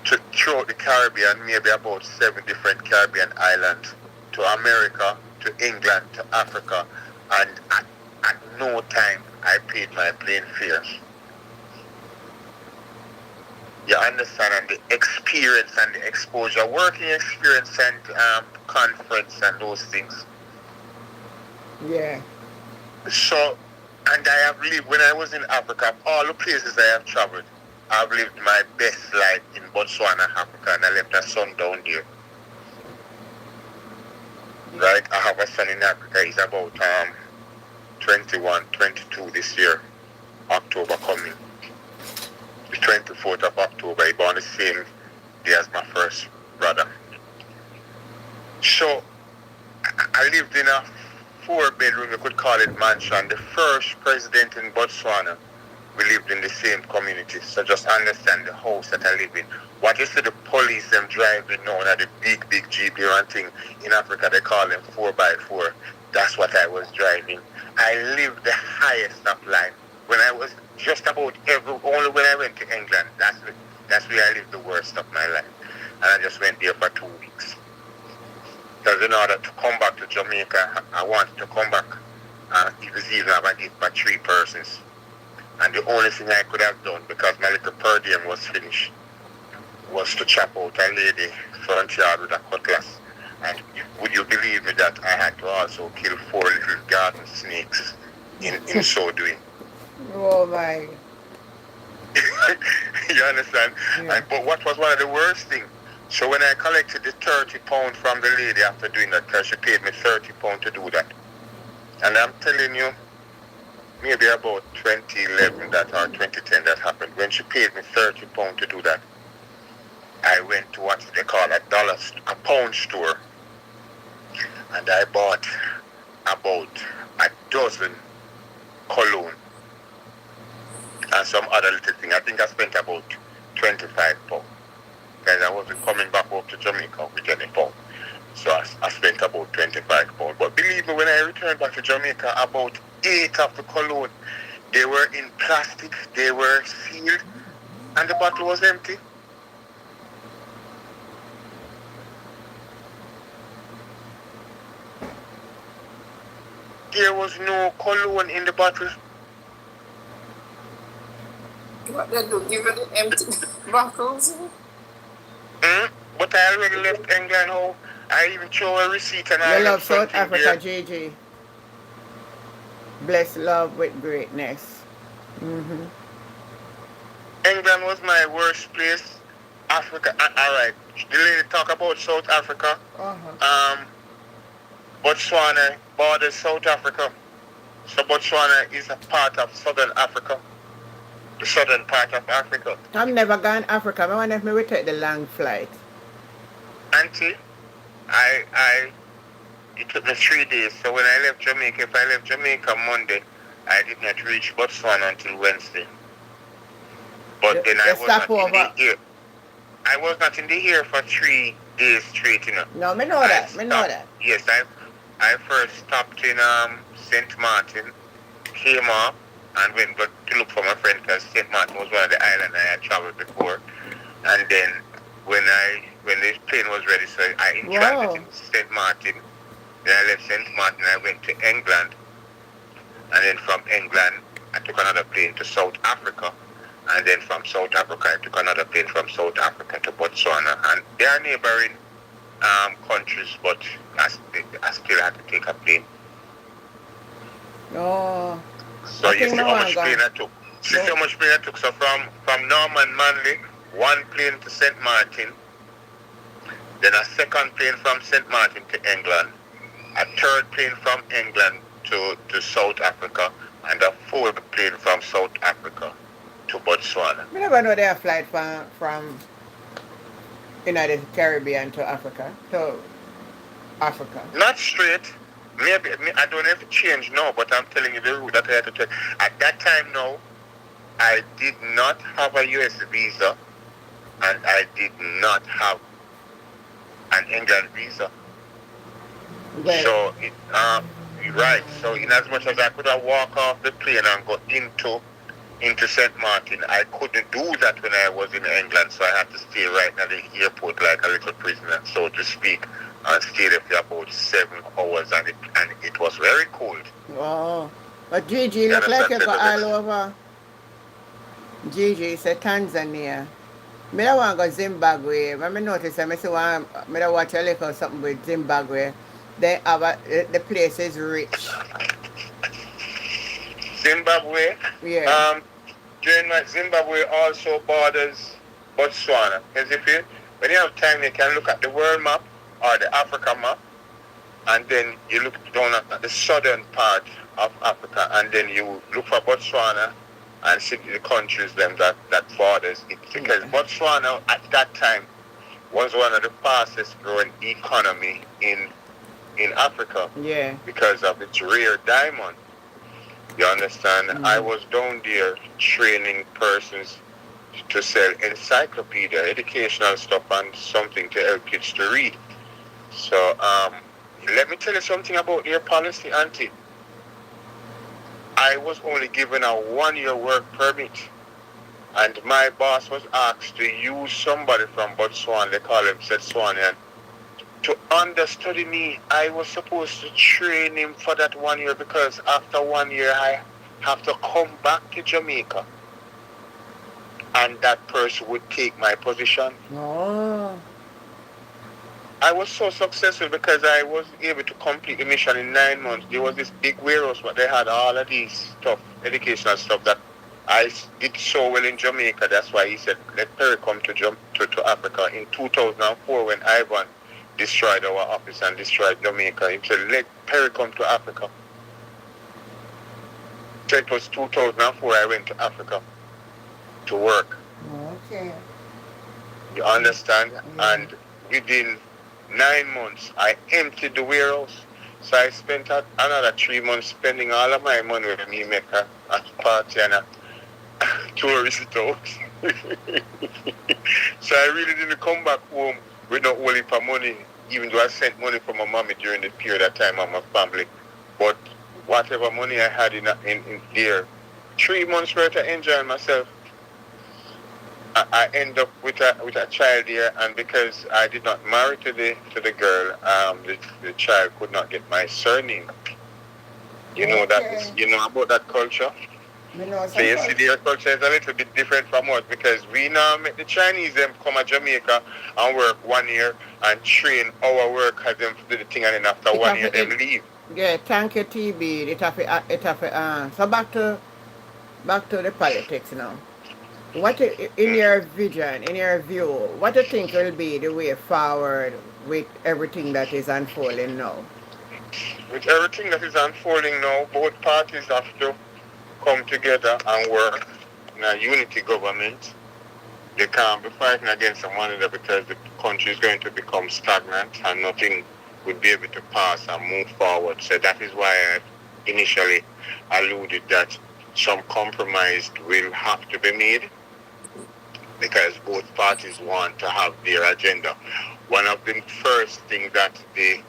throughout the Caribbean, maybe about 7 different Caribbean islands, to America, to England, to Africa, and at no time I paid my plane fares. You understand, and the experience and the exposure, working experience and conference and those things. Yeah. So, and I have lived, when I was in Africa, all the places I have traveled, I've lived my best life in Botswana, Africa, and I left a son down there. Right? I have a son in Africa. He's about 21, 22 this year, October coming. The 24th of October, he born the same day as my first brother. So, I lived in a 4-bedroom, you could call it mansion. The first president in Botswana, we lived in the same community. So just understand the house that I live in. What you see the police them driving now, the big Jeep and thing in Africa, they call them 4x4. That's what I was driving. I lived the highest of life. When I was just about only when I went to England, that's where I lived the worst of my life. And I just went there for 2 weeks. Because in order to come back to Jamaica, I wanted to come back. It was even have a gift for 3 persons. And the only thing I could have done, because my little per diem was finished, was to chop out a lady front yard with a cutlass. And would you believe me that I had to also kill 4 little garden snakes in so doing? Oh my. You understand? Yeah. But what was one of the worst things? So when I collected the £30 from the lady after doing that, because she paid me £30 to do that. And I'm telling you, maybe about 2011 that or 2010 that happened. When she paid me £30 to do that, I went to what they call a pound store, and I bought about a dozen cologne and some other little thing. I think I spent about £25. Because I wasn't coming back up to Jamaica with any pound. So I spent about £25. But believe me, when I returned back to Jamaica, about 8 of the cologne, they were in plastic, they were sealed, and the bottle was empty. There was no cologne in the bottle. What they do? Give you the empty bottles? But I already left England now. I even throw a receipt and I You love left South something Africa, there. Gigi. Bless love with greatness. Mm-hmm. England was my worst place. Africa, alright. The lady talk about South Africa. Uh-huh. Botswana borders South Africa. So Botswana is a part of Southern Africa. The southern part of Africa. I've never gone Africa. I wonder if we take the long flight. Auntie, it took me 3 days. So when I left Jamaica, if I left Jamaica Monday, I did not reach Botswana until Wednesday. But then I was not in the air. I was not in the air for 3 days straight, you know. No, me know that. Me know that. Yes, I first stopped in St. Martin, came off, and went got to look for my friend because St. Martin was one of the islands I had traveled before. And then when the plane was ready, so I Wow. transited to St. Martin. Then I left St. Martin. I went to England, and then from England I took another plane to South Africa. And then from South Africa, I took another plane from South Africa to Botswana. And they are neighboring countries, but I still had to take a plane. Oh. So I you think see no how one much plane gone. I took. See how much plane I took. So from Norman Manley, one plane to St. Martin, then a second plane from St. Martin to England, a third plane from England to South Africa, and a fourth plane from South Africa to Botswana. We never know they have flight from United Caribbean to Africa. To Africa. Not straight. Maybe I don't know if it changed now, but I'm telling you the route that I had to take. At that time now, I did not have a US visa, and I did not have an England visa. Well, So right. So in as much as I could have walked off the plane and go into St. Martin, I couldn't do that when I was in England. So I had to stay right at the airport like a little prisoner, so to speak, and stay there for about 7 hours, and it was very cold. oh. But Gigi You look like understand? you go all over. Gigi said Tanzania. Me don't want to go Zimbabwe. When me notice I see one, me don't watch a little something with Zimbabwe. They have the place is rich. Zimbabwe. Yeah. During my Zimbabwe also borders Botswana. Because when you have time, you can look at the world map or the Africa map, and then you look down at the southern part of Africa, and then you look for Botswana and see the countries them that borders it. Because Botswana at that time was one of the fastest growing economy in Africa. Yeah. Because of its rare diamond. You understand? Mm-hmm. I was down there training persons to sell encyclopedia, educational stuff, and something to help kids to read. So let me tell you something about their policy, Auntie. I was only given a 1-year work permit, and my boss was asked to use somebody from Botswana, they call him Setswanian, to understudy me. I was supposed to train him for that 1 year, because after 1 year I have to come back to Jamaica, and that person would take my position. Oh. I was so successful because I was able to complete the mission in 9 months. There was this big warehouse, but they had all of these stuff, educational stuff, that I did so well in Jamaica. That's why he said, let Perry come to Africa. In 2004, when Ivan destroyed our office and destroyed Jamaica, he said, let Perry come to Africa. So it was 2004 I went to Africa to work. Okay. You understand? Yeah. And within 9 months, I emptied the warehouse. So I spent another 3 months spending all of my money when me make a party and a tourist out. So I really didn't come back home with no whole heap of money, even though I sent money for my mommy during the period of time of my family. But whatever money I had in there, 3 months worth of enjoying myself, I end up with a child here, and because I did not marry to the girl, the child could not get my surname. You know that, you know about that culture. So you see, their culture is a little bit different from us, because we now make the Chinese them come to Jamaica and work 1 year and train our workers them to do the thing, and then after 1 year them leave. Yeah, thank you, TB. So back to the politics now. What in your vision, in your view, what do you think will be the way forward with everything that is unfolding now? With everything that is unfolding now, both parties have to come together and work in a unity government. They can't be fighting against one another, because the country is going to become stagnant and nothing would be able to pass and move forward. So that is why I initially alluded that some compromise will have to be made, because both parties want to have their agenda. One of the first things that the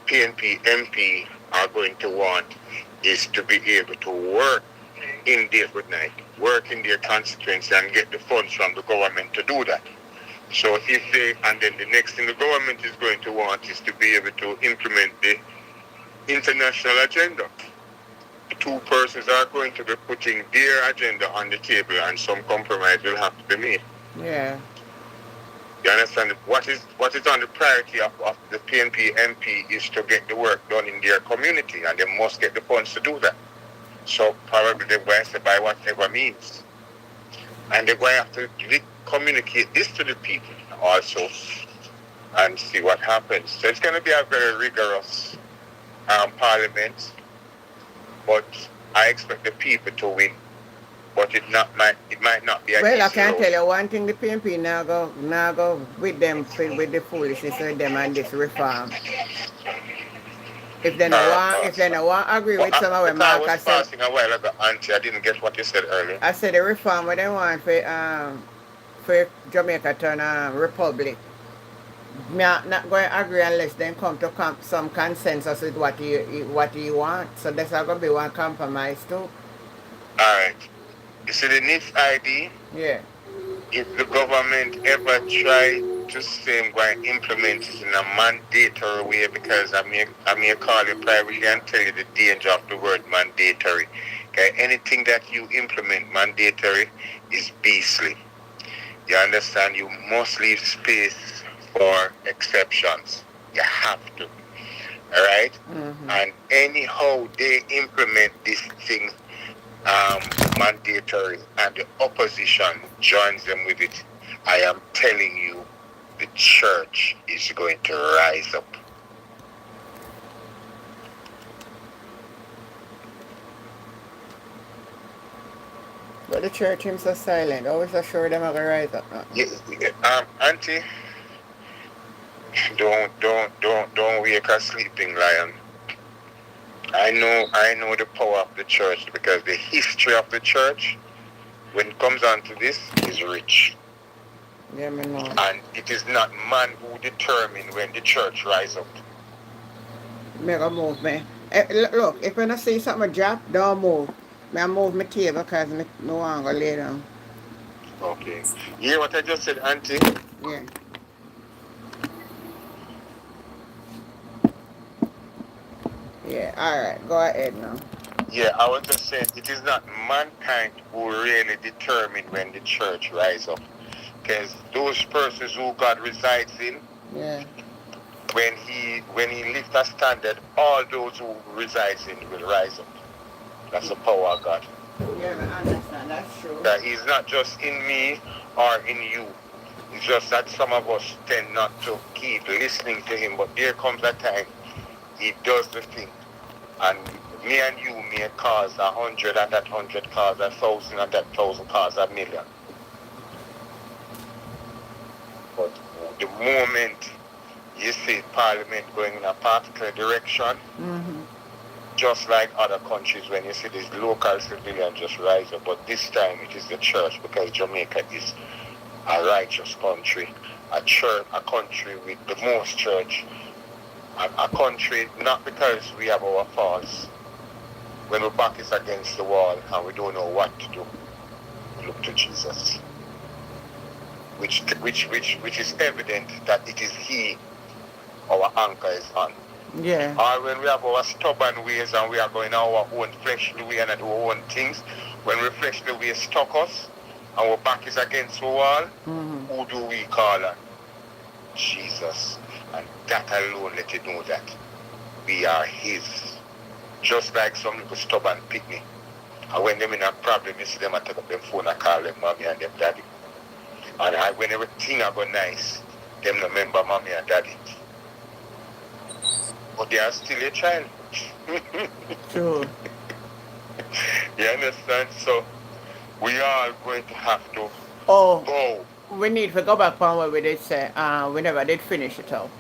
PNP MP are going to want is to be able to work in day with night, work in their constituency and get the funds from the government to do that. So if they, and then the next thing the government is going to want is to be able to implement the international agenda. Two persons are going to be putting their agenda on the table and some compromise will have to be made. Yeah. You understand? What is on the priority of the PNP MP is to get the work done in their community and they must get the funds to do that. So probably they're going to say by whatever means. And they're going to have to communicate this to the people also and see what happens. So it's going to be a very rigorous parliament, but I expect the people to win. But it might not be a Well, I easy can road. tell you one thing: the PNP now go with them with the foolishness with them and this reform. If they don't want agree with some of The what car was Marcus said, passing a while ago, Auntie. I didn't get what you said earlier. I said the reform what they want for Jamaica turn a republic. Me not going to agree unless they come to some consensus with what you want. So there's going to be one compromise too. All right. You see the NIF ID? Yeah. If the government ever try to say I'm going to implement it in a mandatory way, because I may call you privately and tell you the danger of the word mandatory. Okay? Anything that you implement mandatory is beastly. You understand? You must leave space for exceptions. You have to. All right? Mm-hmm. And anyhow they implement this thing mandatory and the opposition joins them with it, I am telling you, the church is going to rise up. But the church seems so silent. Always so sure them are going to rise up now. Auntie, don't wake a sleeping lion. I know the power of the church because the history of the church, when it comes on to this, is rich. Yeah, me know. And it is not man who determines when the church rise up. Make a move, man. Look, if I see something drop, don't move. I move my table because I want to lay down. Okay. You hear what I just said, Auntie? Yeah. Yeah, all right. Go ahead now. Yeah, I was just saying, it is not mankind who really determine when the church rise up. Because those persons who God resides in, Yeah. when he lifts a standard, all those who resides in will rise up. That's the power of God. Yeah, I understand. That's true. That he's not just in me or in you. It's just that some of us tend not to keep listening to him. But there comes a time he does the thing. And me and you may cause 100 and that 100 cause 1,000 and that 1,000 cause 1,000,000. But the moment you see Parliament going in a particular direction, Mm-hmm. just like other countries, when you see these local civilians just rise up, but this time it is the church, because Jamaica is a righteous country, a country with the most church, a country not because we have our faults. When our back is against the wall and we don't know what to do, we look to Jesus, which is evident that it is He our anchor is on. Yeah. Or when we have our stubborn ways and we are going our own fleshly way and do our own things, when we fleshly way stuck us and our back is against the wall, Mm-hmm. who do we call on? Jesus. And that alone let you know that we are His. Just like some little stubborn picnic. And when them in a problem, you see them and take up them phone and call them mommy and them daddy. And when everything are go nice, them remember mommy and daddy. But they are still a child. True. You understand? So we are going to have to Oh, go. we need to go back on what we did say. We never did finish it all.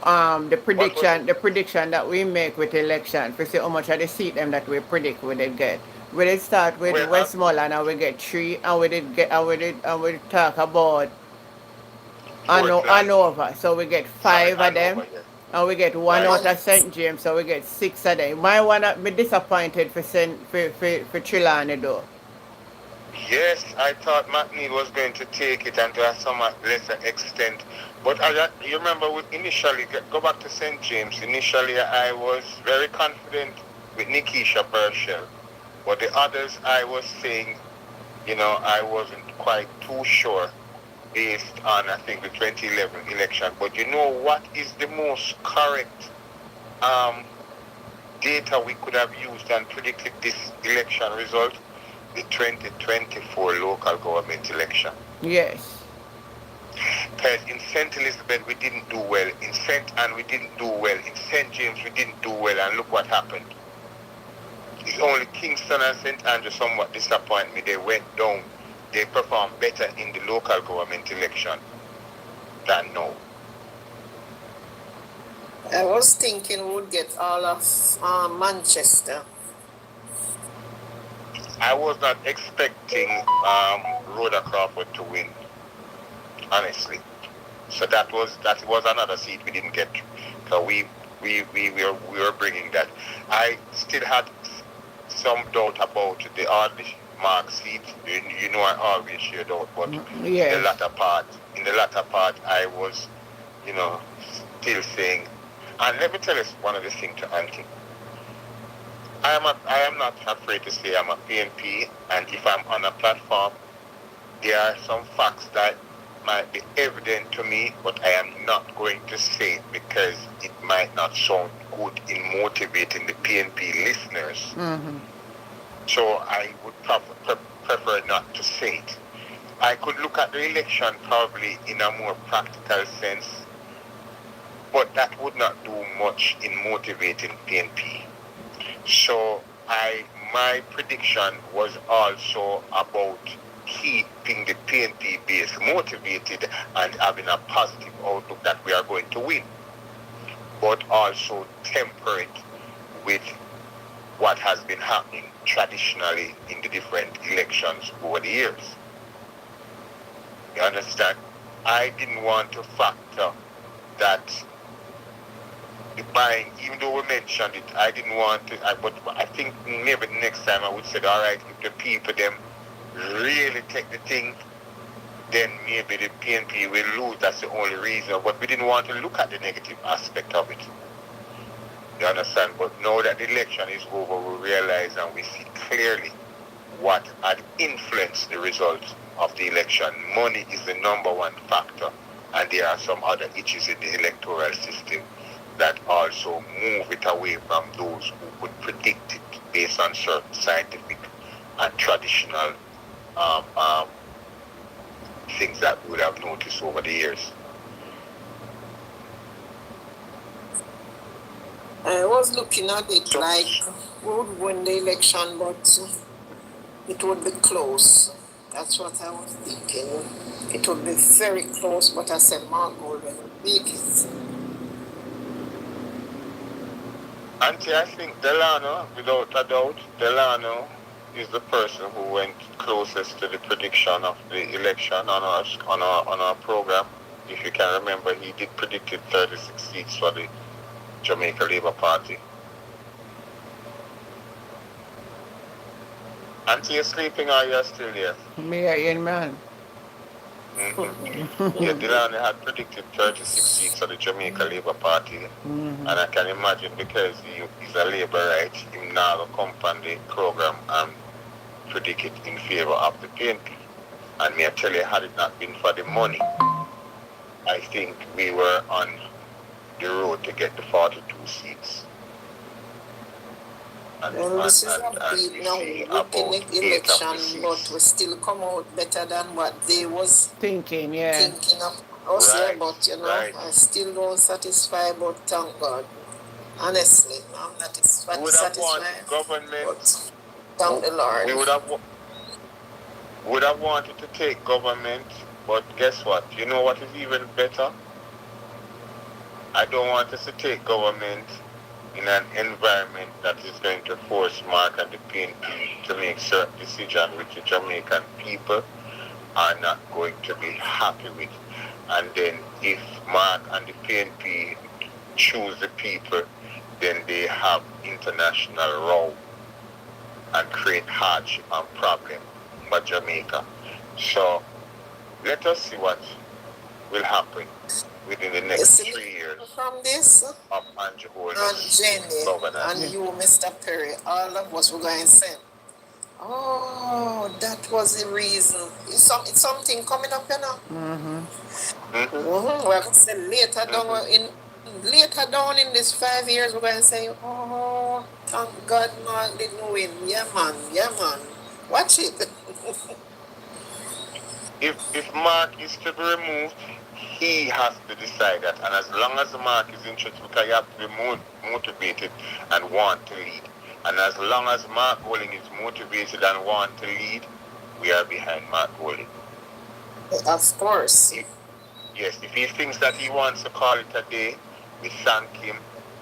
The What was it? prediction that we make with election, to see how much of the seat them that we predict we did get. We did start with Well, Westmoreland and we get 3, and we talk about Portland. Hanover. So we get Sorry, 5 of them. Hanover, yes. And we get one Right. out of St. James, so we get 6 of them. My one be disappointed for Trelawney though. Yes, I thought McNeil was going to take it and to a somewhat lesser extent. But you remember, initially, go back to St. James, initially I was very confident with Nikisha Burchell. But the others I was saying, I wasn't quite too sure based on, I think, the 2011 election. But you know what is the most correct um, data we could have used and predicted this election result? The 2024 local government election. Yes. Because in St. Elizabeth we didn't do well, in St. Anne we didn't do well, in St. James we didn't do well, and look what happened. It's only Kingston and St. Andrew somewhat disappoint me. They went down. They performed better in the local government election than now. I was thinking we would get all of Manchester. I was not expecting Rhoda Crawford to win, honestly. So that was another seat we didn't get. So we were bringing that. I still had some doubt about the Ardley Mark seat. You know I always share doubt, but Yes. in the latter part, I was, still saying. And let me tell you one of the things to Auntie. I am not afraid to say I'm a PNP, and if I'm on a platform, there are some facts that might be evident to me, but I am not going to say it because it might not sound good in motivating the PNP listeners. Mm-hmm. So I would prefer not to say it. I could look at the election probably in a more practical sense, but that would not do much in motivating PNP. So my prediction was also about keeping the PNP base motivated and having a positive outlook that we are going to win, but also temper it with what has been happening traditionally in the different elections over the years. You understand? I didn't want to factor that the buying, even though we mentioned it, I didn't want to, but I think maybe the next time I would say, all right, if the people, them really take the thing, then maybe the PNP will lose. That's the only reason. But we didn't want to look at the negative aspect of it. You understand? But now that the election is over, we realize and we see clearly what had influenced the result of the election. Money is the number one factor, and there are some other issues in the electoral system that also move it away from those who could predict it based on certain scientific and traditional things that we would have noticed over the years. I was looking at it like we would win the election, but it would be close. That's what I was thinking. It would be very close, but I said Mark Golden would beat it. Auntie, I think Delano, without a doubt, Delano is the person who went closest to the prediction of the election on our program. If you can remember, he did predicted 36 seats for the Jamaica Labour Party. Auntie, you sleeping or you still here? Me a man. Mm-hmm. Yeah, Delano had predicted 36 seats for the Jamaica Labour Party. Mm-hmm. And I can imagine because he's a Labourite, he now come on the program and predict it in favour of the PNP. And me I tell you, had it not been for the money, I think we were on the road to get the 42 seats. Well, this is upbeat now. Looking at election, but we still come out better than what they was thinking, yeah. Thinking of us, right, yeah, but right. I still don't satisfy, but thank God. Honestly, I'm not satisfied. Government, but thank the Lord. We would have wanted to take government, but guess what? You know what is even better? I don't want us to take government in an environment that is going to force Mark and the PNP to make certain decisions which the Jamaican people are not going to be happy with. And then if Mark and the PNP choose the people, then they have international row and create hardship and problem for Jamaica. So let us see what will happen within the next 3 years from this of Andrew and Holness Jenny governance. and you, Mr. Perry, all of us were going to say, oh, that was the reason. It's something coming up, you know. We're going to say later down in this 5 years, we're going to say, oh, thank God Mark didn't win. Yeah, man. Watch it. If Mark is to be removed, he has to decide that. And as long as Mark is interested, because you have to be motivated and want to lead. And as long as Mark Golding is motivated and want to lead, we are behind Mark Golding. Of course. Yes, if he thinks that he wants to call it a day, we thank him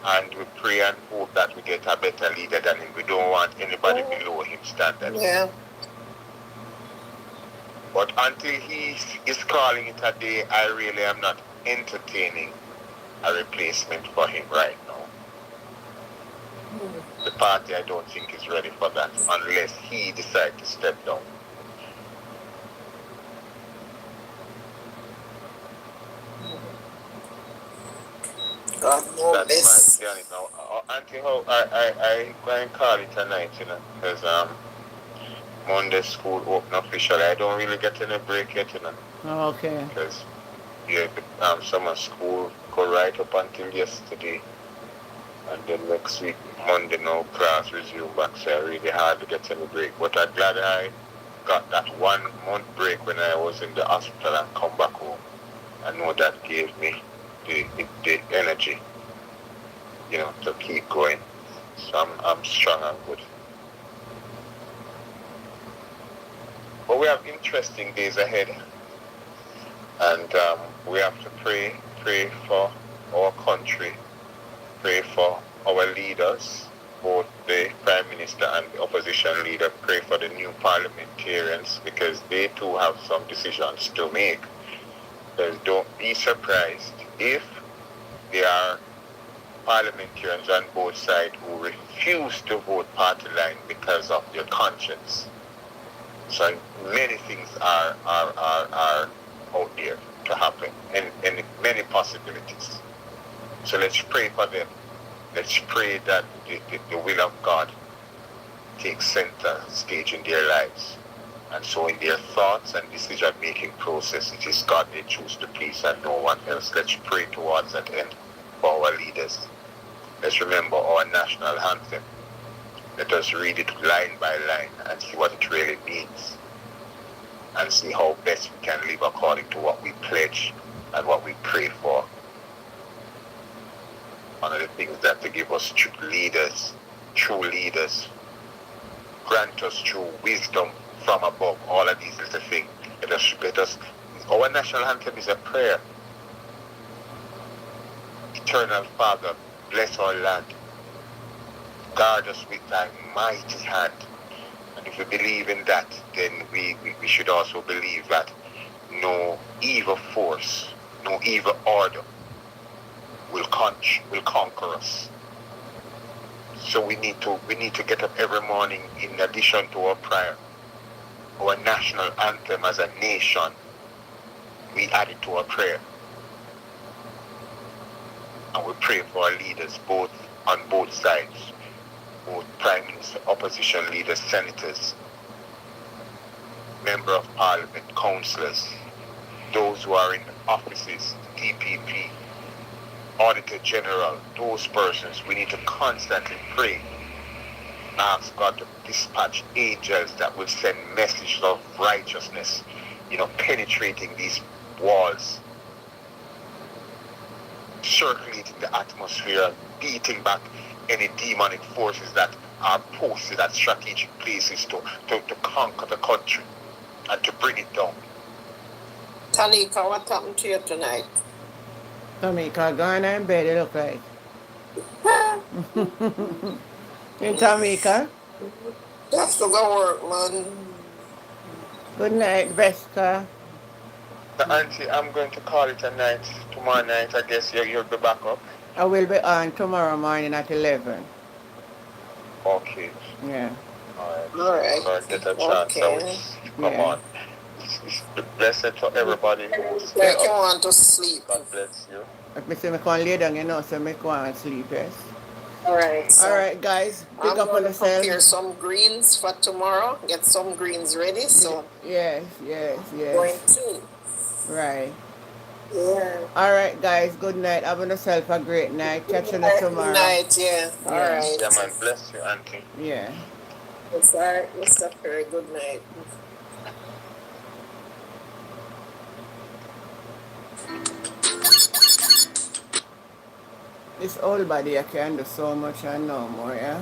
and we pray and hope that we get a better leader than him. We don't want anybody below him standard. Yeah. But until he is calling it a day, I really am not entertaining a replacement for him right now. The party, I don't think, is ready for that unless he decides to step down. God knows this. That's my feeling now. Until I go and call it a night, you know, because Monday school open officially. I don't really get any break yet, you know. Okay. Because summer school go right up until yesterday, and then next week Monday now class resume back. So I really hardly get any break. But I'm glad I got that 1 month break when I was in the hospital and come back home. I know that gave me the energy, you know, to keep going. So I'm strong and good. But we have interesting days ahead, and we have to pray for our country, pray for our leaders, both the Prime Minister and the opposition leader, pray for the new parliamentarians, because they too have some decisions to make. Because don't be surprised if there are parliamentarians on both sides who refuse to vote party line because of their conscience. So many things are out there to happen, and many possibilities. So let's pray for them. Let's pray that the will of God takes center stage in their lives. And so in their thoughts and decision-making process, it is God they choose to please and no one else. Let's pray towards that end for our leaders. Let's remember our national anthem. Let us read it line by line and see what it really means, and see how best we can live according to what we pledge and what we pray for. One of the things that to give us true leaders, grant us true wisdom from above. All of these little things. Let us. Our national anthem is a prayer. Eternal Father, bless our land. Guard us with thy mighty hand. And if we believe in that, then we should also believe that no evil force, no evil order will conquer us. So we need to get up every morning, in addition to our prayer, our national anthem as a nation, we add it to our prayer. And we pray for our leaders, both on both sides, both Prime Minister, opposition leaders, senators, Member of Parliament, councillors, those who are in offices, DPP, Auditor General, those persons. We need to constantly pray, ask God to dispatch angels that will send messages of righteousness, penetrating these walls, circulating the atmosphere, beating back any demonic forces that are posted at strategic places to conquer the country and to bring it down. Tanika, what happened to you tonight? Tamika, going in bed, it look like. Hey, Tamika. That's to go work, man. Good night, Vesca. So, Auntie, I'm going to call it a night. Tomorrow night, I guess you'll be back up. I will be on tomorrow morning at 11. Okay. Yeah. Alright. All right. Lord, get a chance. So Okay. come Yeah. on. It's blessed to everybody who stay Like you up. want to sleep. God bless you. If me say me can lay down, you know, so me go and sleep, yes. All right. All So right, guys. Pick I'm up going on to yourself. prepare some greens for tomorrow. Get some greens ready. So Yes, yes, going yes. to. Right. Yeah. All right, guys. Good night. Have yourself a great night. Catch you Good tomorrow. night. Yeah. All Yeah. right. Yeah, man. Bless you, Auntie. Yeah. It's all right, Mr. Perry. Good night. This old body I can do so much and no more, yeah.